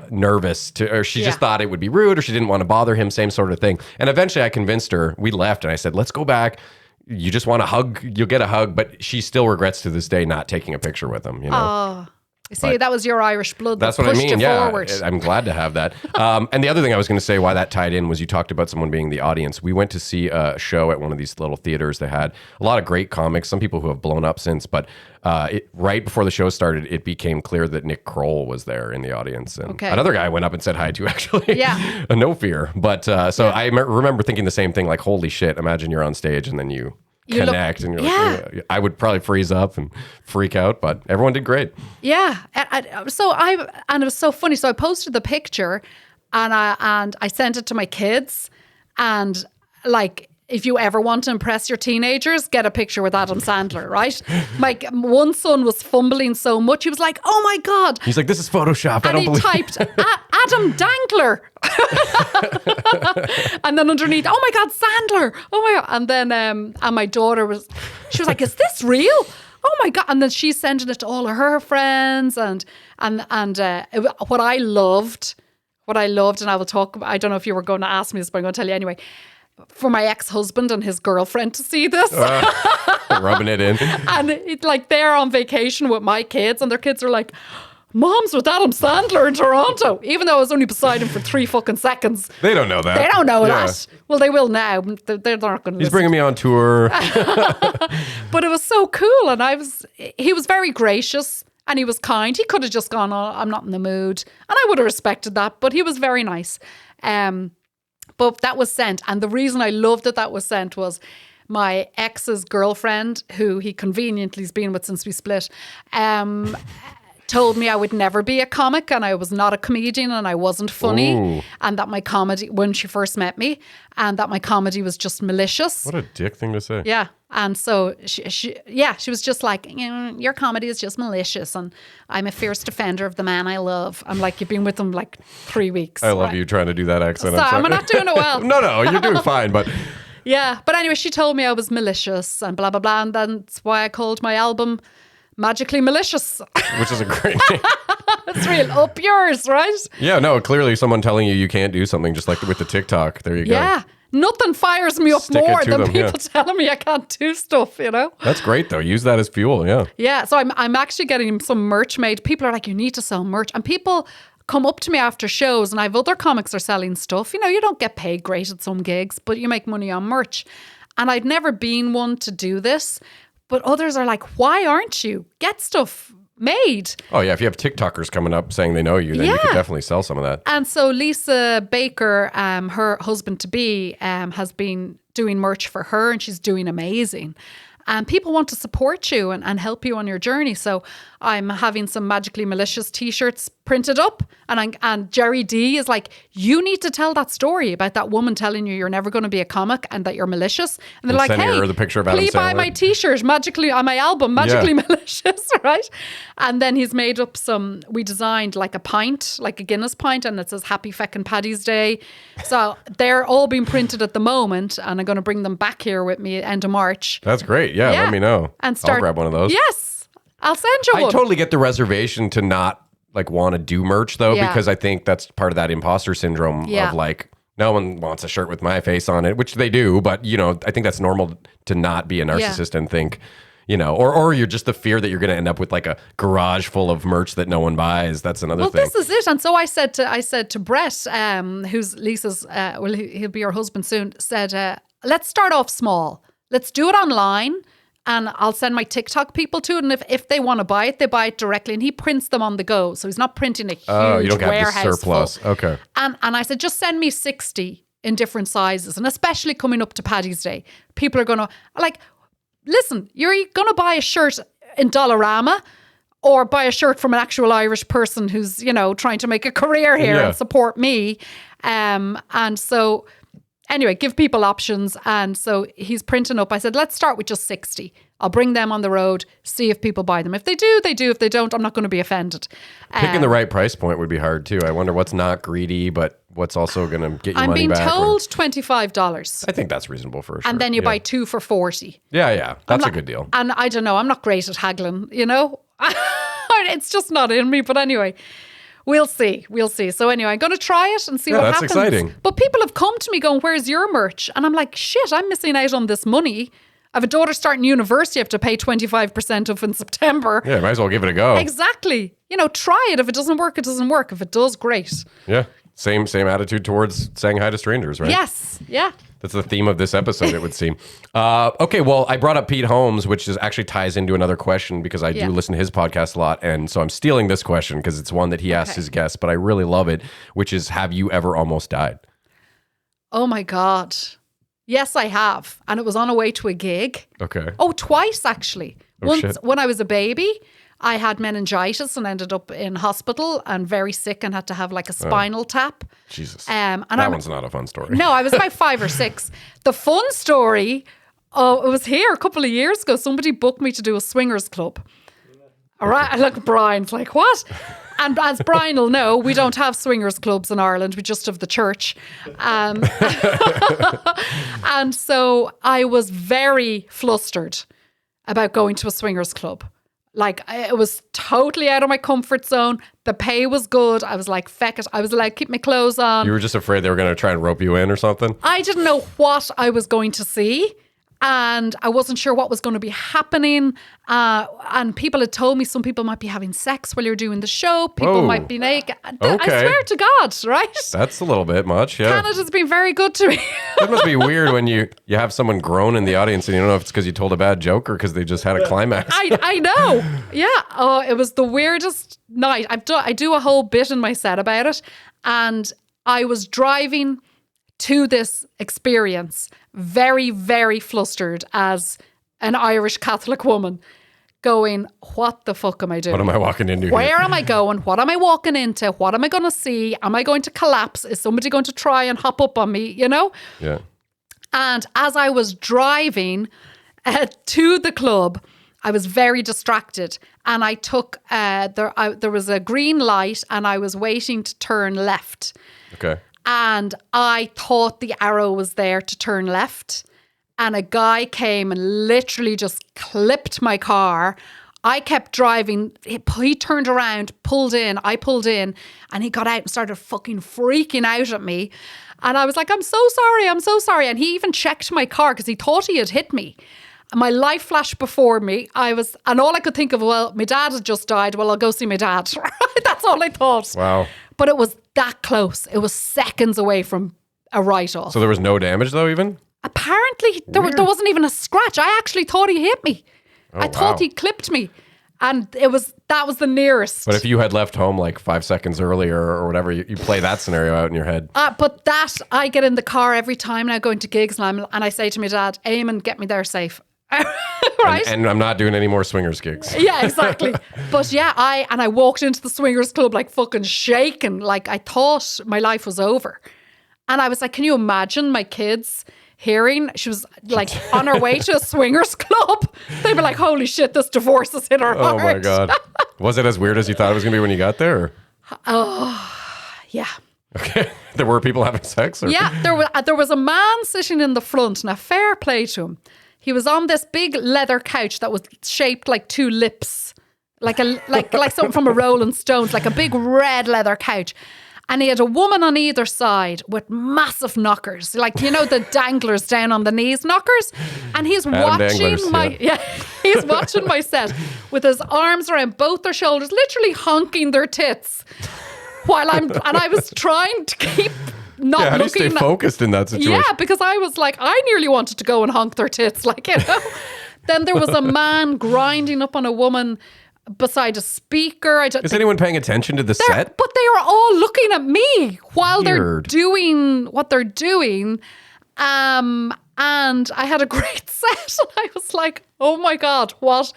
nervous or she just thought it would be rude, or she didn't want to bother him, same sort of thing. And eventually I convinced her. We left and I said, let's go back. You just want a hug, you'll get a hug. But she still regrets to this day not taking a picture with him, you know? Oh. See, that was your Irish blood that That's what I pushed mean. you Yeah, forward. I'm glad to have that. And the other thing I was going to say, why that tied in, was you talked about someone being the audience. We went to see a show at one of these little theaters that had a lot of great comics, some people who have blown up since. But right before the show started, it became clear that Nick Kroll was there in the audience. And another guy I went up and said hi to, actually. Yeah. No fear. But I remember thinking the same thing, like, holy shit, imagine you're on stage and then you connect and you're like, yeah. I would probably freeze up and freak out, but everyone did great. Yeah. And it was so funny. So I posted the picture and I sent it to my kids, and like, if you ever want to impress your teenagers, get a picture with Adam Sandler, right? My one son was fumbling so much. He was like, oh my God. He's like, this is Photoshop. And he typed, Adam Dangler. And then underneath, oh my God, Sandler. Oh my God. And then, and my daughter she was like, is this real? Oh my God. And then she's sending it to all of her friends. And what I loved, and I will talk about, I don't know if you were going to ask me this, but I'm going to tell you anyway. for my ex-husband and his girlfriend to see this. Rubbing it in. And it's like they're on vacation with my kids and their kids are like, Mom's with Adam Sandler in Toronto, even though I was only beside him for 3 fucking seconds. They don't know that. They don't know that. Well, they will now. They're not going to. He's bringing me on tour. But it was so cool, and he was very gracious and he was kind. He could have just gone, "Oh, I'm not in the mood," and I would have respected that. But he was very nice. But that was sent, and the reason I loved that was sent was my ex's girlfriend, who he conveniently has been with since we split. Told me I would never be a comic and I was not a comedian and I wasn't funny. Ooh. And that my comedy, when she first met me, and that my comedy was just malicious. What a dick thing to say. Yeah. And so she was just like, your comedy is just malicious and I'm a fierce defender of the man I love. I'm like, you've been with him like 3 weeks. I love you trying to do that accent. So I'm not doing it well. No, you're doing fine, but... Yeah. But anyway, she told me I was malicious and blah, blah, blah. And that's why I called my album Magically Malicious. Which is a great name. It's real up yours, right? Yeah, no, clearly someone telling you can't do something, just like with the TikTok. There you go. Yeah. Nothing fires me up Stick it more to than them, people telling me I can't do stuff, you know? That's great, though. Use that as fuel, yeah. Yeah. So I'm actually getting some merch made. People are like, you need to sell merch. And people come up to me after shows and I have other comics are selling stuff. You know, you don't get paid great at some gigs, but you make money on merch. And I'd never been one to do this. But others are like, why aren't you? Get stuff made. Oh, yeah. If you have TikTokers coming up saying they know you, then you could definitely sell some of that. And so Lisa Baker, her husband-to-be, has been doing merch for her and she's doing amazing. And people want to support you and help you on your journey. So I'm having some Magically Malicious t-shirts printed up. And Jerry D is like, you need to tell that story about that woman telling you you're never going to be a comic and that you're malicious. And they're like, sending hey, her the picture of Adam please buy Sandler. my t-shirt magically on my album, Magically Malicious, right? And then he's made up we designed like a pint, like a Guinness pint, and it says Happy Feckin' Paddy's Day. So they're all being printed at the moment, and I'm going to bring them back here with me end of March. That's great. Yeah, let me know. And I'll grab one of those. Yes, I'll send you one. I totally get the reservation to not like want to do merch though, Yeah. because I think that's part of that imposter syndrome Yeah. of like, no one wants a shirt with my face on it, which they do. But, you know, I think that's normal to not be a narcissist and think, you know, or you're just the fear that you're going to end up with like a garage full of merch that no one buys. That's another thing. Well, this is it. And so I said to Brett, who's Lisa's, he'll be her husband soon, said, let's start off small. Let's do it online. And I'll send my TikTok people to it. And if they want to buy it, they buy it directly. And he prints them on the go. So he's not printing a huge you don't have warehouse the surplus. full. Okay. And I said, just send me 60 in different sizes. And especially coming up to Paddy's Day, people are going to, like, listen, you're going to buy a shirt in Dollarama or buy a shirt from an actual Irish person who's, you know, trying to make a career here and support me. And so... Anyway, give people options. And so he's printing up. I said, let's start with just 60. I'll bring them on the road, see if people buy them. If they do, they do. If they don't, I'm not going to be offended. Picking the right price point would be hard too. I wonder what's not greedy, but what's also going to get your money back. I'm being told $25. I think that's reasonable for a shirt. And then you buy 2 for 40. Yeah. That's a good deal. And I don't know. I'm not great at haggling, you know. It's just not in me. But anyway. We'll see. So anyway, I'm going to try it and see what happens. That's exciting. But people have come to me going, where's your merch? And I'm like, shit, I'm missing out on this money. I have a daughter starting university. I have to pay 25% of in September. Yeah, might as well give it a go. Exactly. You know, try it. If it doesn't work, it doesn't work. If it does, great. Yeah. Same attitude towards saying hi to strangers, right? Yes. Yeah. That's the theme of this episode, it would seem. Okay, well, I brought up Pete Holmes, which actually ties into another question because I do listen to his podcast a lot. And so I'm stealing this question because it's one that he asks his guests, but I really love it, which is, have you ever almost died? Oh, my God. Yes, I have. And it was on a way to a gig. Okay. Oh, twice, actually. Once, shit. when I was a baby, I had meningitis and ended up in hospital and very sick and had to have like a spinal tap. Jesus. And that one's not a fun story. No, I was about 5 or 6. The fun story, it was here a couple of years ago. Somebody booked me to do a swingers club. All right. I look at Brian's like, what? And as Brian will know, we don't have swingers clubs in Ireland. We just have the church. And so I was very flustered about going to a swingers club. Like, it was totally out of my comfort zone. The pay was good. I was like, feck it. I was allowed to keep my clothes on. You were just afraid they were going to try and rope you in or something? I didn't know what I was going to see. And I wasn't sure what was going to be happening. And people had told me some people might be having sex while you're doing the show. People Whoa. might be naked. Okay. I swear to God, right? That's a little bit much, yeah. Canada's been very good to me. That must be weird when you have someone groan in the audience and you don't know if it's because you told a bad joke or because they just had a climax. I know. Yeah. Oh, it was the weirdest night. I do a whole bit in my set about it. And I was driving to this experience very, very flustered as an Irish Catholic woman, going, what the fuck am I doing? What am I walking into here? Where am I going? What am I walking into? What am I going to see? Am I going to collapse? Is somebody going to try and hop up on me, you know? Yeah. And as I was driving to the club, I was very distracted, and I took, there was a green light and I was waiting to turn left. Okay. And I thought the arrow was there to turn left. And a guy came and literally just clipped my car. I kept driving. He turned around, pulled in. I pulled in, and he got out and started fucking freaking out at me. And I was like, I'm so sorry. I'm so sorry. And he even checked my car because he thought he had hit me. And my life flashed before me. And all I could think of, well, my dad had just died. Well, I'll go see my dad. That's all I thought. Wow. But it was that close. It was seconds away from a write-off. So there was no damage though, even? Apparently, there wasn't even a scratch. I actually thought he hit me. I thought he clipped me. And that was the nearest. But if you had left home like 5 seconds earlier or whatever, you play that scenario out in your head. But I get in the car every time now going to gigs and I say to my dad, Eamon, get me there safe. Right? And I'm not doing any more swingers gigs. Yeah, exactly. But yeah, I walked into the swingers club like fucking shaking. Like I thought my life was over. And I was like, can you imagine my kids hearing she was like on her way to a swingers club? They'd be like, holy shit, this divorce has hit her Oh heart. my God. Was it as weird as you thought it was going to be when you got there? Yeah. Okay. There were people having sex? Or? Yeah, there was a man sitting in the front. Now, fair play to him. He was on this big leather couch that was shaped like two lips, like something from a Rolling Stones, like a big red leather couch. And he had a woman on either side with massive knockers, like, you know, the danglers down on the knees knockers. And he's watching he's watching my set with his arms around both their shoulders, literally honking their tits and I was trying to keep not how do you looking. stay focused in that situation? Yeah, because I was like, I nearly wanted to go and honk their tits, like, you know. Then there was a man grinding up on a woman beside a speaker. Is anyone paying attention to the set? But they were all looking at me while they're Weird. doing what they're doing. And I had a great set. And I was like, oh my God, what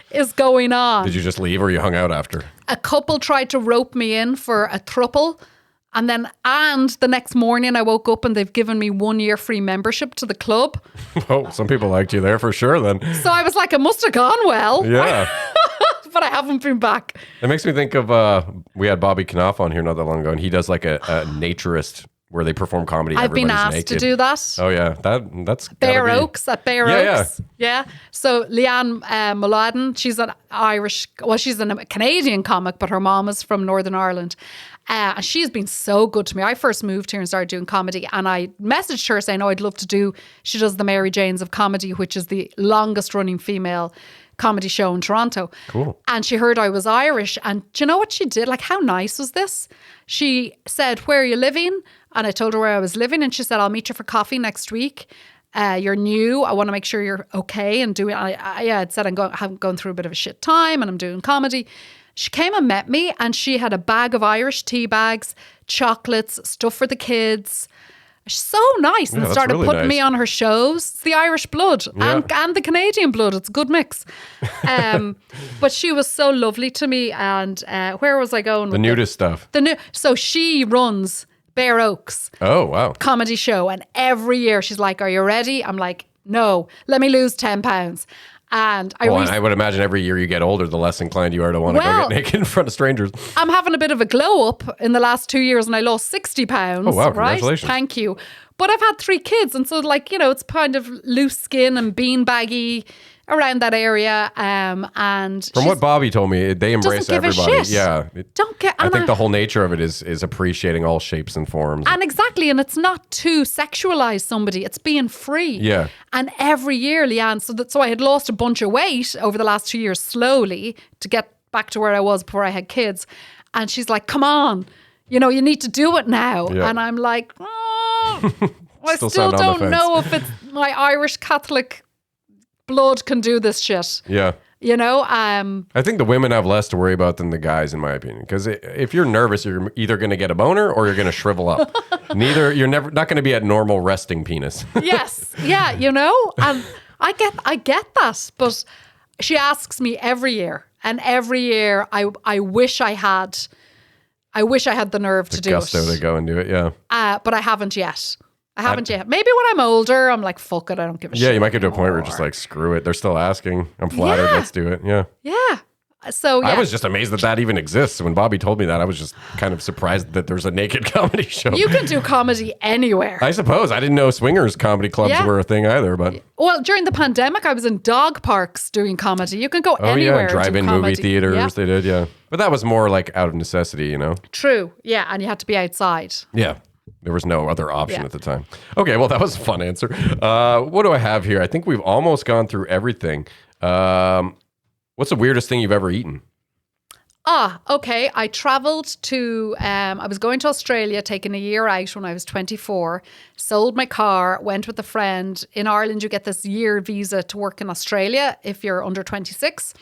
is going on? Did you just leave or you hung out after? A couple tried to rope me in for a throuple. And the next morning I woke up and they've given me 1 year free membership to the club. Oh, some people liked you there for sure then. So I was like, it must have gone well. Yeah. But I haven't been back. It makes me think of, we had Bobby Knopf on here not that long ago, and he does like a naturist where they perform comedy. I've been Everybody's asked to naked. do that. Oh yeah, that's Bear gotta be- Oaks at Bear Yeah, Oaks. Yeah. So Leanne Mulladin, she's an she's a Canadian comic, but her mom is from Northern Ireland. And she's been so good to me. I first moved here and started doing comedy, and I messaged her saying, I'd love to do, she does the Mary Janes of Comedy, which is the longest running female comedy show in Toronto. Cool. And she heard I was Irish, and do you know what she did? Like, how nice was this? She said, where are you living? And I told her where I was living, and she said, I'll meet you for coffee next week. You're new. I want to make sure you're okay and doing. I had said I'm going through a bit of a shit time, and I'm doing comedy. She came and met me, and she had a bag of Irish tea bags, chocolates, stuff for the kids. So nice, and that's started really putting me nice. on her shows. It's the Irish blood and the Canadian blood. It's a good mix. But she was so lovely to me. And where was I going? The nudist stuff. So she runs Bear Oaks Oh wow. comedy show, and every year she's like, "Are you ready?" I'm like, "No, let me lose 10 pounds." And I would imagine every year you get older, the less inclined you are to want to go get naked in front of strangers. I'm having a bit of a glow up in the last 2 years, and I lost 60 pounds. Oh, wow. Right? Congratulations. Thank you. But I've had 3 kids, and so, like, you know, it's kind of loose skin and beanbaggy around that area. And From what Bobby told me, they embrace doesn't give a everybody. shit. Yeah. don't get. I and think the whole nature of it is appreciating all shapes and forms. And exactly, and it's not to sexualize somebody; it's being free. Yeah. And every year, Leanne, so I had lost a bunch of weight over the last 2 years slowly to get back to where I was before I had kids. And she's like, "Come on, you need to do it now." Yeah. And I'm like, "Oh, I Still still sound on the don't fence. know if it's my Irish Catholic blood can do this shit." Yeah. I think the women have less to worry about than the guys, in my opinion. Because if you're nervous, you're either going to get a boner or you're going to shrivel up. You're never not going to be at normal resting penis. Yes, yeah, and I get that, but she asks me every year, and every year I wish I had the nerve to do Gusto it. to go and do it, yeah. But I haven't yet. Maybe when I'm older, I'm like, fuck it, I don't give a shit. Yeah, you might get to a point where you're anymore. just like, screw it. They're still asking. I'm flattered. Yeah. Let's do it. Yeah. Yeah. So yeah. I was just amazed that even exists. When Bobby told me that, I was just kind of surprised that there's a naked comedy show. You can do comedy anywhere. I suppose. I didn't know swingers comedy clubs Yeah. were a thing either, but Well, during the pandemic, I was in dog parks doing comedy. You can go oh anywhere. yeah, and do drive-in movie comedy. theaters, Yeah. they did, yeah. But that was more like out of necessity, True. Yeah, and you had to be outside. Yeah. There was no other option Yeah. at the time. Okay, well, that was a fun answer. What do I have here? I think we've almost gone through everything. What's the weirdest thing you've ever eaten? Okay. I traveled to, I was going to Australia, taking a year out when I was 24, sold my car, went with a friend. In Ireland, you get this year visa to work in Australia if you're under 26.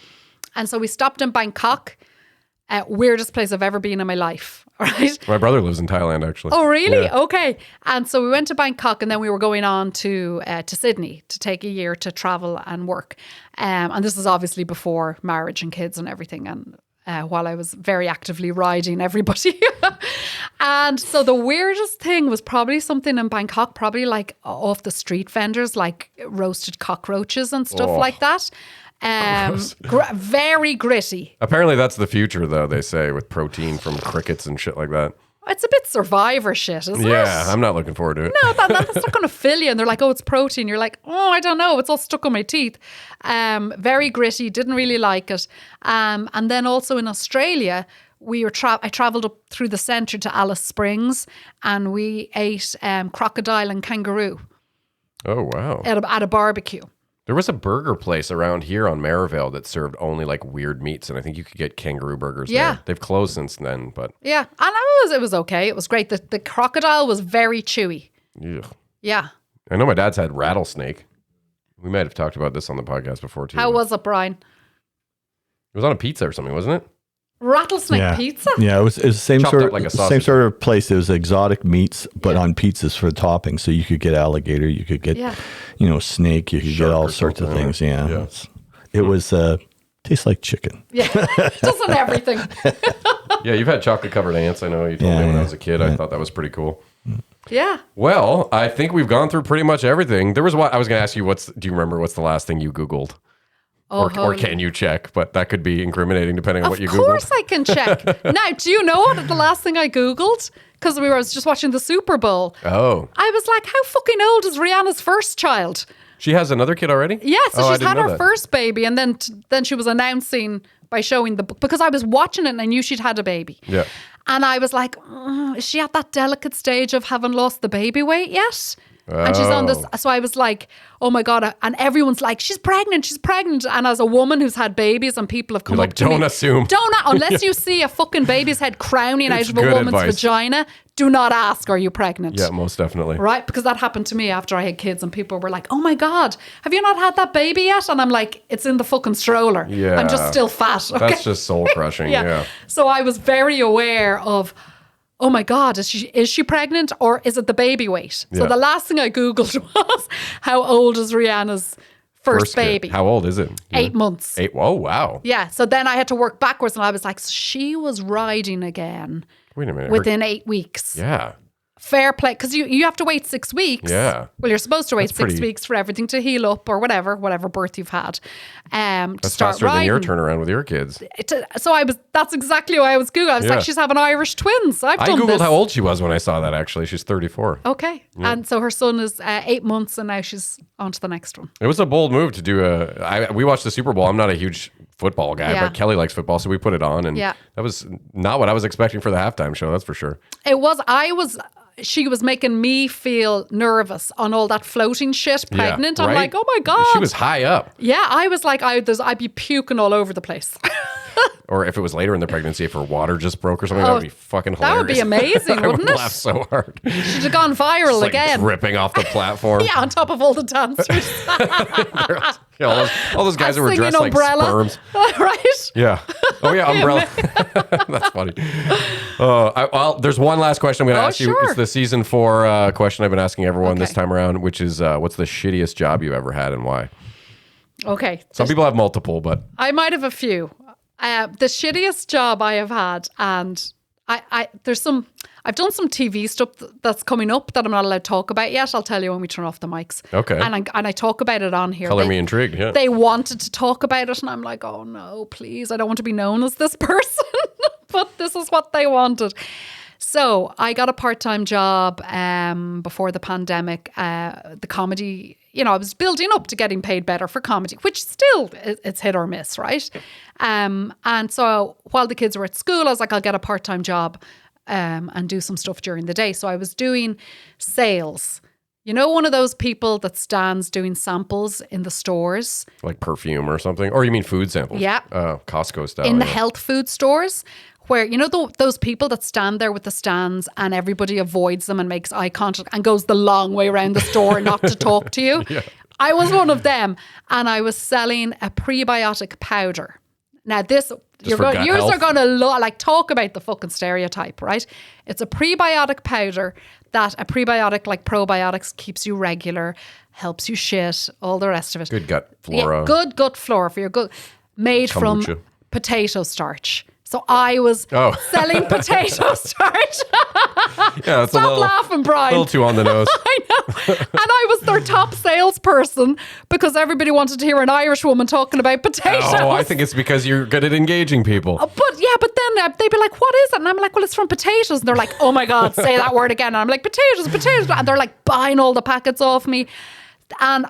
And so we stopped in Bangkok, weirdest place I've ever been in my life, right? My brother lives in Thailand, actually. Oh, really? Yeah. Okay. And so we went to Bangkok, and then we were going on to Sydney to take a year to travel and work. And this is obviously before marriage and kids and everything. And while I was very actively riding everybody. And so the weirdest thing was probably something in Bangkok, probably like off the street vendors, like roasted cockroaches and stuff like that. Very gritty. Apparently that's the future, though, they say, with protein from crickets and shit like that. It's a bit Survivor shit, isn't it? Yeah, I'm not looking forward to it. No, that's not going to fill you. And they're like, oh, it's protein. You're like, oh, I don't know. It's all stuck on my teeth. Very gritty. Didn't really like it. And then also in Australia, I travelled up through the centre to Alice Springs, and we ate crocodile and kangaroo. Oh, wow. At a barbecue. There was a burger place around here on Maryvale that served only like weird meats, and I think you could get kangaroo burgers Yeah. there. They've closed since then, but Yeah, and it was okay. It was great. The crocodile was very chewy. ugh. Yeah. I know my dad's had rattlesnake. We might have talked about this on the podcast before, too. How was it, Brian? It was on a pizza or something, wasn't it? Rattlesnake pizza? Yeah, it was the same Chopped sort up of like a same sausage. sort of place. It was exotic meats, but on pizzas for the topping. So you could get alligator, you could get snake, you could Shark get all or sorts of something, things. Yeah, yeah. It was tastes like chicken. Yeah. Doesn't everything. Yeah, you've had chocolate covered ants. I know you told me when I Yeah. was a kid. I thought that was pretty cool. Yeah. Well, I think we've gone through pretty much everything. There was what I was going to ask you. Do you remember what's the last thing you Googled? Oh, Or can you check? But that could be incriminating depending on what you Of Googled. course I can check. Now, do you know what the last thing I Googled? Because I was just watching the Super Bowl. Oh, I was like, how fucking old is Rihanna's first child? she has another kid already? Yeah, so Oh, I she's didn't had know her that. first baby, and then she was announcing by showing the book, because I was watching it and I knew she'd had a baby. Yeah. And I was like, is she at that delicate stage of having lost the baby weight yet? And she's on this. So I was like, oh my God. And everyone's like, she's pregnant. And as a woman who's had babies and people have come You're up like, to me. don't assume. Unless you see a fucking baby's head crowning It's out of a good woman's advice. vagina, do not ask, are you pregnant? Yeah, most definitely. Right? Because that happened to me after I had kids, and people were like, oh my God, have you not had that baby yet? And I'm like, it's in the fucking stroller. Yeah. I'm just still fat. Okay? That's just soul crushing. yeah. So I was very aware of, oh my God, is she pregnant, or is it the baby weight? So Yeah. the last thing I Googled was, how old is Rihanna's first kid. baby? How old is it? 8 months. Oh, wow. Yeah. So then I had to work backwards, and I was like, so she was riding again Wait a minute. within 8 weeks. Yeah. fair play, because you have to wait 6 weeks. Yeah. Well, you're supposed to wait That's 6 pretty- weeks for everything to heal up or whatever birth you've had. To That's start faster than your riding. turnaround with your kids. That's exactly why I was Googling. I was Yeah. like, she's having Irish twins. I've I done Googled this. how old she was when I saw that, actually. She's 34. Okay. And so her son is 8 months and now she's on to the next one. It was a bold move to do we watched the Super Bowl. I'm not a huge football guy, Yeah. but Kelly likes football, so we put it on. And Yeah. that was not what I was expecting for the halftime show, that's for sure. She was making me feel nervous on all that floating shit, pregnant. Yeah, I'm right? like, oh my God. She was high up. Yeah, I was like, I'd be puking all over the place. Or if it was later in the pregnancy, if her water just broke or something, that would be fucking That hilarious. would be amazing, I wouldn't would it? laugh so hard. She'd have gone viral It's like again. dripping off the platform. Yeah, on top of all the dancers. Yeah, all those guys who were Singing dressed like Umbrella. sperms. Right? Yeah. Oh yeah, umbrella. That's funny. Well, there's one last question I'm going to ask you. sure. It's the season 4 question I've been asking everyone this Okay. time around, which is what's the shittiest job you ever had and why? Okay. Some people have multiple, but I might have a few. The shittiest job I have had, and I've done some TV stuff that's coming up that I'm not allowed to talk about yet. I'll tell you when we turn off the mics. Okay. And I talk about it on here. color me intrigued. Yeah. They wanted to talk about it, and I'm like, oh no, please, I don't want to be known as this person. But this is what they wanted. So I got a part-time job before the pandemic. The comedy, I was building up to getting paid better for comedy, which still it's hit or miss, right? And so while the kids were at school, I was like, I'll get a part-time job and do some stuff during the day. So I was doing sales. You know, one of those people that stands doing samples in the stores, Like perfume or something? Or you mean food samples? Yeah. Costco style. in the yeah. health food stores, where, those people that stand there with the stands and everybody avoids them and makes eye contact and goes the long way around the store not to talk to you. Yeah. I was one of them, and I was selling a prebiotic powder. Now this, for gut yours health? are going to talk about the fucking stereotype, right? It's a prebiotic powder that a prebiotic like probiotics keeps you regular, helps you shit, all the rest of it. Good gut flora. Yeah, good gut flora for your gut. Made Kombucha. from potato starch. So I was Oh. selling potato starch. Yeah, that's Stop laughing, Brian. A little too on the nose. I know. And I was their top salesperson because everybody wanted to hear an Irish woman talking about potatoes. Oh, I think it's because you're good at engaging people. But then they'd be like, what is it? And I'm like, well, it's from potatoes. And they're like, oh my God, say that word again. And I'm like, potatoes. And they're like buying all the packets off me. And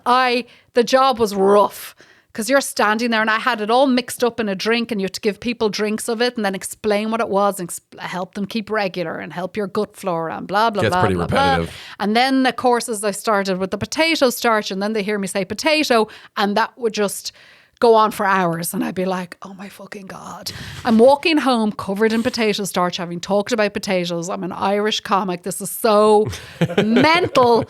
the job was rough because you're standing there and I had it all mixed up in a drink and you have to give people drinks of it and then explain what it was and help them keep regular and help your gut flora and blah, blah, Gets blah, pretty blah, blah. repetitive. And then the courses I started with the potato starch and then they hear me say potato and that would just go on for hours and I'd be like, oh my fucking God. I'm walking home covered in potato starch having talked about potatoes. I'm an Irish comic. This is so mental.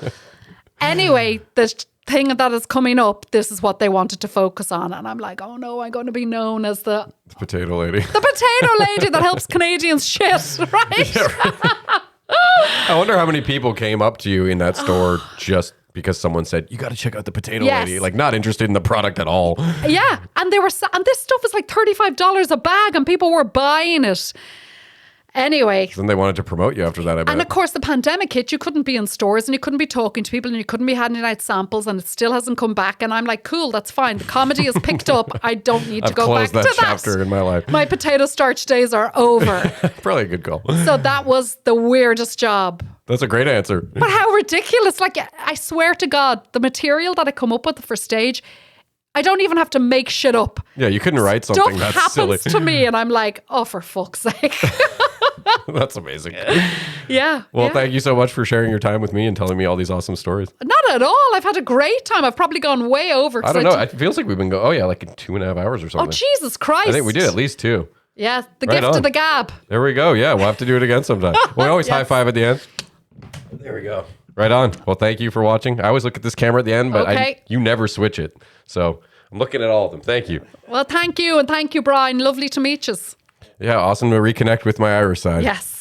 Anyway, the thing that is coming up, this is what they wanted to focus on. And I'm like, oh no, I'm going to be known as the Potato lady. potato lady that helps Canadians shit, right? I wonder how many people came up to you in that store just because someone said, you got to check out the potato Yes. lady. Like, not interested in the product at all. Yeah. And and this stuff is like $35 a bag and people were buying it. Anyway. Then they wanted to promote you after that, I bet. And of course, the pandemic hit. You couldn't be in stores and you couldn't be talking to people and you couldn't be handing out samples and it still hasn't come back. And I'm like, cool, that's fine. The comedy is picked up. I don't need to I've go back closed that to chapter in my life. My potato starch days are over. Probably a good call. So that was the weirdest job. That's a great answer. But how ridiculous. Like, I swear to God, the material that I come up with for stage, I don't even have to make shit up. Yeah, you couldn't write Stuff something that's happens silly. to me and I'm like, oh, for fuck's sake. That's amazing. Yeah. Well, yeah. thank you so much for sharing your time with me and telling me all these awesome stories. Not at all. I've had a great time. I've probably gone way over. 'cause I don't know. It feels like we've been going, like in 2.5 hours or something. Oh, Jesus Christ. I think we did at least 2. Yeah, the Right gift on. of the gab. There we go. Yeah, we'll have to do it again sometime. We always Yes. high five at the end. There we go. Right on. Well, thank you for watching. I always look at this camera at the end, but Okay. you never switch it. So I'm looking at all of them. Thank you. Well, thank you. And thank you, Brian. Lovely to meet you. Yeah, awesome to reconnect with my Irish side. Yes.